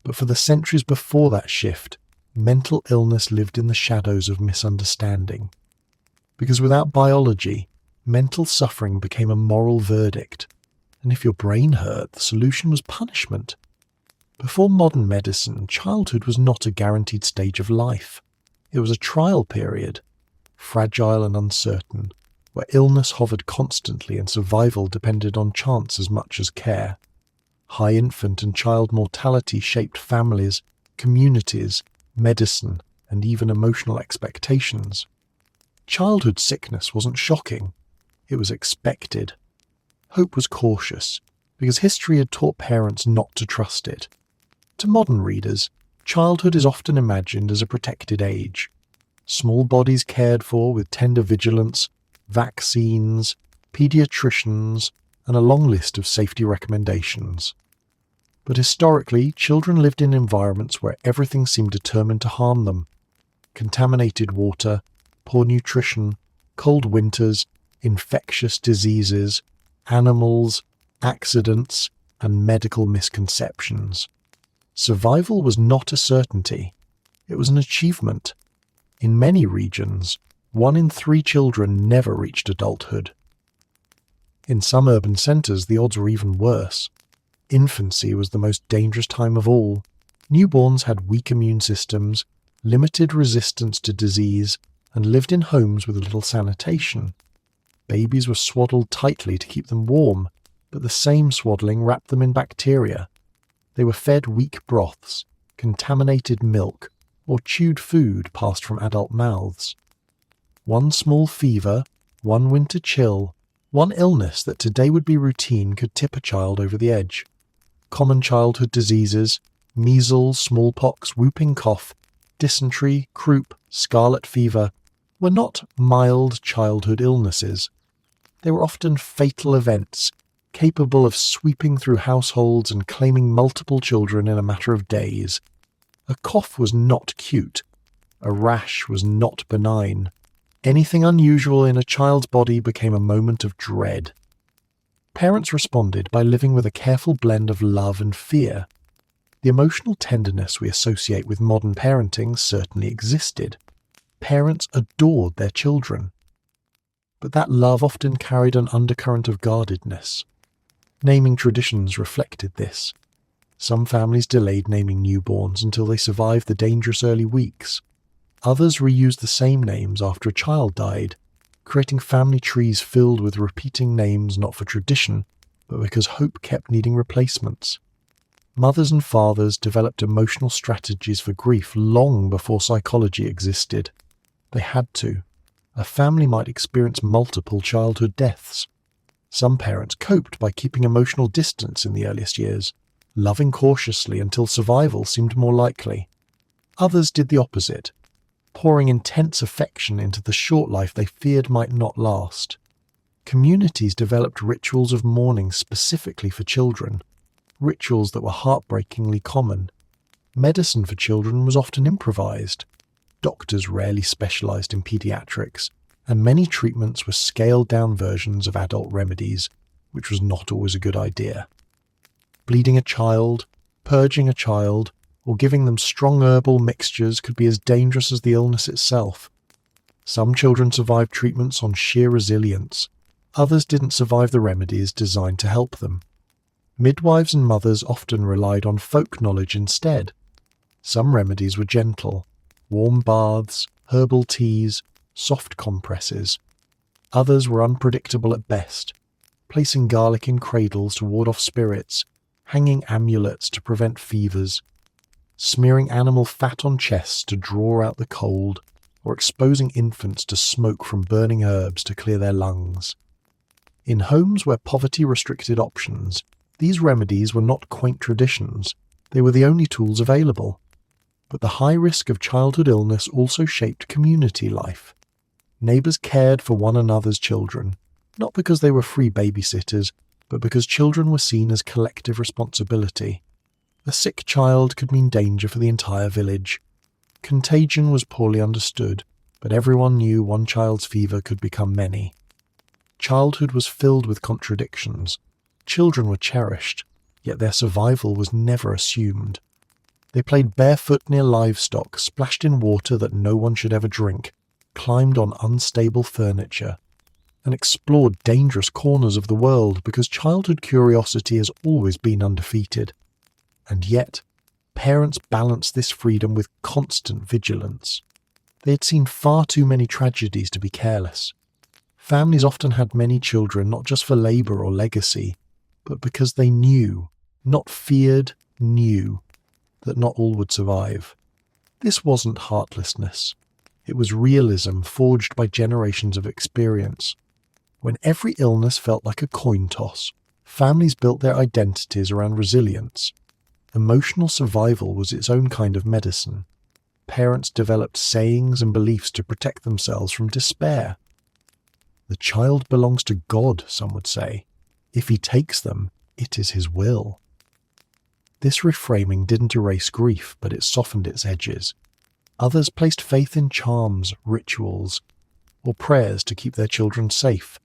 But for the centuries before that shift, mental illness lived in the shadows of misunderstanding. Because without biology, mental suffering became a moral verdict, and if your brain hurt, the solution was punishment. Before modern medicine, childhood was not a guaranteed stage of life. It was a trial period, fragile and uncertain, where illness hovered constantly and survival depended on chance as much as care. High infant and child mortality shaped families, communities, medicine, and even emotional expectations. Childhood sickness wasn't shocking, it was expected. Hope was cautious, because history had taught parents not to trust it. To modern readers, childhood is often imagined as a protected age. Small bodies cared for with tender vigilance, vaccines, pediatricians, and a long list of safety recommendations. But historically, children lived in environments where everything seemed determined to harm them. Contaminated water, poor nutrition, cold winters, infectious diseases, animals, accidents, and medical misconceptions. Survival was not a certainty, it was an achievement. In many regions, 1 in 3 children never reached adulthood. In some urban centres, the odds were even worse. Infancy was the most dangerous time of all. Newborns had weak immune systems, limited resistance to disease, and lived in homes with little sanitation. Babies were swaddled tightly to keep them warm, but the same swaddling wrapped them in bacteria. They were fed weak broths, contaminated milk, or chewed food passed from adult mouths. One small fever, one winter chill, one illness that today would be routine could tip a child over the edge. Common childhood diseases, measles, smallpox, whooping cough, dysentery, croup, scarlet fever, were not mild childhood illnesses. They were often fatal events, capable of sweeping through households and claiming multiple children in a matter of days. A cough was not cute. A rash was not benign. Anything unusual in a child's body became a moment of dread. Parents responded by living with a careful blend of love and fear. The emotional tenderness we associate with modern parenting certainly existed. Parents adored their children. But that love often carried an undercurrent of guardedness. Naming traditions reflected this. Some families delayed naming newborns until they survived the dangerous early weeks. Others reused the same names after a child died, creating family trees filled with repeating names not for tradition, but because hope kept needing replacements. Mothers and fathers developed emotional strategies for grief long before psychology existed. They had to. A family might experience multiple childhood deaths. Some parents coped by keeping emotional distance in the earliest years, loving cautiously until survival seemed more likely. Others did the opposite, pouring intense affection into the short life they feared might not last. Communities developed rituals of mourning specifically for children, rituals that were heartbreakingly common. Medicine for children was often improvised. Doctors rarely specialized in pediatrics, and many treatments were scaled-down versions of adult remedies, which was not always a good idea. Bleeding a child, purging a child, or giving them strong herbal mixtures could be as dangerous as the illness itself. Some children survived treatments on sheer resilience. Others didn't survive the remedies designed to help them. Midwives and mothers often relied on folk knowledge instead. Some remedies were gentle: warm baths, herbal teas, soft compresses. Others were unpredictable at best, placing garlic in cradles to ward off spirits, hanging amulets to prevent fevers, smearing animal fat on chests to draw out the cold, or exposing infants to smoke from burning herbs to clear their lungs. In homes where poverty restricted options, these remedies were not quaint traditions, they were the only tools available. But the high risk of childhood illness also shaped community life. Neighbors cared for one another's children, not because they were free babysitters, but because children were seen as collective responsibility. A sick child could mean danger for the entire village. Contagion was poorly understood, but everyone knew one child's fever could become many. Childhood was filled with contradictions. Children were cherished, yet their survival was never assumed. They played barefoot near livestock, splashed in water that no one should ever drink, climbed on unstable furniture, and explored dangerous corners of the world because childhood curiosity has always been undefeated. And yet, parents balanced this freedom with constant vigilance. They had seen far too many tragedies to be careless. Families often had many children not just for labor or legacy, but because they knew, not feared, knew, that not all would survive. This wasn't heartlessness. It was realism forged by generations of experience. When every illness felt like a coin toss, families built their identities around resilience. Emotional survival was its own kind of medicine. Parents developed sayings and beliefs to protect themselves from despair. The child belongs to God, some would say. If he takes them, it is his will. This reframing didn't erase grief, but it softened its edges. Others placed faith in charms, rituals, or prayers to keep their children safe.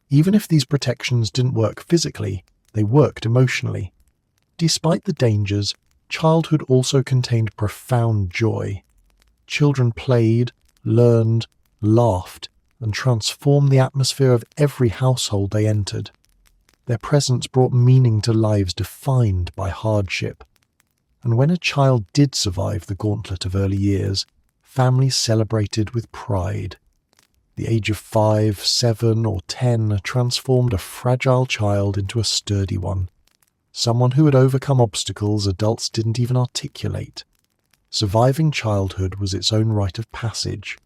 Even if these protections didn't work physically, they worked emotionally. Despite the dangers, childhood also contained profound joy. Children played, learned, laughed, and transformed the atmosphere of every household they entered. Their presence brought meaning to lives defined by hardship. and when a child did survive the gauntlet of early years, families celebrated with pride. The age of 5, 7, or 10 transformed a fragile child into a sturdy one, someone who had overcome obstacles adults didn't even articulate. Surviving childhood was its own rite of passage.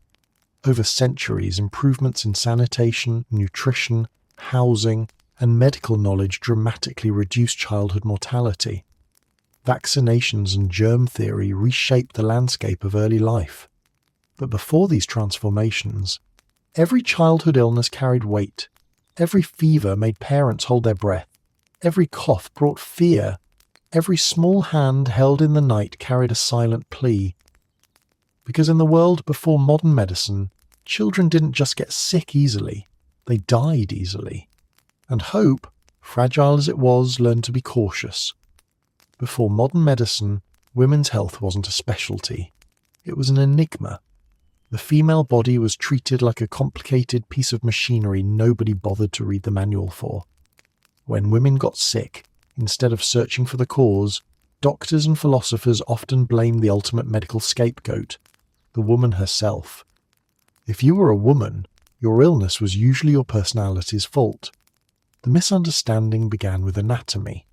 Over centuries, improvements in sanitation, nutrition, housing, and medical knowledge dramatically reduced childhood mortality. Vaccinations and germ theory reshaped the landscape of early life. But before these transformations, every childhood illness carried weight. Every fever made parents hold their breath. Every cough brought fear. Every small hand held in the night carried a silent plea. Because in the world before modern medicine, children didn't just get sick easily, they died easily. And hope, fragile as it was, learned to be cautious. Before modern medicine, women's health wasn't a specialty. It was an enigma. The female body was treated like a complicated piece of machinery nobody bothered to read the manual for. When women got sick, instead of searching for the cause, doctors and philosophers often blamed the ultimate medical scapegoat, the woman herself. If you were a woman, your illness was usually your personality's fault. The misunderstanding began with anatomy.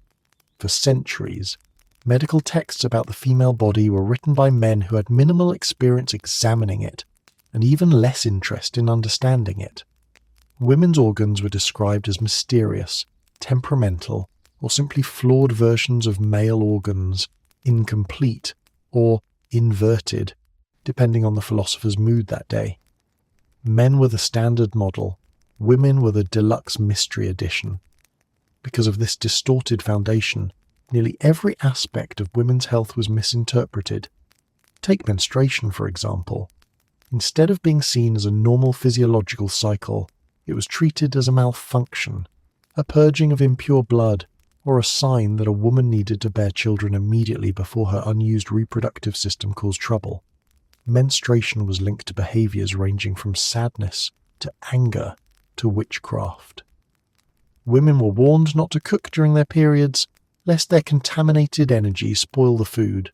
For centuries, medical texts about the female body were written by men who had minimal experience examining it, and even less interest in understanding it. Women's organs were described as mysterious, temperamental, or simply flawed versions of male organs, incomplete, or inverted, depending on the philosopher's mood that day. Men were the standard model, women were the deluxe mystery edition. Because of this distorted foundation, nearly every aspect of women's health was misinterpreted. Take menstruation, for example. Instead of being seen as a normal physiological cycle, it was treated as a malfunction, a purging of impure blood, or a sign that a woman needed to bear children immediately before her unused reproductive system caused trouble. Menstruation was linked to behaviors ranging from sadness to anger to witchcraft. Women were warned not to cook during their periods, lest their contaminated energy spoil the food.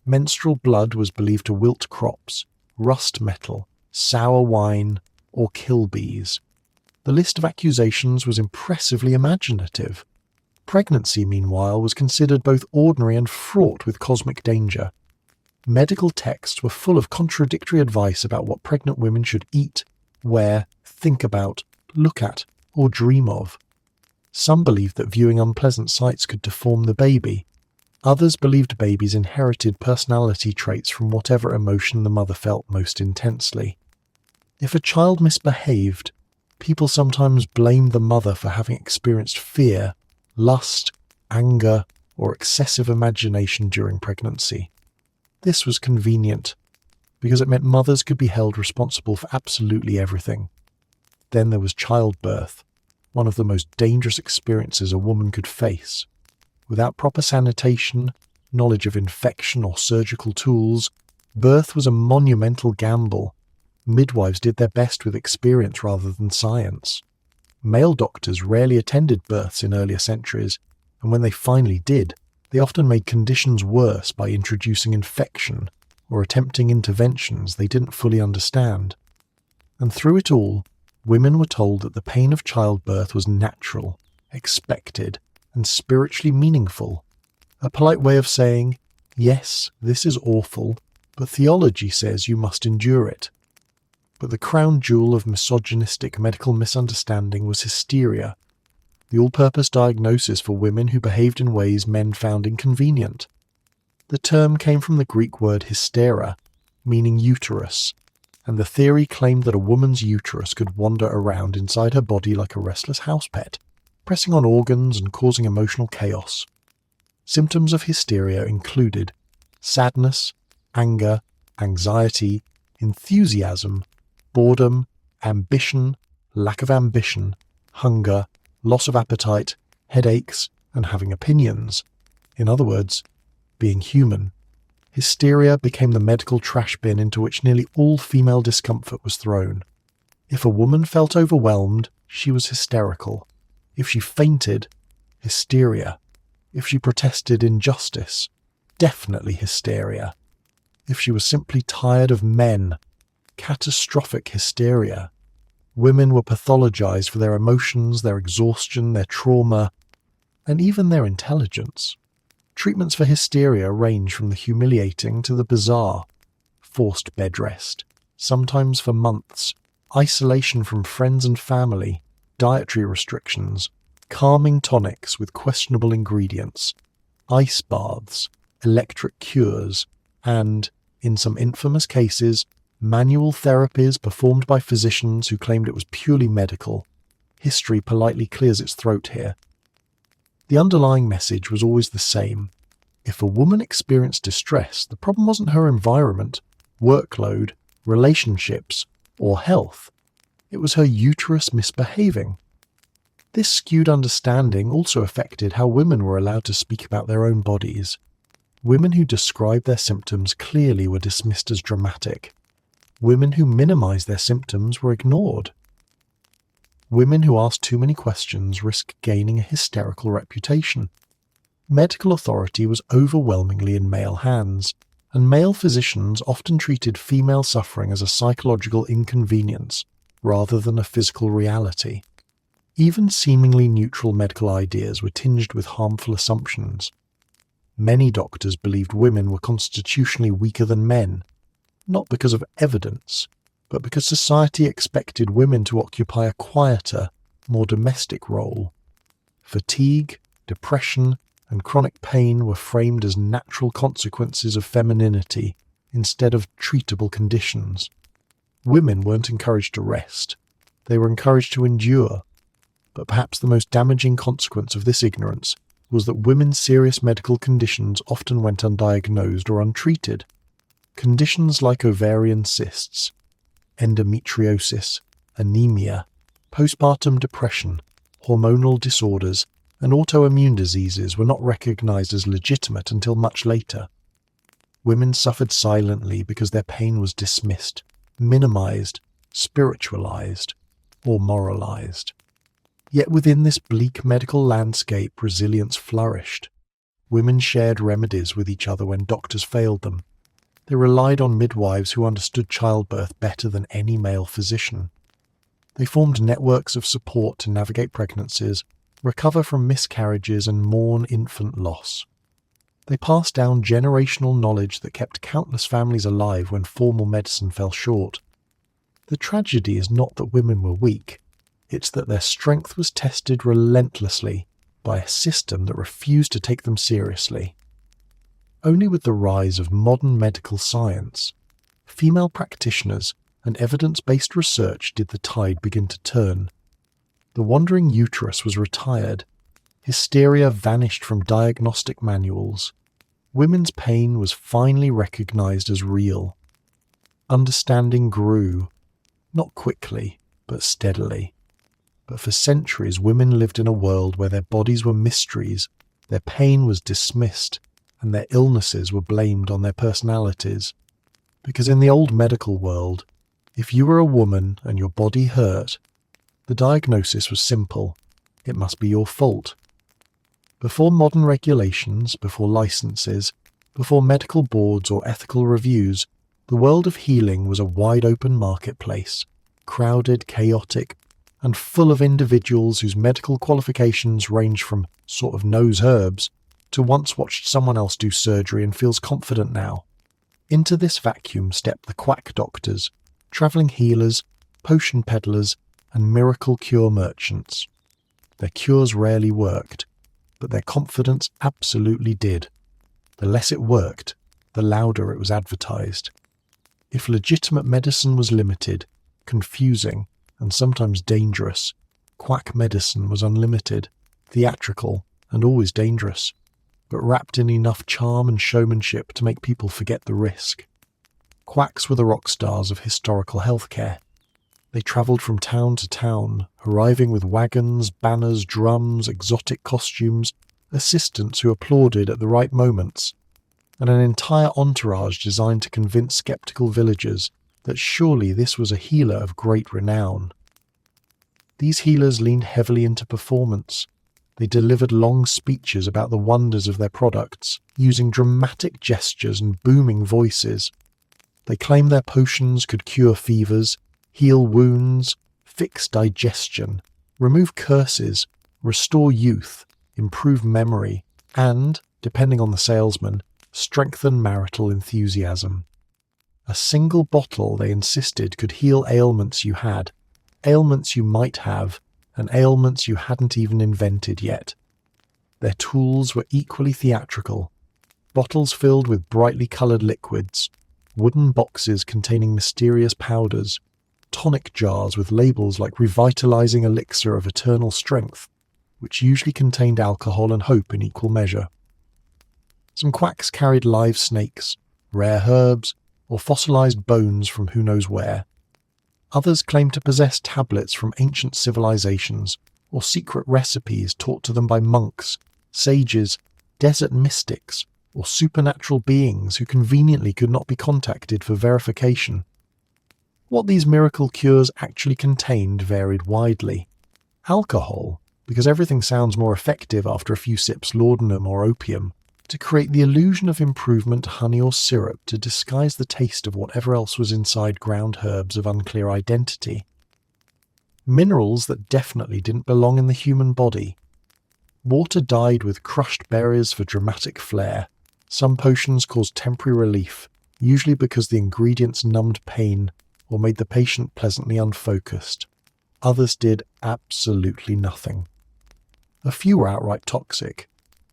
Menstrual blood was believed to wilt crops, rust metal, sour wine, or kill bees. The list of accusations was impressively imaginative. Pregnancy, meanwhile, was considered both ordinary and fraught with cosmic danger. Medical texts were full of contradictory advice about what pregnant women should eat, wear, think about, look at, or dream of. Some believed that viewing unpleasant sights could deform the baby. Others believed babies inherited personality traits from whatever emotion the mother felt most intensely. If a child misbehaved, people sometimes blamed the mother for having experienced fear, lust, anger, or excessive imagination during pregnancy. This was convenient, because it meant mothers could be held responsible for absolutely everything. Then there was childbirth, one of the most dangerous experiences a woman could face. Without proper sanitation, knowledge of infection or surgical tools, birth was a monumental gamble. Midwives did their best with experience rather than science. Male doctors rarely attended births in earlier centuries, and when they finally did, they often made conditions worse by introducing infection or attempting interventions they didn't fully understand. And through it all, women were told that the pain of childbirth was natural, expected, and spiritually meaningful. A polite way of saying, yes, this is awful, but theology says you must endure it. But the crown jewel of misogynistic medical misunderstanding was hysteria, the all-purpose diagnosis for women who behaved in ways men found inconvenient. The term came from the Greek word hystera, meaning uterus, and the theory claimed that a woman's uterus could wander around inside her body like a restless house pet, pressing on organs and causing emotional chaos. Symptoms of hysteria included sadness, anger, anxiety, enthusiasm, boredom, ambition, lack of ambition, hunger, loss of appetite, headaches, and having opinions. In other words, being human. Hysteria became the medical trash bin into which nearly all female discomfort was thrown. If a woman felt overwhelmed, she was hysterical. If she fainted, hysteria. If she protested injustice, definitely hysteria. If she was simply tired of men, catastrophic hysteria. Women were pathologized for their emotions, their exhaustion, their trauma, and even their intelligence. Treatments for hysteria range from the humiliating to the bizarre. Forced bed rest, sometimes for months, isolation from friends and family, dietary restrictions, calming tonics with questionable ingredients, ice baths, electric cures, and, in some infamous cases, manual therapies performed by physicians who claimed it was purely medical. History politely clears its throat here. The underlying message was always the same. If a woman experienced distress, the problem wasn't her environment, workload, relationships, or health. It was her uterus misbehaving. This skewed understanding also affected how women were allowed to speak about their own bodies. Women who described their symptoms clearly were dismissed as dramatic. Women who minimized their symptoms were ignored. Women who asked too many questions risked gaining a hysterical reputation. Medical authority was overwhelmingly in male hands, and male physicians often treated female suffering as a psychological inconvenience rather than a physical reality. Even seemingly neutral medical ideas were tinged with harmful assumptions. Many doctors believed women were constitutionally weaker than men, not because of evidence, but because society expected women to occupy a quieter, more domestic role. Fatigue, depression, and chronic pain were framed as natural consequences of femininity instead of treatable conditions. Women weren't encouraged to rest. They were encouraged to endure. But perhaps the most damaging consequence of this ignorance was that women's serious medical conditions often went undiagnosed or untreated. Conditions like ovarian cysts, endometriosis, anemia, postpartum depression, hormonal disorders, and autoimmune diseases were not recognized as legitimate until much later. Women suffered silently because their pain was dismissed, minimized, spiritualized, or moralized. Yet within this bleak medical landscape, resilience flourished. Women shared remedies with each other when doctors failed them. They relied on midwives who understood childbirth better than any male physician. They formed networks of support to navigate pregnancies, recover from miscarriages, and mourn infant loss. They passed down generational knowledge that kept countless families alive when formal medicine fell short. The tragedy is not that women were weak, it's that their strength was tested relentlessly by a system that refused to take them seriously. Only with the rise of modern medical science, female practitioners, and evidence-based research did the tide begin to turn. The wandering uterus was retired. Hysteria vanished from diagnostic manuals. Women's pain was finally recognized as real. Understanding grew, not quickly, but steadily. But for centuries, women lived in a world where their bodies were mysteries, their pain was dismissed, and their illnesses were blamed on their personalities. Because in the old medical world, if you were a woman and your body hurt, the diagnosis was simple. It must be your fault. Before modern regulations, before licenses, before medical boards or ethical reviews, the world of healing was a wide-open marketplace, crowded, chaotic, and full of individuals whose medical qualifications range from sort of knows herbs to once watched someone else do surgery and feels confident now. Into this vacuum stepped the quack doctors, travelling healers, potion peddlers, and miracle cure merchants. Their cures rarely worked, but their confidence absolutely did. The less it worked, the louder it was advertised. If legitimate medicine was limited, confusing, and sometimes dangerous, quack medicine was unlimited, theatrical, and always dangerous, but wrapped in enough charm and showmanship to make people forget the risk. Quacks were the rock stars of historical healthcare. They travelled from town to town, arriving with wagons, banners, drums, exotic costumes, assistants who applauded at the right moments, and an entire entourage designed to convince sceptical villagers that surely this was a healer of great renown. These healers leaned heavily into performance. They delivered long speeches about the wonders of their products, using dramatic gestures and booming voices. They claimed their potions could cure fevers, heal wounds, fix digestion, remove curses, restore youth, improve memory, and, depending on the salesman, strengthen marital enthusiasm. A single bottle, they insisted, could heal ailments you had, ailments you might have, and ailments you hadn't even invented yet. Their tools were equally theatrical. Bottles filled with brightly coloured liquids, wooden boxes containing mysterious powders, tonic jars with labels like revitalising elixir of eternal strength, which usually contained alcohol and hope in equal measure. Some quacks carried live snakes, rare herbs, or fossilised bones from who knows where. Others claimed to possess tablets from ancient civilizations or secret recipes taught to them by monks, sages, desert mystics, or supernatural beings who conveniently could not be contacted for verification. What these miracle cures actually contained varied widely. Alcohol, because everything sounds more effective after a few sips laudanum or opium, to create the illusion of improvement, honey or syrup to disguise the taste of whatever else was inside ground herbs of unclear identity. Minerals that definitely didn't belong in the human body. Water dyed with crushed berries for dramatic flair. Some potions caused temporary relief, usually because the ingredients numbed pain or made the patient pleasantly unfocused. Others did absolutely nothing. A few were outright toxic,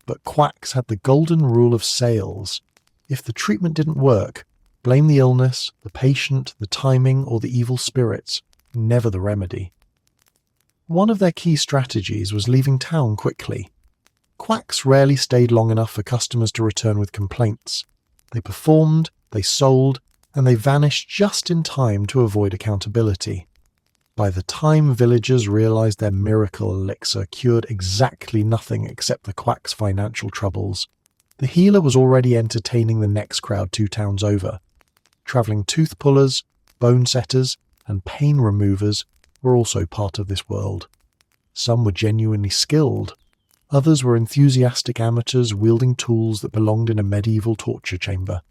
but quacks had the golden rule of sales. If the treatment didn't work, blame the illness, the patient, the timing, or the evil spirits, never the remedy. One of their key strategies was leaving town quickly. Quacks rarely stayed long enough for customers to return with complaints. They performed, they sold, and they vanished just in time to avoid accountability. By the time villagers realized their miracle elixir cured exactly nothing except the quack's financial troubles, the healer was already entertaining the next crowd 2 towns over. Travelling tooth pullers, bone setters, and pain removers were also part of this world. Some were genuinely skilled. Others were enthusiastic amateurs wielding tools that belonged in a medieval torture chamber.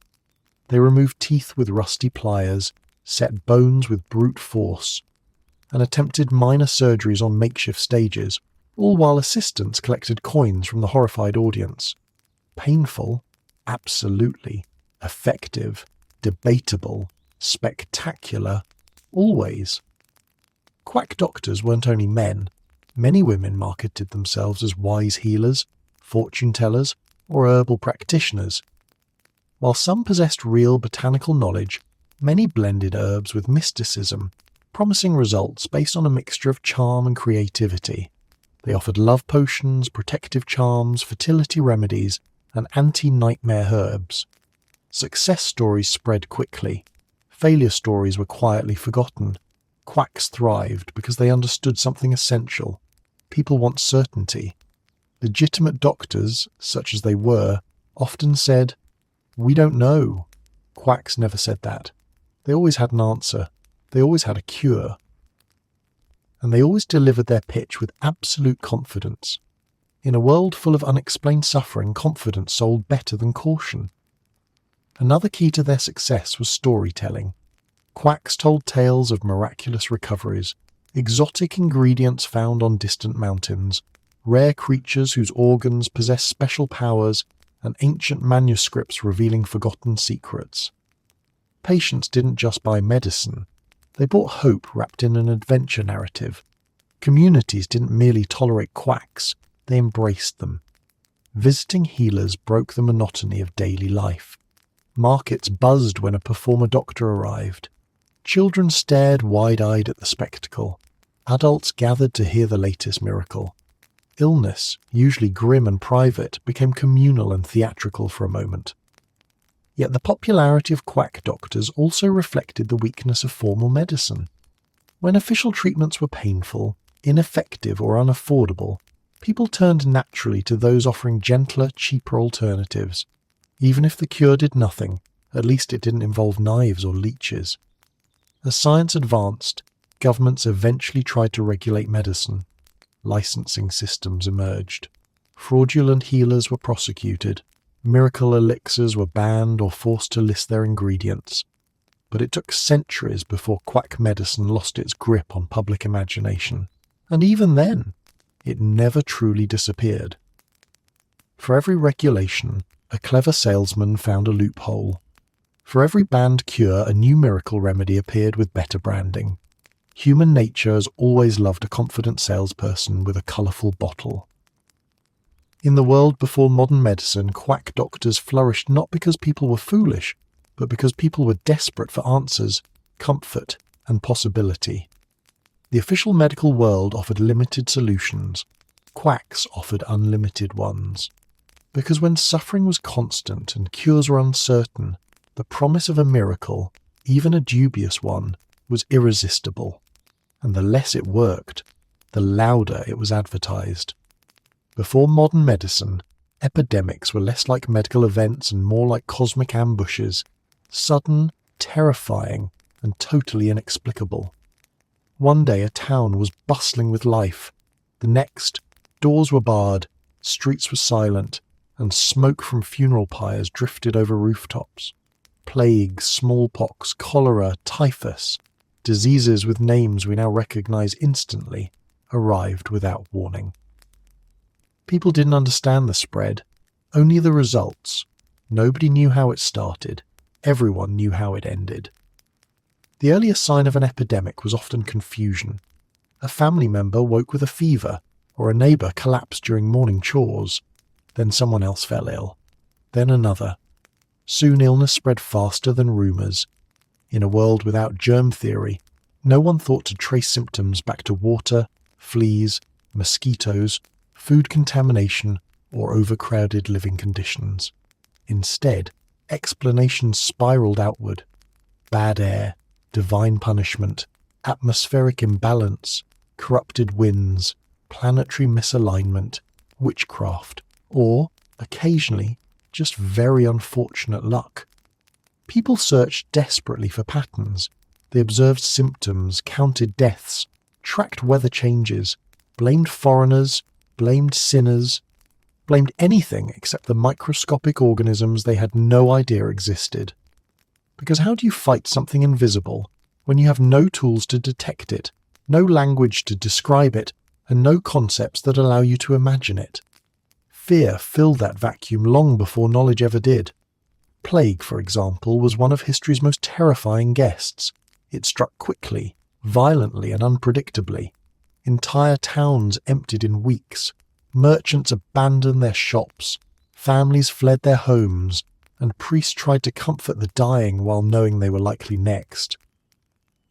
They removed teeth with rusty pliers, set bones with brute force, and attempted minor surgeries on makeshift stages, all while assistants collected coins from the horrified audience. Painful? Absolutely. Effective? Debatable? Spectacular? Always. Quack doctors weren't only men. Many women marketed themselves as wise healers, fortune tellers, or herbal practitioners. While some possessed real botanical knowledge, many blended herbs with mysticism, promising results based on a mixture of charm and creativity. They offered love potions, protective charms, fertility remedies, and anti-nightmare herbs. Success stories spread quickly. Failure stories were quietly forgotten. Quacks thrived because they understood something essential. People want certainty. Legitimate doctors, such as they were, often said, "We don't know." Quacks never said that. They always had an answer. They always had a cure. And they always delivered their pitch with absolute confidence. In a world full of unexplained suffering, confidence sold better than caution. Another key to their success was storytelling. Quacks told tales of miraculous recoveries, exotic ingredients found on distant mountains, rare creatures whose organs possessed special powers, and ancient manuscripts revealing forgotten secrets. Patients didn't just buy medicine. They bought hope wrapped in an adventure narrative. Communities didn't merely tolerate quacks, they embraced them. Visiting healers broke the monotony of daily life. Markets buzzed when a performer doctor arrived. Children stared wide-eyed at the spectacle. Adults gathered to hear the latest miracle. Illness, usually grim and private, became communal and theatrical for a moment. Yet the popularity of quack doctors also reflected the weakness of formal medicine. When official treatments were painful, ineffective, or unaffordable, people turned naturally to those offering gentler, cheaper alternatives. Even if the cure did nothing, at least it didn't involve knives or leeches. As science advanced, governments eventually tried to regulate medicine. licensing systems emerged. Fraudulent healers were prosecuted. Miracle elixirs were banned or forced to list their ingredients. But it took centuries before quack medicine lost its grip on public imagination. And even then, it never truly disappeared. For every regulation, a clever salesman found a loophole. For every banned cure, a new miracle remedy appeared with better branding. Human nature has always loved a confident salesperson with a colourful bottle. In the world before modern medicine, quack doctors flourished not because people were foolish, but because people were desperate for answers, comfort, and possibility. The official medical world offered limited solutions. Quacks offered unlimited ones. Because when suffering was constant and cures were uncertain, the promise of a miracle, even a dubious one, was irresistible. And the less it worked, the louder it was advertised. Before modern medicine, epidemics were less like medical events and more like cosmic ambushes, sudden, terrifying, and totally inexplicable. One day a town was bustling with life. The next, doors were barred, streets were silent, and smoke from funeral pyres drifted over rooftops. Plague, smallpox, cholera, typhus, diseases with names we now recognize instantly, arrived without warning. People didn't understand the spread, only the results. Nobody knew how it started. Everyone knew how it ended. The earliest sign of an epidemic was often confusion. A family member woke with a fever, or a neighbour collapsed during morning chores. Then someone else fell ill. Then another. Soon illness spread faster than rumours. In a world without germ theory, no one thought to trace symptoms back to water, fleas, mosquitoes, food contamination, or overcrowded living conditions. Instead, explanations spiralled outward. Bad air, divine punishment, atmospheric imbalance, corrupted winds, planetary misalignment, witchcraft, or, occasionally, just very unfortunate luck. People searched desperately for patterns. They observed symptoms, counted deaths, tracked weather changes, blamed foreigners, blamed sinners, blamed anything except the microscopic organisms they had no idea existed. Because how do you fight something invisible when you have no tools to detect it, no language to describe it, and no concepts that allow you to imagine it? Fear filled that vacuum long before knowledge ever did. Plague, for example, was one of history's most terrifying guests. It struck quickly, violently, and unpredictably. Entire towns emptied in weeks. Merchants abandoned their shops. Families fled their homes, and priests tried to comfort the dying while knowing they were likely next.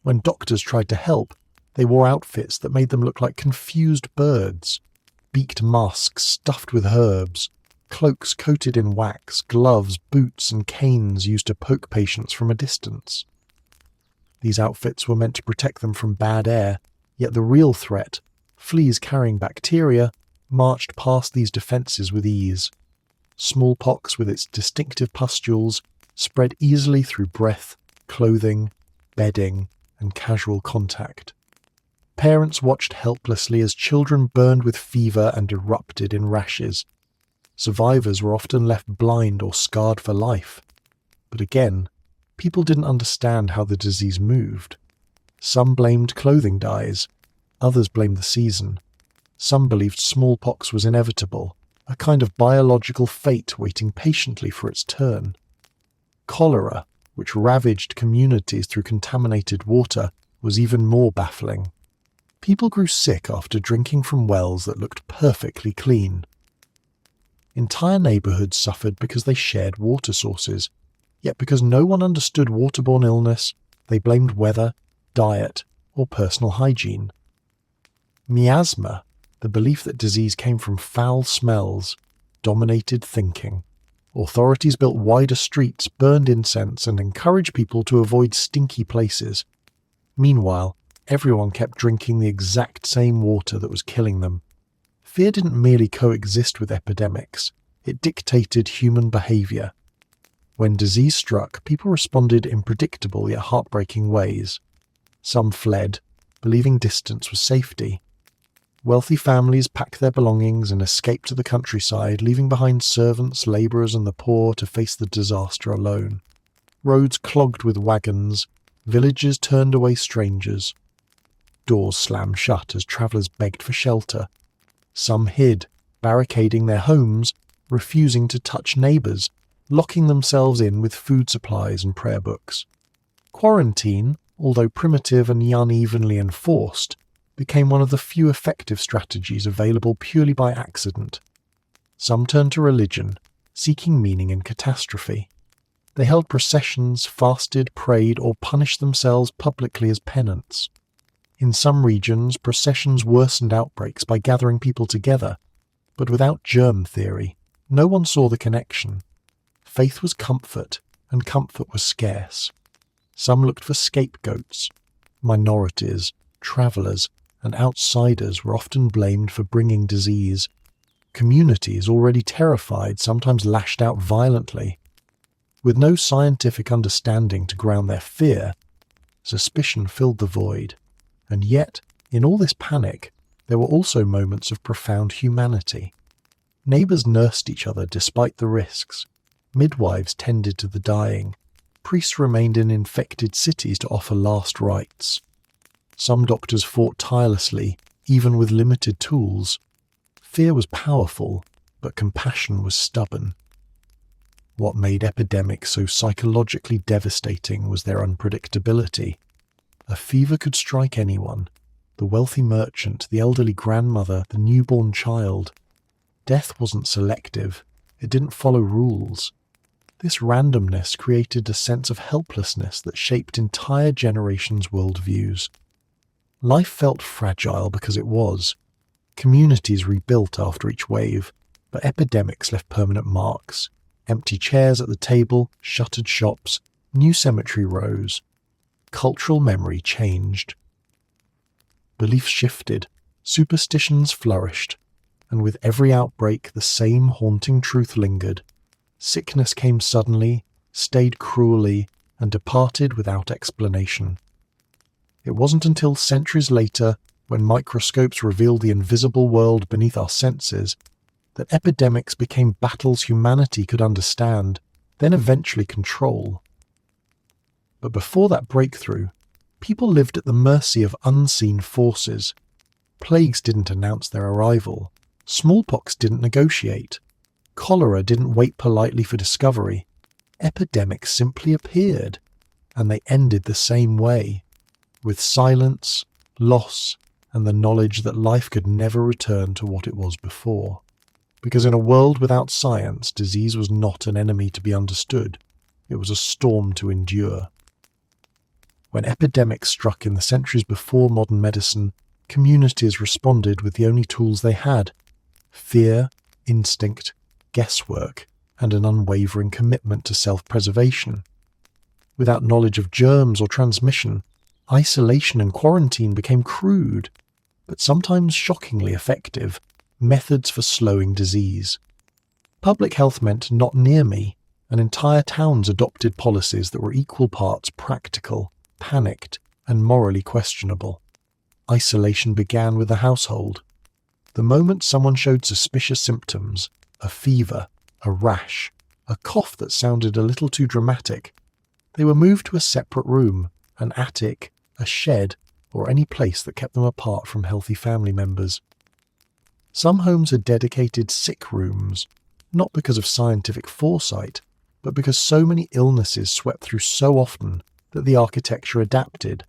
When doctors tried to help, they wore outfits that made them look like confused birds. Beaked masks stuffed with herbs, cloaks coated in wax, gloves, boots, and canes used to poke patients from a distance. These outfits were meant to protect them from bad air, yet the real threat, fleas carrying bacteria, marched past these defences with ease. Smallpox, with its distinctive pustules, spread easily through breath, clothing, bedding, and casual contact. Parents watched helplessly as children burned with fever and erupted in rashes. Survivors were often left blind or scarred for life. But again, people didn't understand how the disease moved. Some blamed clothing dyes, others blamed the season. Some believed smallpox was inevitable, a kind of biological fate waiting patiently for its turn. Cholera, which ravaged communities through contaminated water, was even more baffling. People grew sick after drinking from wells that looked perfectly clean. Entire neighbourhoods suffered because they shared water sources, yet because no one understood waterborne illness, they blamed weather, diet, or personal hygiene. Miasma, the belief that disease came from foul smells, dominated thinking. Authorities built wider streets, burned incense, and encouraged people to avoid stinky places. Meanwhile, everyone kept drinking the exact same water that was killing them. Fear didn't merely coexist with epidemics, it dictated human behaviour. When disease struck, people responded in predictable yet heartbreaking ways. Some fled, believing distance was safety. Wealthy families packed their belongings and escaped to the countryside, leaving behind servants, labourers and the poor to face the disaster alone. Roads clogged with wagons, villages turned away strangers. Doors slammed shut as travellers begged for shelter. Some hid, barricading their homes, refusing to touch neighbours, locking themselves in with food supplies and prayer books. Quarantine, although primitive and unevenly enforced, became one of the few effective strategies available purely by accident. Some turned to religion, seeking meaning in catastrophe. They held processions, fasted, prayed, or punished themselves publicly as penance. In some regions, processions worsened outbreaks by gathering people together, but without germ theory, no one saw the connection. Faith was comfort, and comfort was scarce. Some looked for scapegoats. Minorities, travellers, and outsiders were often blamed for bringing disease. Communities, already terrified, sometimes lashed out violently. With no scientific understanding to ground their fear, suspicion filled the void. And yet, in all this panic, there were also moments of profound humanity. Neighbours nursed each other despite the risks. Midwives tended to the dying. Priests remained in infected cities to offer last rites. Some doctors fought tirelessly, even with limited tools. Fear was powerful, but compassion was stubborn. What made epidemics so psychologically devastating was their unpredictability. A fever could strike anyone, the wealthy merchant, the elderly grandmother, the newborn child. Death wasn't selective, it didn't follow rules. This randomness created a sense of helplessness that shaped entire generations' worldviews. Life felt fragile because it was. Communities rebuilt after each wave, but epidemics left permanent marks. Empty chairs at the table, shuttered shops, new cemetery rows. Cultural memory changed. Beliefs shifted, superstitions flourished, and with every outbreak the same haunting truth lingered. Sickness came suddenly, stayed cruelly, and departed without explanation. It wasn't until centuries later, when microscopes revealed the invisible world beneath our senses, that epidemics became battles humanity could understand, then eventually control. But before that breakthrough, people lived at the mercy of unseen forces. Plagues didn't announce their arrival. Smallpox didn't negotiate. Cholera didn't wait politely for discovery. Epidemics simply appeared, and they ended the same way, with silence, loss, and the knowledge that life could never return to what it was before. Because in a world without science, disease was not an enemy to be understood. It was a storm to endure. When epidemics struck in the centuries before modern medicine, communities responded with the only tools they had: fear, instinct, guesswork, and an unwavering commitment to self-preservation. Without knowledge of germs or transmission, isolation and quarantine became crude, but sometimes shockingly effective, methods for slowing disease. Public health meant not near me, and entire towns adopted policies that were equal parts practical, panicked, and morally questionable. Isolation began with the household. The moment someone showed suspicious symptoms, a fever, a rash, a cough that sounded a little too dramatic, they were moved to a separate room, an attic, a shed, or any place that kept them apart from healthy family members. Some homes had dedicated sick rooms, not because of scientific foresight, but because so many illnesses swept through so often that the architecture adapted.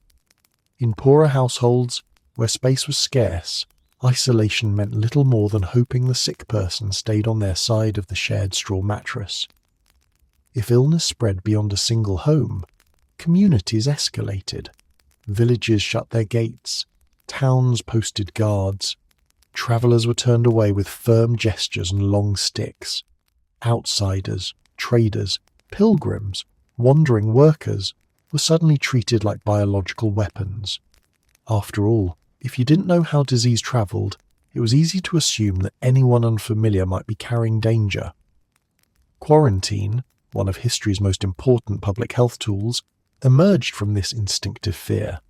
In poorer households, where space was scarce, isolation meant little more than hoping the sick person stayed on their side of the shared straw mattress. If illness spread beyond a single home, communities escalated. Villages shut their gates, towns posted guards. Travellers were turned away with firm gestures and long sticks. Outsiders, traders, pilgrims, wandering workers were suddenly treated like biological weapons. After all, if you didn't know how disease travelled, it was easy to assume that anyone unfamiliar might be carrying danger. Quarantine, one of history's most important public health tools, emerged from this instinctive fear.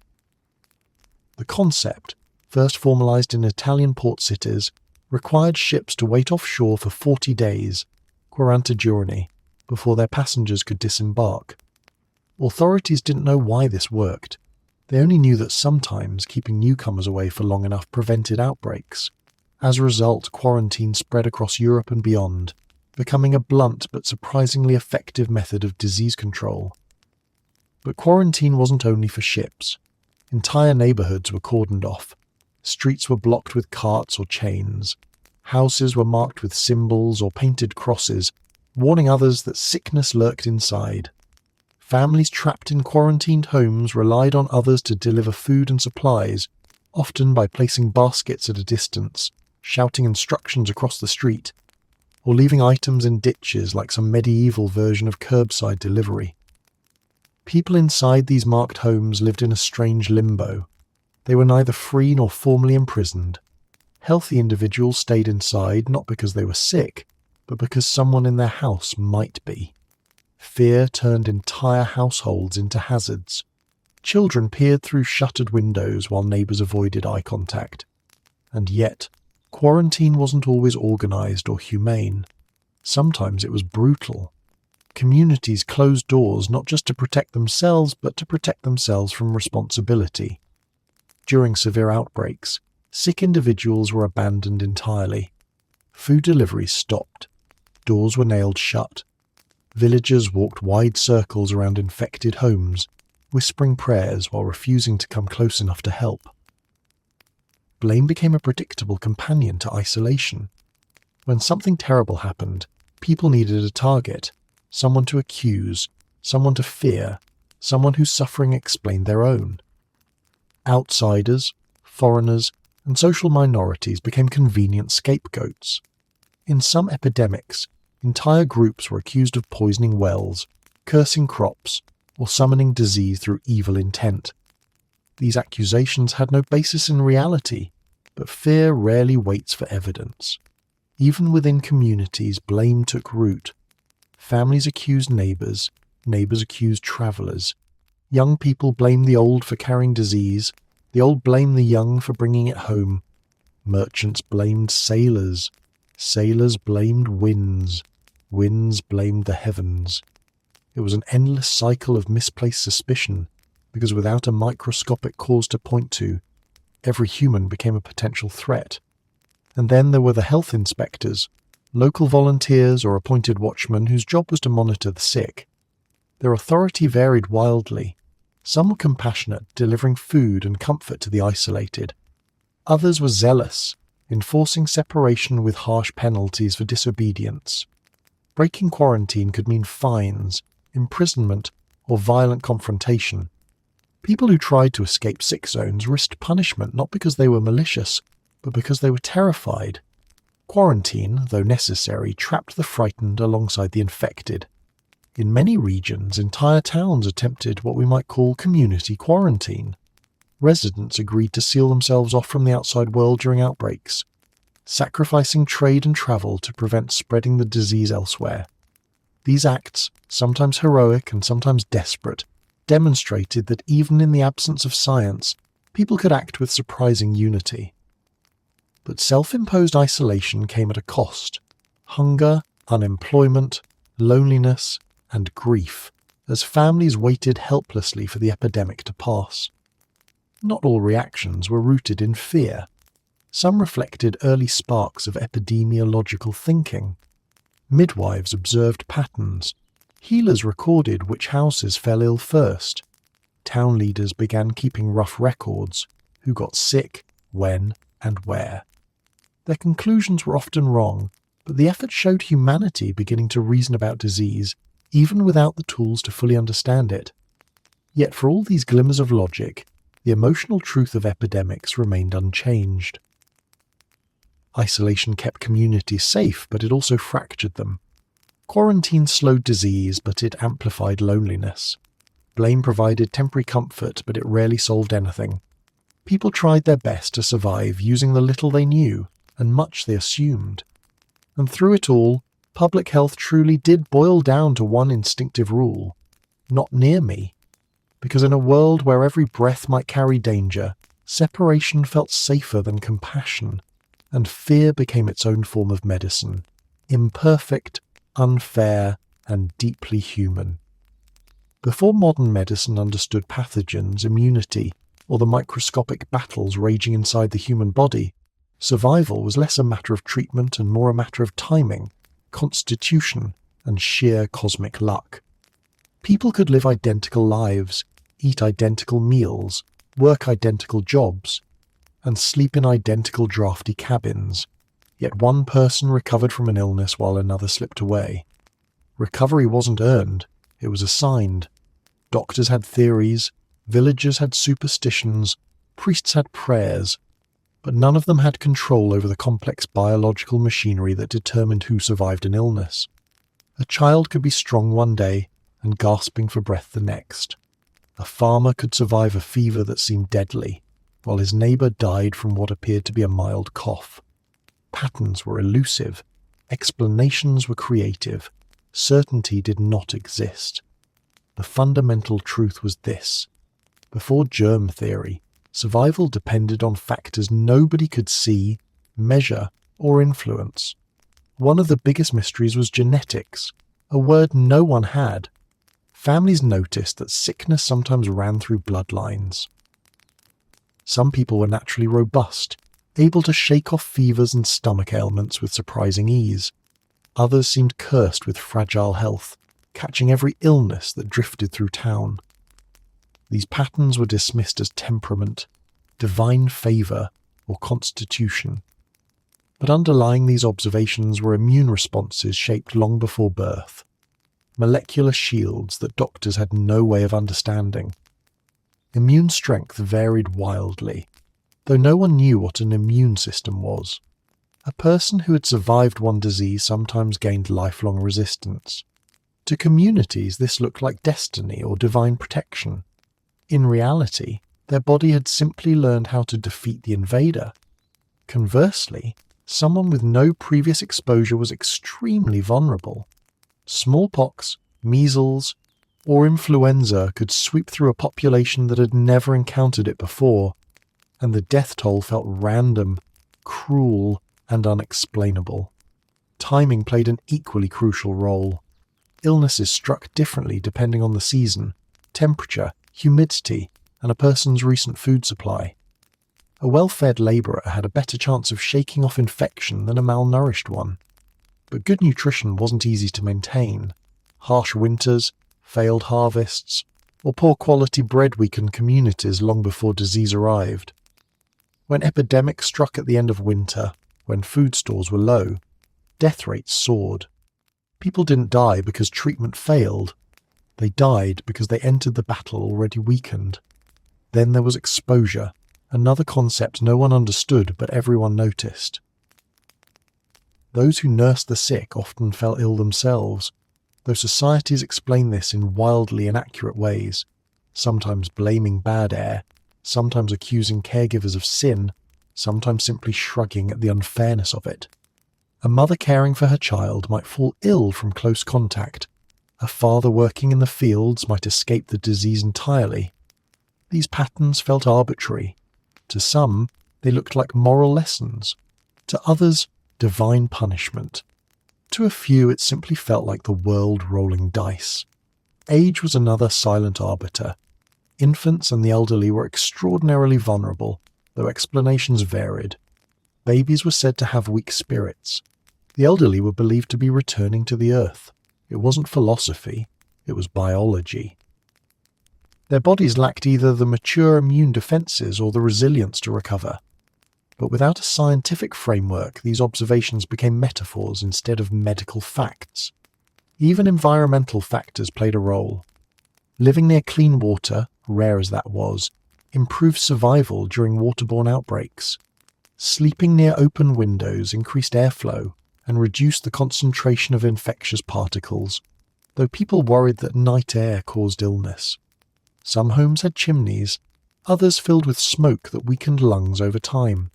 The concept, first formalized in Italian port cities, required ships to wait offshore for 40 days, 40 giorni, before their passengers could disembark. Authorities didn't know why this worked. They only knew that sometimes keeping newcomers away for long enough prevented outbreaks. As a result, quarantine spread across Europe and beyond, becoming a blunt but surprisingly effective method of disease control. But quarantine wasn't only for ships. Entire neighborhoods were cordoned off. Streets were blocked with carts or chains. Houses were marked with symbols or painted crosses, warning others that sickness lurked inside. Families trapped in quarantined homes relied on others to deliver food and supplies, often by placing baskets at a distance, shouting instructions across the street, or leaving items in ditches like some medieval version of curbside delivery. People inside these marked homes lived in a strange limbo. They were neither free nor formally imprisoned. Healthy individuals stayed inside not because they were sick, but because someone in their house might be. Fear turned entire households into hazards. Children peered through shuttered windows while neighbours avoided eye contact. And yet, quarantine wasn't always organised or humane. Sometimes it was brutal. Communities closed doors not just to protect themselves, but to protect themselves from responsibility. During severe outbreaks, sick individuals were abandoned entirely. Food deliveries stopped. Doors were nailed shut. Villagers walked wide circles around infected homes, whispering prayers while refusing to come close enough to help. Blame became a predictable companion to isolation. When something terrible happened, people needed a target, someone to accuse, someone to fear, someone whose suffering explained their own. Outsiders, foreigners, and social minorities became convenient scapegoats. In some epidemics, entire groups were accused of poisoning wells, cursing crops, or summoning disease through evil intent. These accusations had no basis in reality, but fear rarely waits for evidence. Even within communities, blame took root. Families accused neighbours, neighbours accused travellers. Young people blamed the old for carrying disease, the old blamed the young for bringing it home. Merchants blamed sailors, sailors blamed winds, winds blamed the heavens. It was an endless cycle of misplaced suspicion, because without a microscopic cause to point to, every human became a potential threat. And then there were the health inspectors, local volunteers or appointed watchmen whose job was to monitor the sick. Their authority varied wildly. Some were compassionate, delivering food and comfort to the isolated. Others were zealous, enforcing separation with harsh penalties for disobedience. Breaking quarantine could mean fines, imprisonment, or violent confrontation. People who tried to escape sick zones risked punishment not because they were malicious, but because they were terrified. Quarantine, though necessary, trapped the frightened alongside the infected. In many regions, entire towns attempted what we might call community quarantine. Residents agreed to seal themselves off from the outside world during outbreaks, sacrificing trade and travel to prevent spreading the disease elsewhere. These acts, sometimes heroic and sometimes desperate, demonstrated that even in the absence of science, people could act with surprising unity. But self-imposed isolation came at a cost: hunger, unemployment, loneliness, and grief, as families waited helplessly for the epidemic to pass. Not all reactions were rooted in fear. Some reflected early sparks of epidemiological thinking. Midwives observed patterns. Healers recorded which houses fell ill first. Town leaders began keeping rough records: who got sick, when, and where. Their conclusions were often wrong, but the effort showed humanity beginning to reason about disease, even without the tools to fully understand it. Yet for all these glimmers of logic, the emotional truth of epidemics remained unchanged. Isolation kept communities safe, but it also fractured them. Quarantine slowed disease, but it amplified loneliness. Blame provided temporary comfort, but it rarely solved anything. People tried their best to survive using the little they knew, and much they assumed. And through it all, public health truly did boil down to one instinctive rule: not near me. Because in a world where every breath might carry danger, Separation felt safer than compassion, and fear became its own form of medicine, imperfect, unfair, and deeply human. Before modern medicine understood pathogens, immunity, or the microscopic battles raging inside the human body, survival was less a matter of treatment and more a matter of timing, constitution, and sheer cosmic luck. People could live identical lives, eat identical meals, work identical jobs, and sleep in identical drafty cabins, yet one person recovered from an illness while another slipped away. Recovery wasn't earned, it was assigned. Doctors had theories, villagers had superstitions, priests had prayers, but none of them had control over the complex biological machinery that determined who survived an illness. A child could be strong one day and gasping for breath the next. A farmer could survive a fever that seemed deadly, while his neighbour died from what appeared to be a mild cough. Patterns were elusive, explanations were creative, certainty did not exist. The fundamental truth was this: before germ theory, survival depended on factors nobody could see, measure, or influence. One of the biggest mysteries was genetics, a word no one had. Families noticed that sickness sometimes ran through bloodlines. Some people were naturally robust, able to shake off fevers and stomach ailments with surprising ease. Others seemed cursed with fragile health, catching every illness that drifted through town. These patterns were dismissed as temperament, divine favour, or constitution. But underlying these observations were immune responses shaped long before birth, molecular shields that doctors had no way of understanding. Immune strength varied wildly, though no one knew what an immune system was. A person who had survived one disease sometimes gained lifelong resistance. To communities, this looked like destiny or divine protection. In reality, their body had simply learned how to defeat the invader. Conversely, someone with no previous exposure was extremely vulnerable. Smallpox, measles, or influenza could sweep through a population that had never encountered it before, and the death toll felt random, cruel, and unexplainable. Timing played an equally crucial role. Illnesses struck differently depending on the season, temperature, humidity, and a person's recent food supply. A well-fed labourer had a better chance of shaking off infection than a malnourished one. But good nutrition wasn't easy to maintain. Harsh winters, failed harvests, or poor quality bread weakened communities long before disease arrived. When epidemics struck at the end of winter, when food stores were low, death rates soared. People didn't die because treatment failed. They died because they entered the battle already weakened. Then there was exposure, another concept no one understood but everyone noticed. Those who nursed the sick often fell ill themselves, though societies explain this in wildly inaccurate ways, sometimes blaming bad air, sometimes accusing caregivers of sin, sometimes simply shrugging at the unfairness of it. A mother caring for her child might fall ill from close contact. A father working in the fields might escape the disease entirely. These patterns felt arbitrary. To some, they looked like moral lessons. To others, divine punishment. To a few, it simply felt like the world rolling dice. Age was another silent arbiter. Infants and the elderly were extraordinarily vulnerable, though explanations varied. Babies were said to have weak spirits. The elderly were believed to be returning to the earth. It wasn't philosophy, it was biology. Their bodies lacked either the mature immune defenses or the resilience to recover. But without a scientific framework, these observations became metaphors instead of medical facts. Even environmental factors played a role. Living near clean water, rare as that was, improved survival during waterborne outbreaks. Sleeping near open windows increased airflow and reduced the concentration of infectious particles, though people worried that night air caused illness. Some homes had chimneys, others filled with smoke that weakened lungs over time.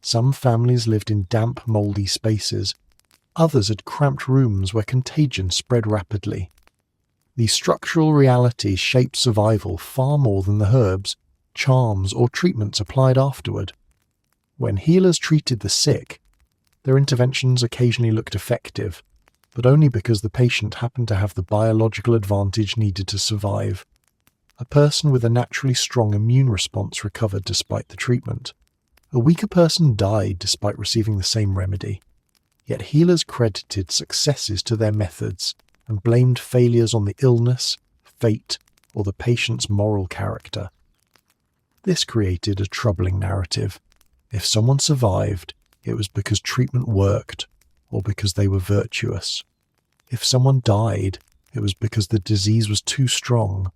Some families lived in damp, mouldy spaces. Others had cramped rooms where contagion spread rapidly. These structural realities shaped survival far more than the herbs, charms, or treatments applied afterward. When healers treated the sick, their interventions occasionally looked effective, but only because the patient happened to have the biological advantage needed to survive. A person with a naturally strong immune response recovered despite the treatment. A weaker person died despite receiving the same remedy. Yet healers credited successes to their methods and blamed failures on the illness, fate, or the patient's moral character. This created a troubling narrative. If someone survived, it was because treatment worked or because they were virtuous. If someone died, it was because the disease was too strong,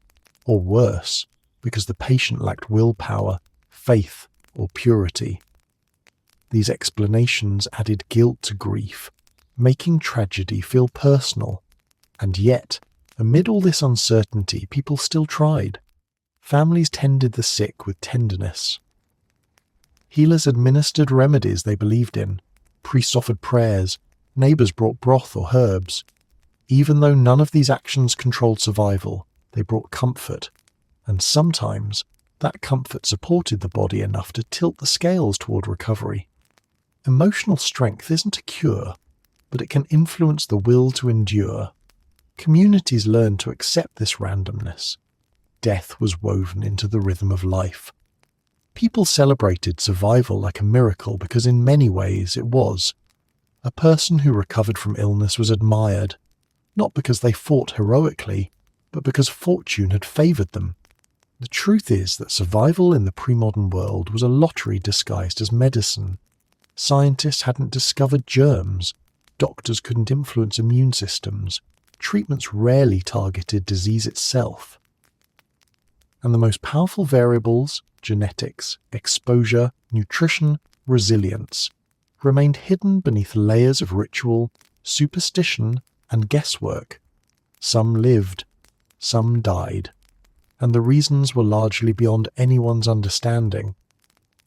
or worse, because the patient lacked willpower, faith, or purity. These explanations added guilt to grief, making tragedy feel personal. And yet, amid all this uncertainty, people still tried. Families tended the sick with tenderness. Healers administered remedies they believed in. Priests offered prayers. Neighbors brought broth or herbs. Even though none of these actions controlled survival, they brought comfort. And sometimes, that comfort supported the body enough to tilt the scales toward recovery. Emotional strength isn't a cure, but it can influence the will to endure. Communities learned to accept this randomness. Death was woven into the rhythm of life. People celebrated survival like a miracle because in many ways it was. A person who recovered from illness was admired, not because they fought heroically, but because fortune had favoured them. The truth is that survival in the premodern world was a lottery disguised as medicine. Scientists hadn't discovered germs, doctors couldn't influence immune systems, treatments rarely targeted disease itself. And the most powerful variables, genetics, exposure, nutrition, resilience, remained hidden beneath layers of ritual, superstition, and guesswork. Some lived, some died, and the reasons were largely beyond anyone's understanding.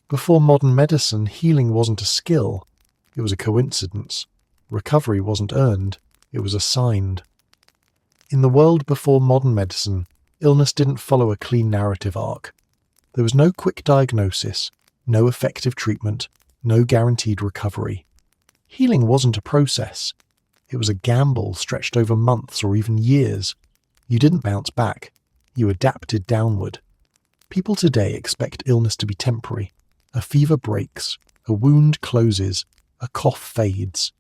Before modern medicine, healing wasn't a skill, it was a coincidence. Recovery wasn't earned, it was assigned. In the world before modern medicine, illness didn't follow a clean narrative arc. There was no quick diagnosis, no effective treatment, no guaranteed recovery. Healing wasn't a process. It was a gamble stretched over months or even years. You didn't bounce back. You adapted downward. People today expect illness to be temporary. A fever breaks, a wound closes, a cough fades.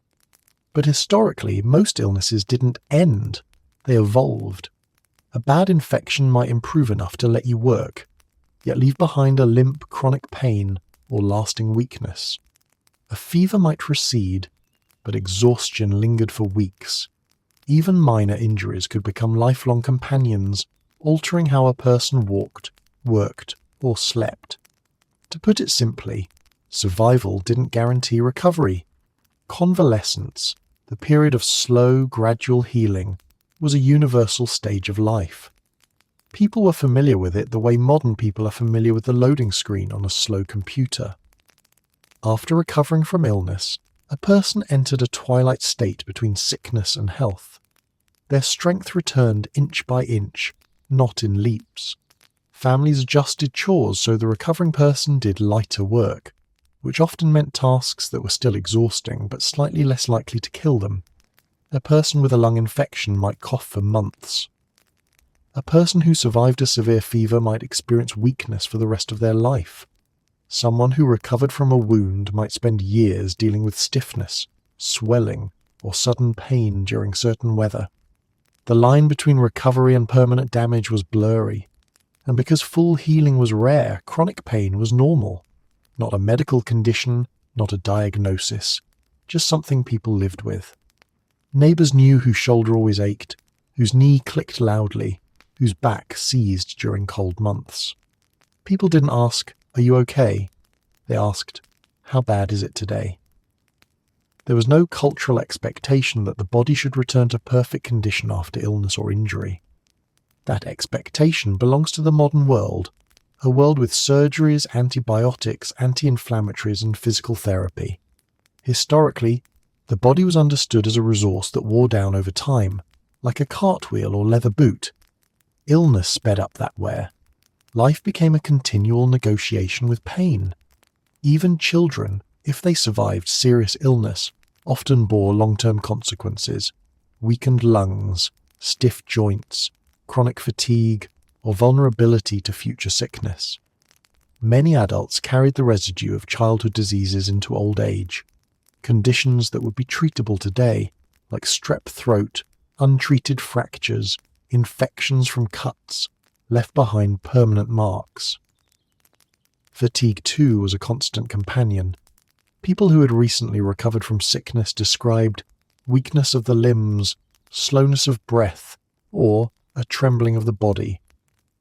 But historically, most illnesses didn't end. They evolved. A bad infection might improve enough to let you work, yet leave behind a limp, chronic pain or lasting weakness. A fever might recede, but exhaustion lingered for weeks. Even minor injuries could become lifelong companions, altering how a person walked, worked, or slept. To put it simply, survival didn't guarantee recovery. Convalescence, the period of slow, gradual healing, was a universal stage of life. People were familiar with it the way modern people are familiar with the loading screen on a slow computer. After recovering from illness, a person entered a twilight state between sickness and health. Their strength returned inch by inch, not in leaps. Families adjusted chores so the recovering person did lighter work, which often meant tasks that were still exhausting but slightly less likely to kill them. A person with a lung infection might cough for months. A person who survived a severe fever might experience weakness for the rest of their life. Someone who recovered from a wound might spend years dealing with stiffness, swelling, or sudden pain during certain weather. The line between recovery and permanent damage was blurry, and because full healing was rare, chronic pain was normal. Not a medical condition, not a diagnosis, just something people lived with. Neighbours knew whose shoulder always ached, whose knee clicked loudly, whose back seized during cold months. People didn't ask, "Are you okay?" They asked, "How bad is it today?" There was no cultural expectation that the body should return to perfect condition after illness or injury. That expectation belongs to the modern world, a world with surgeries, antibiotics, anti-inflammatories, and physical therapy. Historically, the body was understood as a resource that wore down over time, like a cartwheel or leather boot. Illness sped up that wear. Life became a continual negotiation with pain. Even children, if they survived serious illness, often bore long-term consequences: weakened lungs, stiff joints, chronic fatigue, or vulnerability to future sickness. Many adults carried the residue of childhood diseases into old age, conditions that would be treatable today, like strep throat, untreated fractures, infections from cuts, left behind permanent marks. Fatigue, too, was a constant companion. People who had recently recovered from sickness described weakness of the limbs, slowness of breath, or a trembling of the body.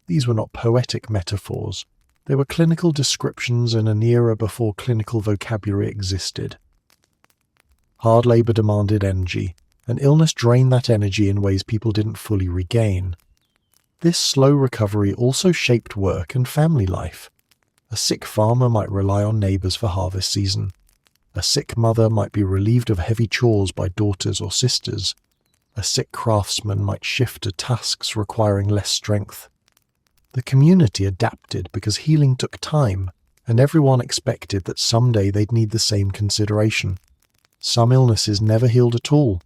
These were not poetic metaphors. They were clinical descriptions in an era before clinical vocabulary existed. Hard labour demanded energy, and illness drained that energy in ways people didn't fully regain. This slow recovery also shaped work and family life. A sick farmer might rely on neighbours for harvest season. A sick mother might be relieved of heavy chores by daughters or sisters. A sick craftsman might shift to tasks requiring less strength. The community adapted because healing took time, and everyone expected that someday they'd need the same consideration. Some illnesses never healed at all.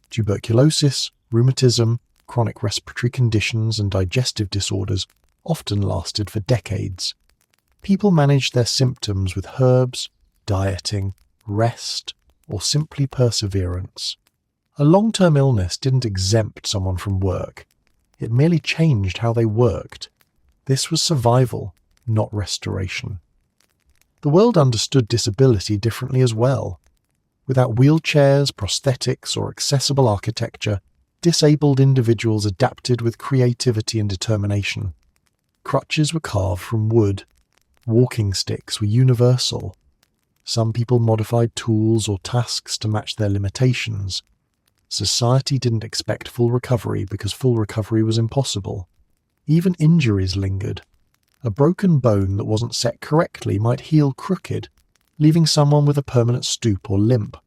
Tuberculosis, rheumatism, chronic respiratory conditions, and digestive disorders often lasted for decades. People managed their symptoms with herbs, dieting, rest, or simply perseverance. A long-term illness didn't exempt someone from work. It merely changed how they worked. This was survival, not restoration. The world understood disability differently as well. Without wheelchairs, prosthetics, or accessible architecture, disabled individuals adapted with creativity and determination. Crutches were carved from wood. Walking sticks were universal. Some people modified tools or tasks to match their limitations. Society didn't expect full recovery because full recovery was impossible. Even injuries lingered. A broken bone that wasn't set correctly might heal crooked, leaving someone with a permanent stoop or limp.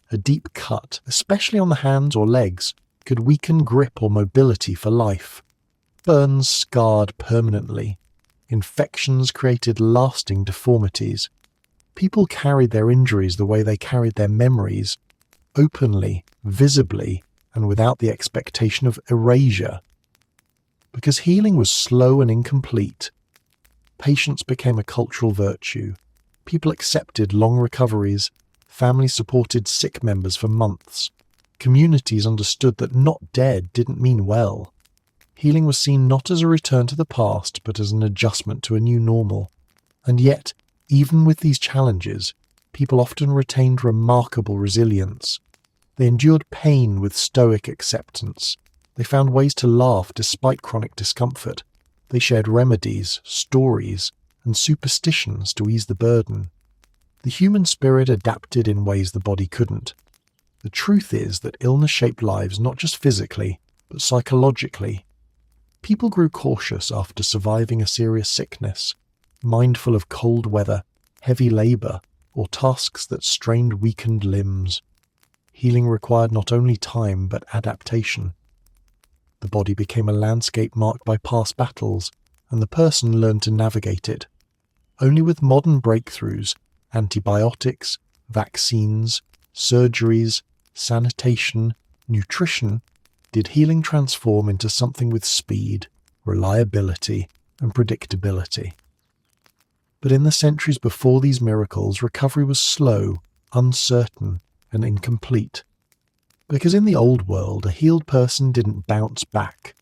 A deep cut, especially on the hands or legs, could weaken grip or mobility for life. Burns scarred permanently. Infections created lasting deformities. People carried their injuries the way they carried their memories, openly, visibly, and without the expectation of erasure. Because healing was slow and incomplete, patience became a cultural virtue. People accepted long recoveries. Families supported sick members for months. Communities understood that not dead didn't mean well. Healing was seen not as a return to the past, but as an adjustment to a new normal. And yet, even with these challenges, people often retained remarkable resilience. They endured pain with stoic acceptance. They found ways to laugh despite chronic discomfort. They shared remedies, stories, and superstitions to ease the burden. The human spirit adapted in ways the body couldn't. The truth is that illness shaped lives not just physically, but psychologically. People grew cautious after surviving a serious sickness, mindful of cold weather, heavy labour, or tasks that strained weakened limbs. Healing required not only time but adaptation. The body became a landscape marked by past battles, and the person learned to navigate it. Only with modern breakthroughs, antibiotics, vaccines, surgeries, sanitation, nutrition, did healing transform into something with speed, reliability, and predictability. But in the centuries before these miracles, recovery was slow, uncertain, and incomplete. Because in the old world, a healed person didn't bounce back.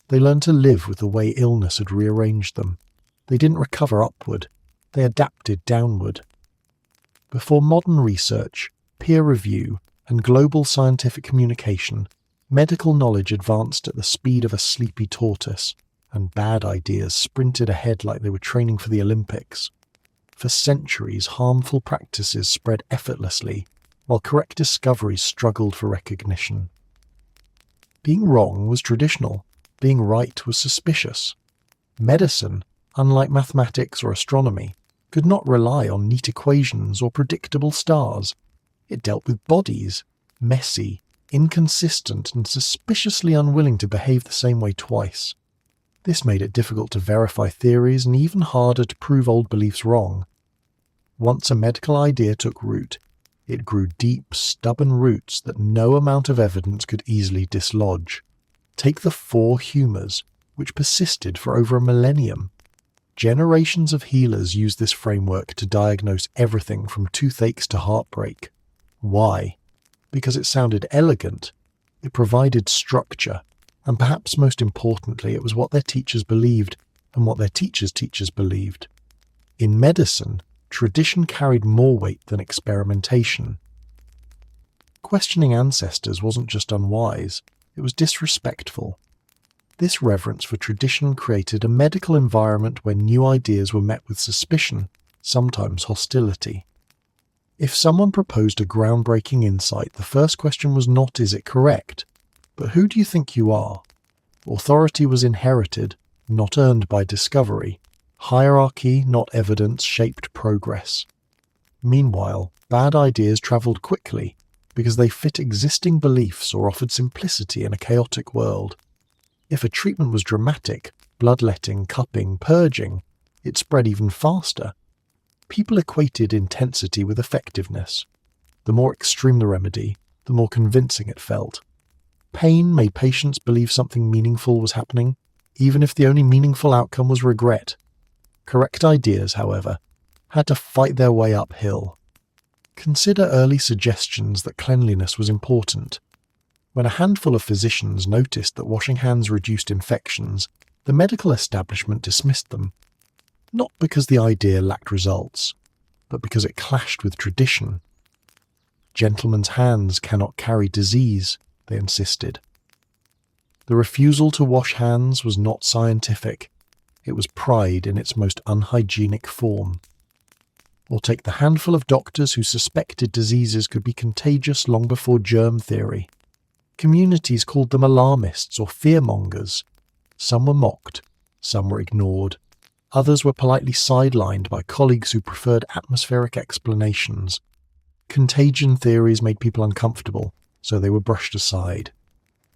They learned to live with the way illness had rearranged them. They didn't recover upward. They adapted downward. Before modern research, peer review, and global scientific communication, medical knowledge advanced at the speed of a sleepy tortoise, and bad ideas sprinted ahead like they were training for the Olympics. For centuries, harmful practices spread effortlessly, while correct discoveries struggled for recognition. Being wrong was traditional. Being right was suspicious. Medicine, unlike mathematics or astronomy, could not rely on neat equations or predictable stars. It dealt with bodies, messy, inconsistent, and suspiciously unwilling to behave the same way twice. This made it difficult to verify theories and even harder to prove old beliefs wrong. Once a medical idea took root, it grew deep, stubborn roots that no amount of evidence could easily dislodge. Take the 4 humours, which persisted for over a millennium. Generations of healers used this framework to diagnose everything from toothaches to heartbreak. Why? Because it sounded elegant, it provided structure, and perhaps most importantly, it was what their teachers believed and what their teachers' teachers believed. In medicine, tradition carried more weight than experimentation. Questioning ancestors wasn't just unwise, it was disrespectful. This reverence for tradition created a medical environment where new ideas were met with suspicion, sometimes hostility. If someone proposed a groundbreaking insight, the first question was not, is it correct? But who do you think you are? Authority was inherited, not earned by discovery. Hierarchy, not evidence, shaped progress. Meanwhile, bad ideas travelled quickly because they fit existing beliefs or offered simplicity in a chaotic world. If a treatment was dramatic, bloodletting, cupping, purging, it spread even faster. People equated intensity with effectiveness. The more extreme the remedy, the more convincing it felt. Pain made patients believe something meaningful was happening, even if the only meaningful outcome was regret. Correct ideas, however, had to fight their way uphill. Consider early suggestions that cleanliness was important. When a handful of physicians noticed that washing hands reduced infections, the medical establishment dismissed them. Not because the idea lacked results, but because it clashed with tradition. Gentlemen's hands cannot carry disease, they insisted. The refusal to wash hands was not scientific. It was pride in its most unhygienic form. Or take the handful of doctors who suspected diseases could be contagious long before germ theory. Communities called them alarmists or fearmongers. Some were mocked, some were ignored. Others were politely sidelined by colleagues who preferred atmospheric explanations. Contagion theories made people uncomfortable, so they were brushed aside.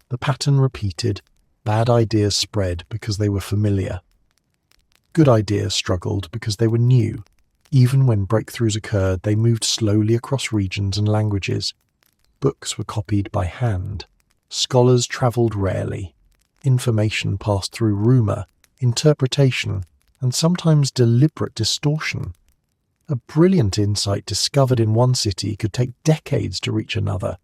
The pattern repeated. Bad ideas spread because they were familiar. Good ideas struggled because they were new. Even when breakthroughs occurred, they moved slowly across regions and languages. Books were copied by hand. Scholars travelled rarely. Information passed through rumour, interpretation, and sometimes deliberate distortion. A brilliant insight discovered in one city could take decades to reach another,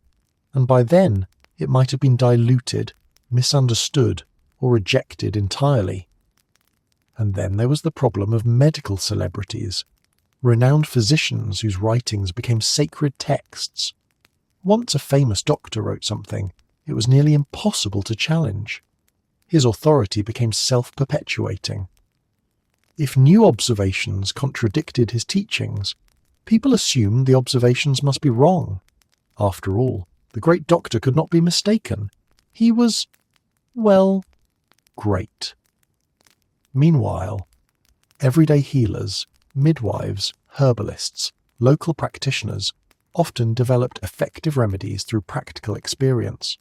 and by then it might have been diluted, misunderstood, or rejected entirely. And then there was the problem of medical celebrities, renowned physicians whose writings became sacred texts. Once a famous doctor wrote something, it was nearly impossible to challenge. His authority became self-perpetuating. If new observations contradicted his teachings, people assumed the observations must be wrong. After all, the great doctor could not be mistaken. He was, well, great. Meanwhile, everyday healers, midwives, herbalists, local practitioners often developed effective remedies through practical experience.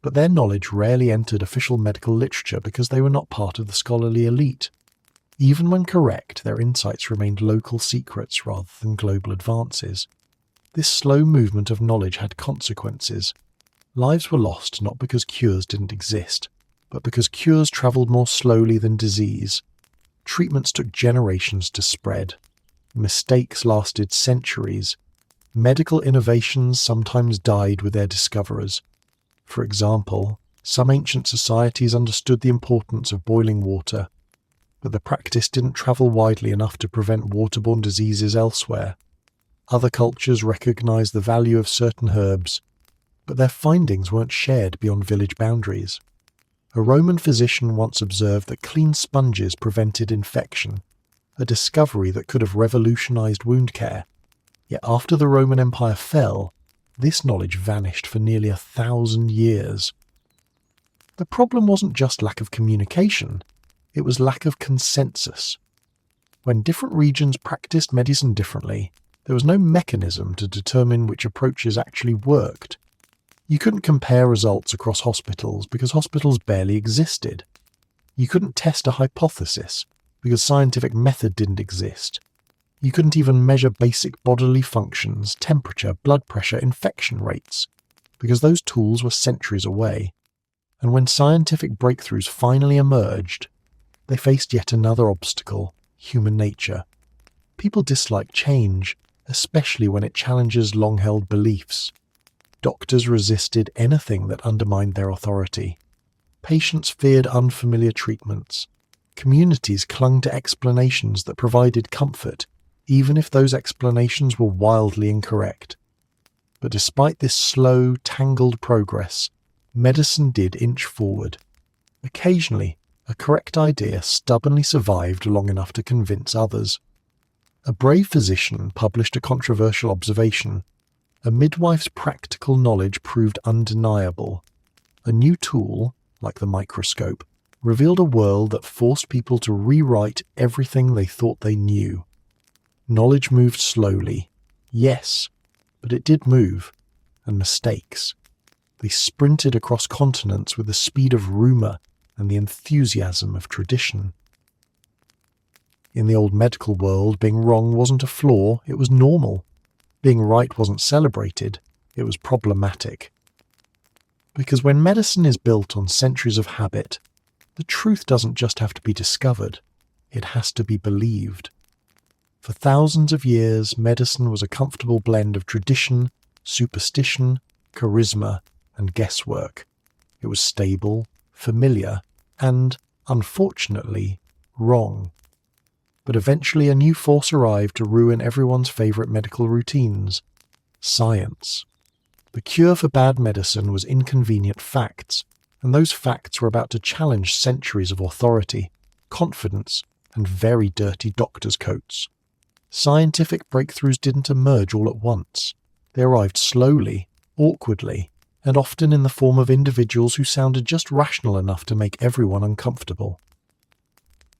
But their knowledge rarely entered official medical literature because they were not part of the scholarly elite. Even when correct, their insights remained local secrets rather than global advances. This slow movement of knowledge had consequences. Lives were lost not because cures didn't exist, but because cures travelled more slowly than disease. Treatments took generations to spread. Mistakes lasted centuries. Medical innovations sometimes died with their discoverers. For example, some ancient societies understood the importance of boiling water, but the practice didn't travel widely enough to prevent waterborne diseases elsewhere. Other cultures recognized the value of certain herbs, but their findings weren't shared beyond village boundaries. A Roman physician once observed that clean sponges prevented infection, a discovery that could have revolutionized wound care. Yet after the Roman Empire fell, this knowledge vanished for nearly 1,000 years. The problem wasn't just lack of communication, it was lack of consensus. When different regions practiced medicine differently, there was no mechanism to determine which approaches actually worked. You couldn't compare results across hospitals because hospitals barely existed. You couldn't test a hypothesis because scientific method didn't exist. You couldn't even measure basic bodily functions, temperature, blood pressure, infection rates, because those tools were centuries away. And when scientific breakthroughs finally emerged, they faced yet another obstacle: human nature. People dislike change, especially when it challenges long-held beliefs. Doctors resisted anything that undermined their authority. Patients feared unfamiliar treatments. Communities clung to explanations that provided comfort, even if those explanations were wildly incorrect. But despite this slow, tangled progress, medicine did inch forward. Occasionally, a correct idea stubbornly survived long enough to convince others. A brave physician published a controversial observation. A midwife's practical knowledge proved undeniable. A new tool, like the microscope, revealed a world that forced people to rewrite everything they thought they knew. Knowledge moved slowly, yes, but it did move, and mistakes. They sprinted across continents with the speed of rumour and the enthusiasm of tradition. In the old medical world, being wrong wasn't a flaw, it was normal. Being right wasn't celebrated, it was problematic. Because when medicine is built on centuries of habit, the truth doesn't just have to be discovered, it has to be believed. For thousands of years, medicine was a comfortable blend of tradition, superstition, charisma, and guesswork. It was stable, familiar, and, unfortunately, wrong. But eventually a new force arrived to ruin everyone's favourite medical routines: science. The cure for bad medicine was inconvenient facts, and those facts were about to challenge centuries of authority, confidence, and very dirty doctors' coats. Scientific breakthroughs didn't emerge all at once. They arrived slowly, awkwardly, and often in the form of individuals who sounded just rational enough to make everyone uncomfortable.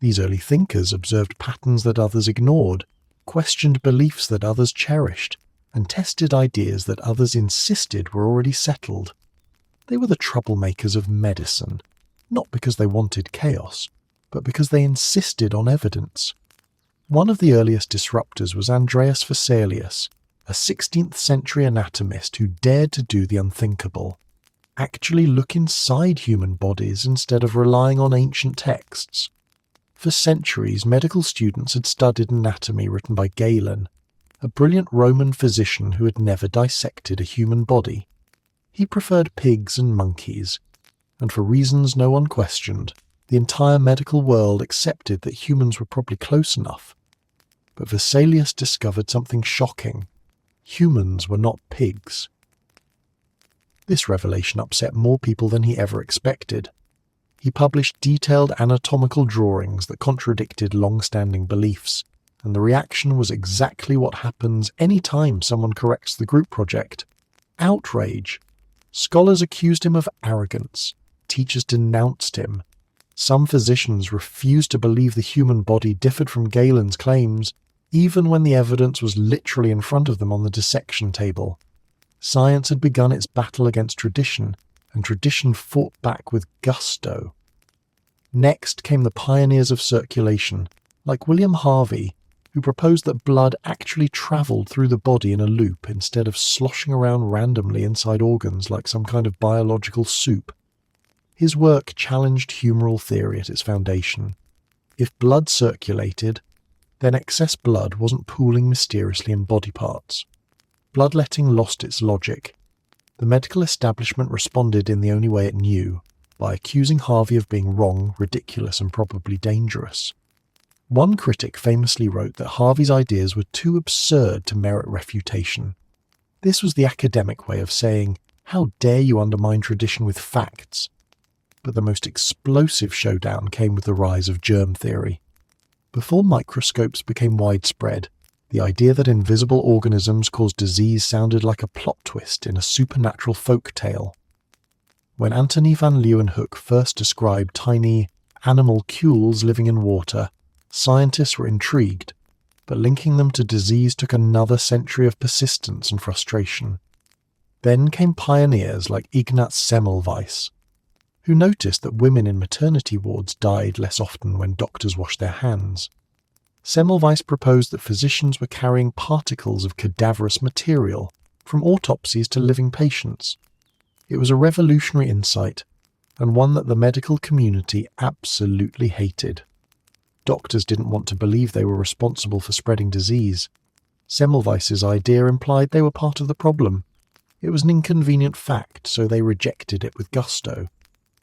These early thinkers observed patterns that others ignored, questioned beliefs that others cherished, and tested ideas that others insisted were already settled. They were the troublemakers of medicine, not because they wanted chaos, but because they insisted on evidence. One of the earliest disruptors was Andreas Vesalius, a 16th century anatomist who dared to do the unthinkable, actually look inside human bodies instead of relying on ancient texts. For centuries, medical students had studied anatomy written by Galen, a brilliant Roman physician who had never dissected a human body. He preferred pigs and monkeys, and for reasons no one questioned, the entire medical world accepted that humans were probably close enough. But Vesalius discovered something shocking. Humans were not pigs. This revelation upset more people than he ever expected. He published detailed anatomical drawings that contradicted long-standing beliefs, and the reaction was exactly what happens any time someone corrects the group project: outrage. Scholars accused him of arrogance. Teachers denounced him. Some physicians refused to believe the human body differed from Galen's claims, even when the evidence was literally in front of them on the dissection table. Science had begun its battle against tradition, and tradition fought back with gusto. Next came the pioneers of circulation, like William Harvey, who proposed that blood actually travelled through the body in a loop instead of sloshing around randomly inside organs like some kind of biological soup. His work challenged humoral theory at its foundation. If blood circulated, then excess blood wasn't pooling mysteriously in body parts. Bloodletting lost its logic. The medical establishment responded in the only way it knew, by accusing Harvey of being wrong, ridiculous, and probably dangerous. One critic famously wrote that Harvey's ideas were too absurd to merit refutation. This was the academic way of saying, "How dare you undermine tradition with facts?" But the most explosive showdown came with the rise of germ theory. Before microscopes became widespread, the idea that invisible organisms cause disease sounded like a plot twist in a supernatural folk tale. When Antony van Leeuwenhoek first described tiny animalcules living in water, scientists were intrigued, but linking them to disease took another century of persistence and frustration. Then came pioneers like Ignaz Semmelweis, who noticed that women in maternity wards died less often when doctors washed their hands. Semmelweis proposed that physicians were carrying particles of cadaverous material from autopsies to living patients. It was a revolutionary insight, and one that the medical community absolutely hated. Doctors didn't want to believe they were responsible for spreading disease. Semmelweis's idea implied they were part of the problem. It was an inconvenient fact, so they rejected it with gusto.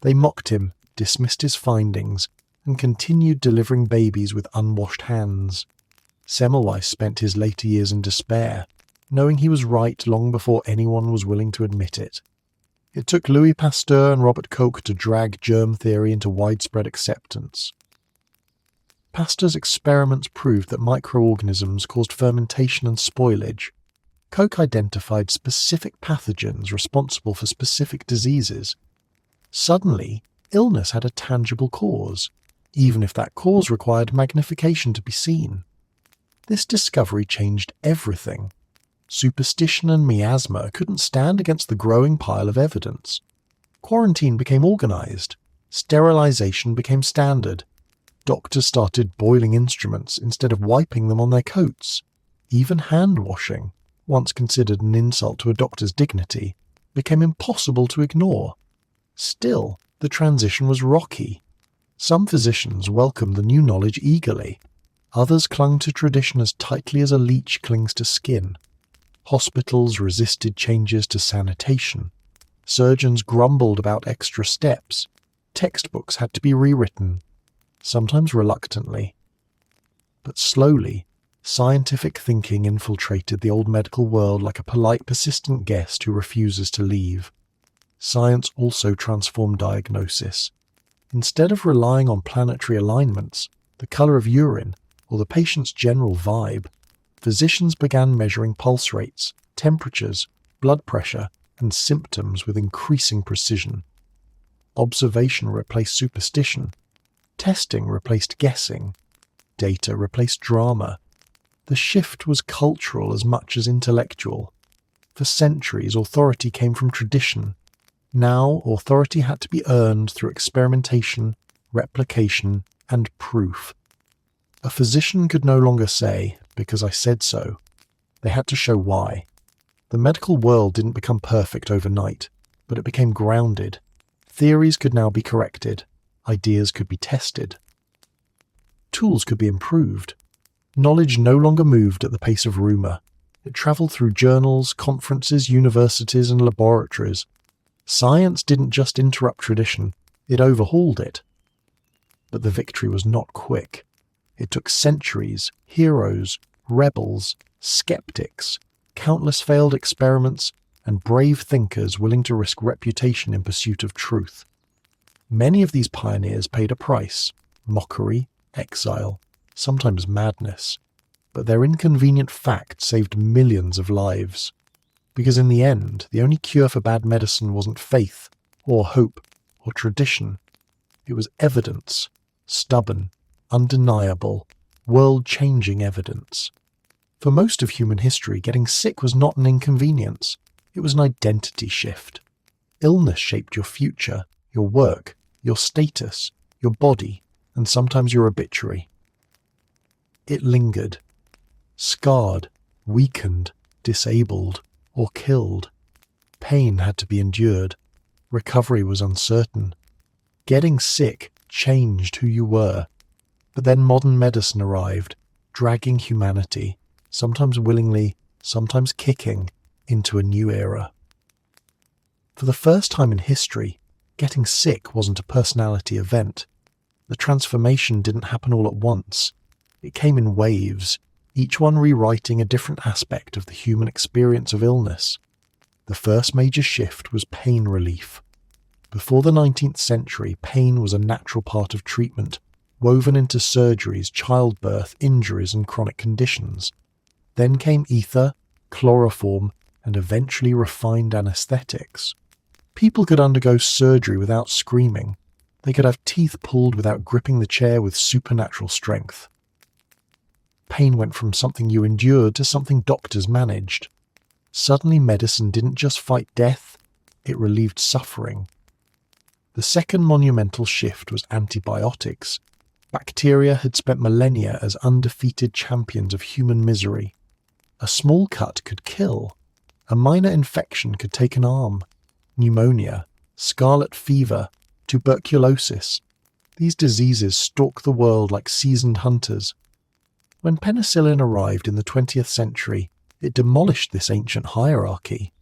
They mocked him, dismissed his findings, and continued delivering babies with unwashed hands. Semmelweis spent his later years in despair, knowing he was right long before anyone was willing to admit it. It took Louis Pasteur and Robert Koch to drag germ theory into widespread acceptance. Pasteur's experiments proved that microorganisms caused fermentation and spoilage. Koch identified specific pathogens responsible for specific diseases. Suddenly, illness had a tangible cause, even if that cause required magnification to be seen. This discovery changed everything. Superstition and miasma couldn't stand against the growing pile of evidence. Quarantine became organized. Sterilization became standard. Doctors started boiling instruments instead of wiping them on their coats. Even hand washing, once considered an insult to a doctor's dignity, became impossible to ignore. Still, the transition was rocky. Some physicians welcomed the new knowledge eagerly. Others clung to tradition as tightly as a leech clings to skin. Hospitals resisted changes to sanitation. Surgeons grumbled about extra steps. Textbooks had to be rewritten, sometimes reluctantly. But slowly, scientific thinking infiltrated the old medical world like a polite, persistent guest who refuses to leave. Science also transformed diagnosis. Instead of relying on planetary alignments, the color of urine, or the patient's general vibe, physicians began measuring pulse rates, temperatures, blood pressure, and symptoms with increasing precision. Observation replaced superstition. Testing replaced guessing. Data replaced drama. The shift was cultural as much as intellectual. For centuries, authority came from tradition. Now, authority had to be earned through experimentation, replication, and proof. A physician could no longer say, "because I said so." They had to show why. The medical world didn't become perfect overnight, but it became grounded. Theories could now be corrected. Ideas could be tested. Tools could be improved. Knowledge no longer moved at the pace of rumor. It traveled through journals, conferences, universities, and laboratories. Science didn't just interrupt tradition, it overhauled it. But the victory was not quick. It took centuries, heroes, rebels, skeptics, countless failed experiments, and brave thinkers willing to risk reputation in pursuit of truth. Many of these pioneers paid a price: mockery, exile, sometimes madness. But their inconvenient fact saved millions of lives. Because in the end, the only cure for bad medicine wasn't faith, or hope, or tradition. It was evidence, stubborn, undeniable, world-changing evidence. For most of human history, getting sick was not an inconvenience. It was an identity shift. Illness shaped your future, your work, your status, your body, and sometimes your obituary. It lingered. Scarred, weakened, disabled, or killed. Pain had to be endured. Recovery was uncertain. Getting sick changed who you were. But then modern medicine arrived, dragging humanity, sometimes willingly, sometimes kicking, into a new era. For the first time in history, getting sick wasn't a personality event. The transformation didn't happen all at once. It came in waves, each one rewriting a different aspect of the human experience of illness. The first major shift was pain relief. Before the 19th century, pain was a natural part of treatment, woven into surgeries, childbirth, injuries, and chronic conditions. Then came ether, chloroform, and eventually refined anesthetics. People could undergo surgery without screaming. They could have teeth pulled without gripping the chair with supernatural strength. Pain went from something you endured to something doctors managed. Suddenly medicine didn't just fight death, it relieved suffering. The second monumental shift was antibiotics. Bacteria had spent millennia as undefeated champions of human misery. A small cut could kill. A minor infection could take an arm. Pneumonia, scarlet fever, tuberculosis. These diseases stalk the world like seasoned hunters. When penicillin arrived in the 20th century, it demolished this ancient hierarchy.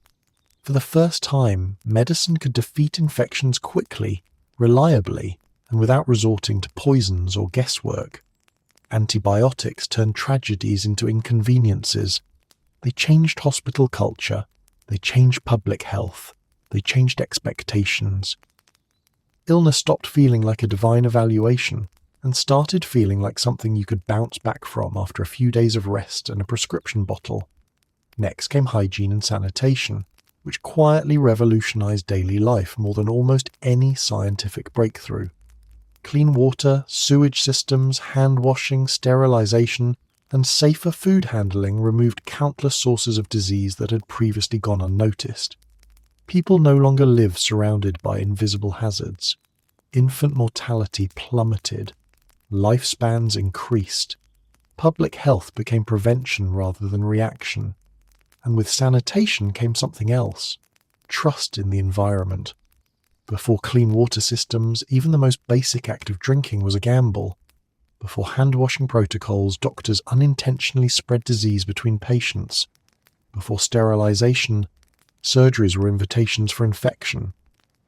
For the first time, medicine could defeat infections quickly, reliably, and without resorting to poisons or guesswork. Antibiotics turned tragedies into inconveniences. They changed hospital culture. They changed public health. They changed expectations. Illness stopped feeling like a divine evaluation and started feeling like something you could bounce back from after a few days of rest and a prescription bottle. Next came hygiene and sanitation, which quietly revolutionized daily life more than almost any scientific breakthrough. Clean water, sewage systems, hand washing, sterilization, and safer food handling removed countless sources of disease that had previously gone unnoticed. People no longer lived surrounded by invisible hazards. Infant mortality plummeted. Lifespans increased. Public health became prevention rather than reaction. And with sanitation came something else: trust in the environment. Before clean water systems, even the most basic act of drinking was a gamble. Before hand-washing protocols, doctors unintentionally spread disease between patients. Before sterilization, surgeries were invitations for infection.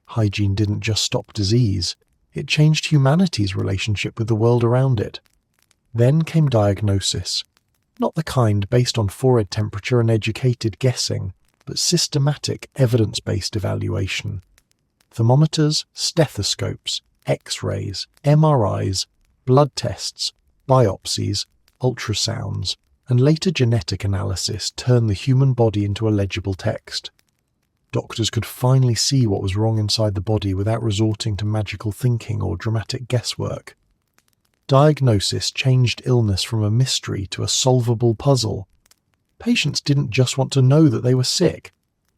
Hygiene didn't just stop disease, it changed humanity's relationship with the world around it. Then came diagnosis. Not the kind based on forehead temperature and educated guessing, but systematic, evidence-based evaluation. Thermometers, stethoscopes, X-rays, MRIs, blood tests, biopsies, ultrasounds, and later genetic analysis turned the human body into a legible text. Doctors could finally see what was wrong inside the body without resorting to magical thinking or dramatic guesswork. Diagnosis changed illness from a mystery to a solvable puzzle. Patients didn't just want to know that they were sick,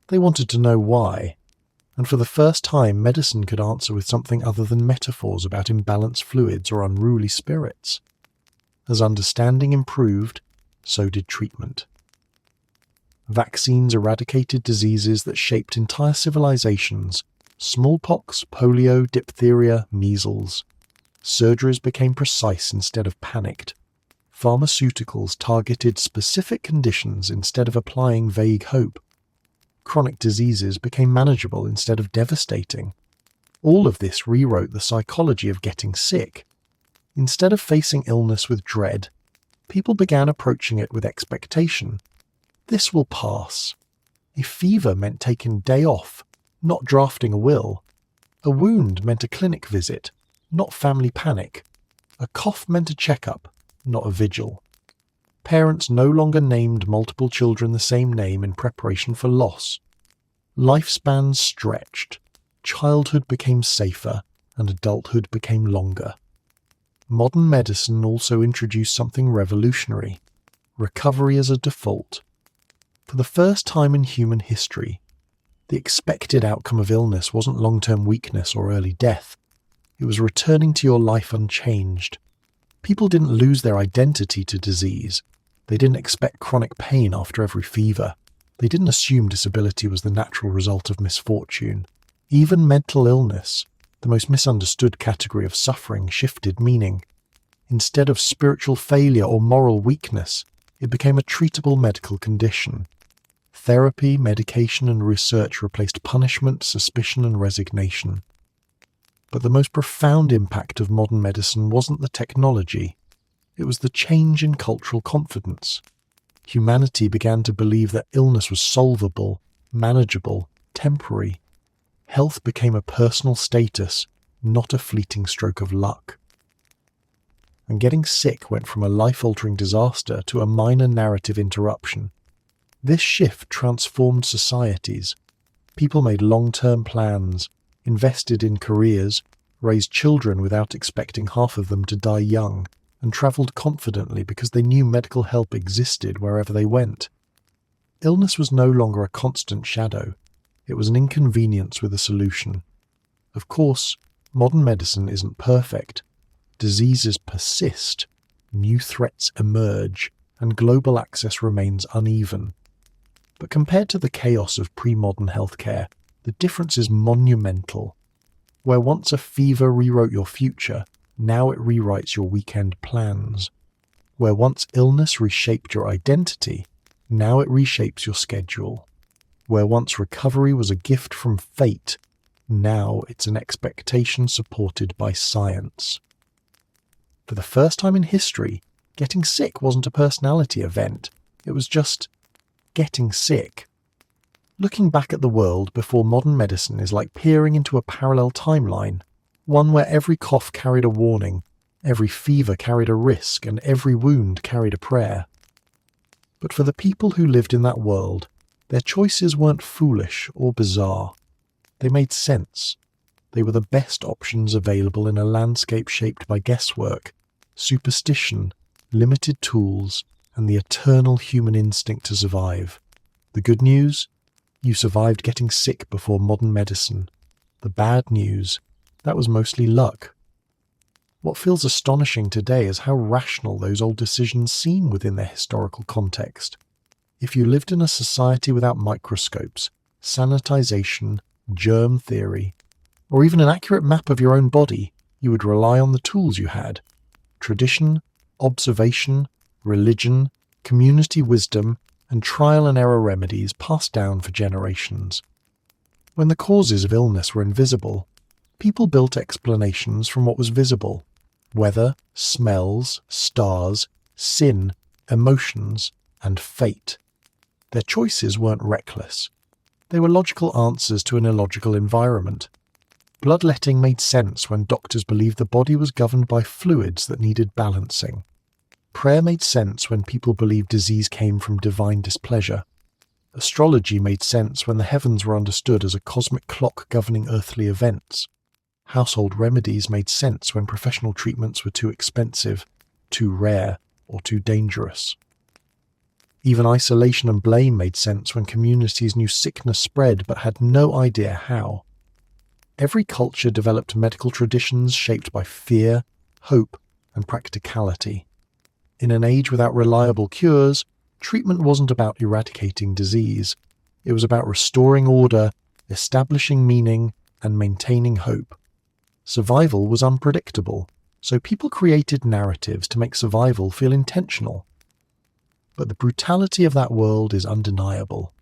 they wanted to know why. And for the first time, medicine could answer with something other than metaphors about imbalanced fluids or unruly spirits. As understanding improved, so did treatment. Vaccines eradicated diseases that shaped entire civilizations: smallpox, polio, diphtheria, measles. Surgeries became precise instead of panicked. Pharmaceuticals targeted specific conditions instead of applying vague hope. Chronic diseases became manageable instead of devastating. All of this rewrote the psychology of getting sick. Instead of facing illness with dread, people began approaching it with expectation. This will pass. A fever meant taking a day off, not drafting a will. A wound meant a clinic visit, not family panic. A cough meant a checkup, not a vigil. Parents no longer named multiple children the same name in preparation for loss. Lifespans stretched. Childhood became safer, and adulthood became longer. Modern medicine also introduced something revolutionary: recovery as a default. For the first time in human history, the expected outcome of illness wasn't long-term weakness or early death. It was returning to your life unchanged. People didn't lose their identity to disease. They didn't expect chronic pain after every fever. They didn't assume disability was the natural result of misfortune. Even mental illness, the most misunderstood category of suffering, shifted meaning. Instead of spiritual failure or moral weakness, it became a treatable medical condition. Therapy, medication, and research replaced punishment, suspicion, and resignation. But the most profound impact of modern medicine wasn't the technology. It was the change in cultural confidence. Humanity began to believe that illness was solvable, manageable, temporary. Health became a personal status, not a fleeting stroke of luck. And getting sick went from a life-altering disaster to a minor narrative interruption. This shift transformed societies. People made long-term plans, invested in careers, raised children without expecting half of them to die young, and travelled confidently because they knew medical help existed wherever they went. Illness was no longer a constant shadow. It was an inconvenience with a solution. Of course, modern medicine isn't perfect. Diseases persist, new threats emerge, and global access remains uneven. But compared to the chaos of pre-modern healthcare, the difference is monumental. Where once a fever rewrote your future, now it rewrites your weekend plans. Where once illness reshaped your identity, now it reshapes your schedule. Where once recovery was a gift from fate, now it's an expectation supported by science. For the first time in history, getting sick wasn't a personality event. It was just getting sick. Looking back at the world before modern medicine is like peering into a parallel timeline, one where every cough carried a warning, every fever carried a risk, and every wound carried a prayer. But for the people who lived in that world, their choices weren't foolish or bizarre. They made sense. They were the best options available in a landscape shaped by guesswork, superstition, limited tools, and the eternal human instinct to survive. The good news? You survived getting sick before modern medicine. The bad news? That was mostly luck. What feels astonishing today is how rational those old decisions seem within their historical context. If you lived in a society without microscopes, sanitization, germ theory, or even an accurate map of your own body, you would rely on the tools you had. Tradition, observation, religion, community wisdom, and trial and error remedies passed down for generations. When the causes of illness were invisible, people built explanations from what was visible: weather, smells, stars, sin, emotions, and fate. Their choices weren't reckless. They were logical answers to an illogical environment. Bloodletting made sense when doctors believed the body was governed by fluids that needed balancing. Prayer made sense when people believed disease came from divine displeasure. Astrology made sense when the heavens were understood as a cosmic clock governing earthly events. Household remedies made sense when professional treatments were too expensive, too rare, or too dangerous. Even isolation and blame made sense when communities knew sickness spread but had no idea how. Every culture developed medical traditions shaped by fear, hope, and practicality. In an age without reliable cures, treatment wasn't about eradicating disease. It was about restoring order, establishing meaning, and maintaining hope. Survival was unpredictable, so people created narratives to make survival feel intentional. But the brutality of that world is undeniable.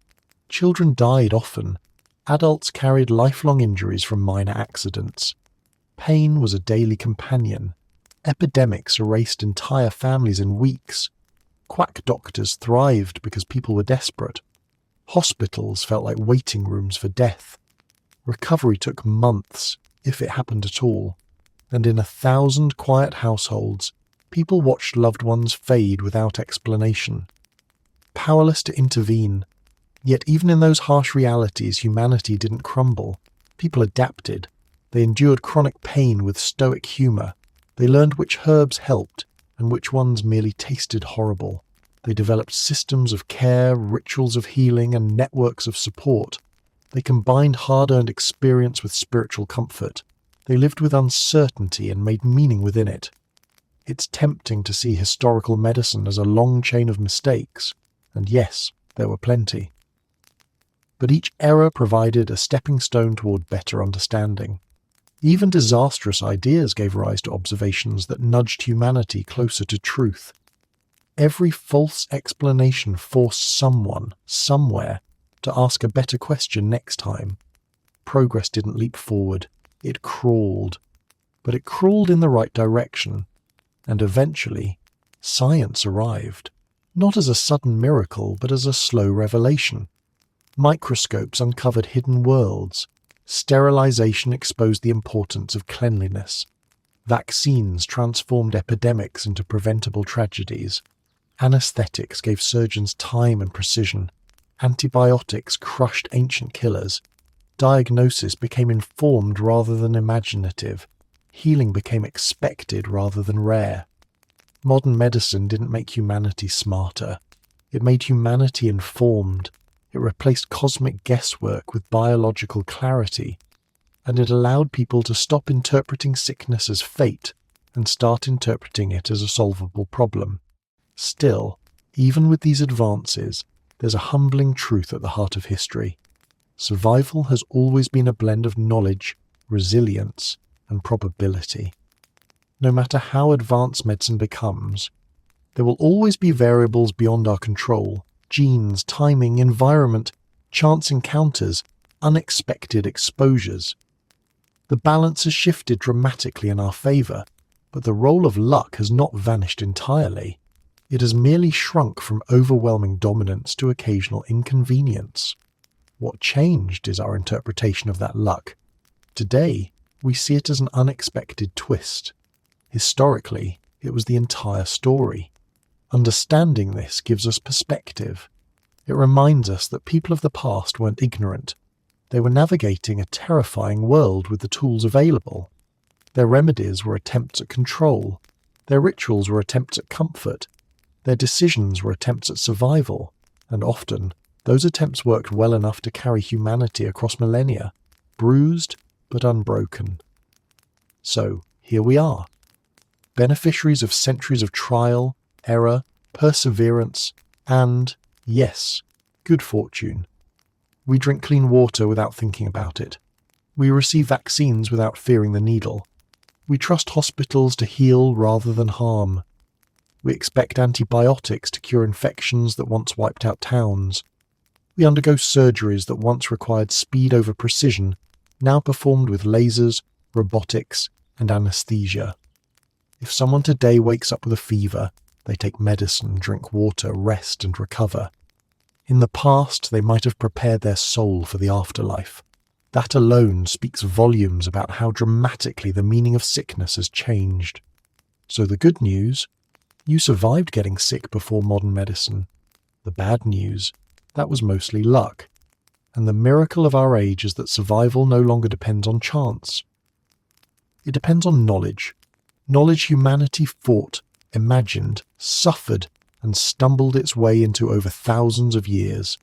Children died often. Adults carried lifelong injuries from minor accidents. Pain was a daily companion. Epidemics erased entire families in weeks. Quack doctors thrived because people were desperate. Hospitals felt like waiting rooms for death. Recovery took months, if it happened at all. And in 1,000 quiet households, people watched loved ones fade without explanation. Powerless to intervene. Yet even in those harsh realities, humanity didn't crumble. People adapted. They endured chronic pain with stoic humor. They learned which herbs helped and which ones merely tasted horrible. They developed systems of care, rituals of healing, and networks of support. They combined hard-earned experience with spiritual comfort. They lived with uncertainty and made meaning within it. It's tempting to see historical medicine as a long chain of mistakes, and yes, there were plenty. But each era provided a stepping stone toward better understanding. Even disastrous ideas gave rise to observations that nudged humanity closer to truth. Every false explanation forced someone, somewhere, to ask a better question next time. Progress didn't leap forward, it crawled. But it crawled in the right direction, and eventually, science arrived. Not as a sudden miracle, but as a slow revelation. Microscopes uncovered hidden worlds. Sterilization exposed the importance of cleanliness. Vaccines transformed epidemics into preventable tragedies. Anesthetics gave surgeons time and precision. Antibiotics crushed ancient killers. Diagnosis became informed rather than imaginative. Healing became expected rather than rare. Modern medicine didn't make humanity smarter. It made humanity informed. It replaced cosmic guesswork with biological clarity. and it allowed people to stop interpreting sickness as fate and start interpreting it as a solvable problem. Still, even with these advances, there's a humbling truth at the heart of history. Survival has always been a blend of knowledge, resilience, and probability. No matter how advanced medicine becomes, there will always be variables beyond our control: genes, timing, environment, chance encounters, unexpected exposures. The balance has shifted dramatically in our favour, but the role of luck has not vanished entirely. It has merely shrunk from overwhelming dominance to occasional inconvenience. What changed is our interpretation of that luck. Today, we see it as an unexpected twist. Historically, it was the entire story. Understanding this gives us perspective. It reminds us that people of the past weren't ignorant. They were navigating a terrifying world with the tools available. Their remedies were attempts at control. Their rituals were attempts at comfort. Their decisions were attempts at survival, and often, those attempts worked well enough to carry humanity across millennia, bruised but unbroken. So, here we are, beneficiaries of centuries of trial, error, perseverance, and, yes, good fortune. We drink clean water without thinking about it. We receive vaccines without fearing the needle. We trust hospitals to heal rather than harm. We expect antibiotics to cure infections that once wiped out towns. We undergo surgeries that once required speed over precision, now performed with lasers, robotics, and anesthesia. If someone today wakes up with a fever, they take medicine, drink water, rest, and recover. In the past, they might have prepared their soul for the afterlife. That alone speaks volumes about how dramatically the meaning of sickness has changed. So the good news: you survived getting sick before modern medicine. The bad news: that was mostly luck. And the miracle of our age is that survival no longer depends on chance. It depends on knowledge. Knowledge humanity fought, imagined, suffered, and stumbled its way into over thousands of years.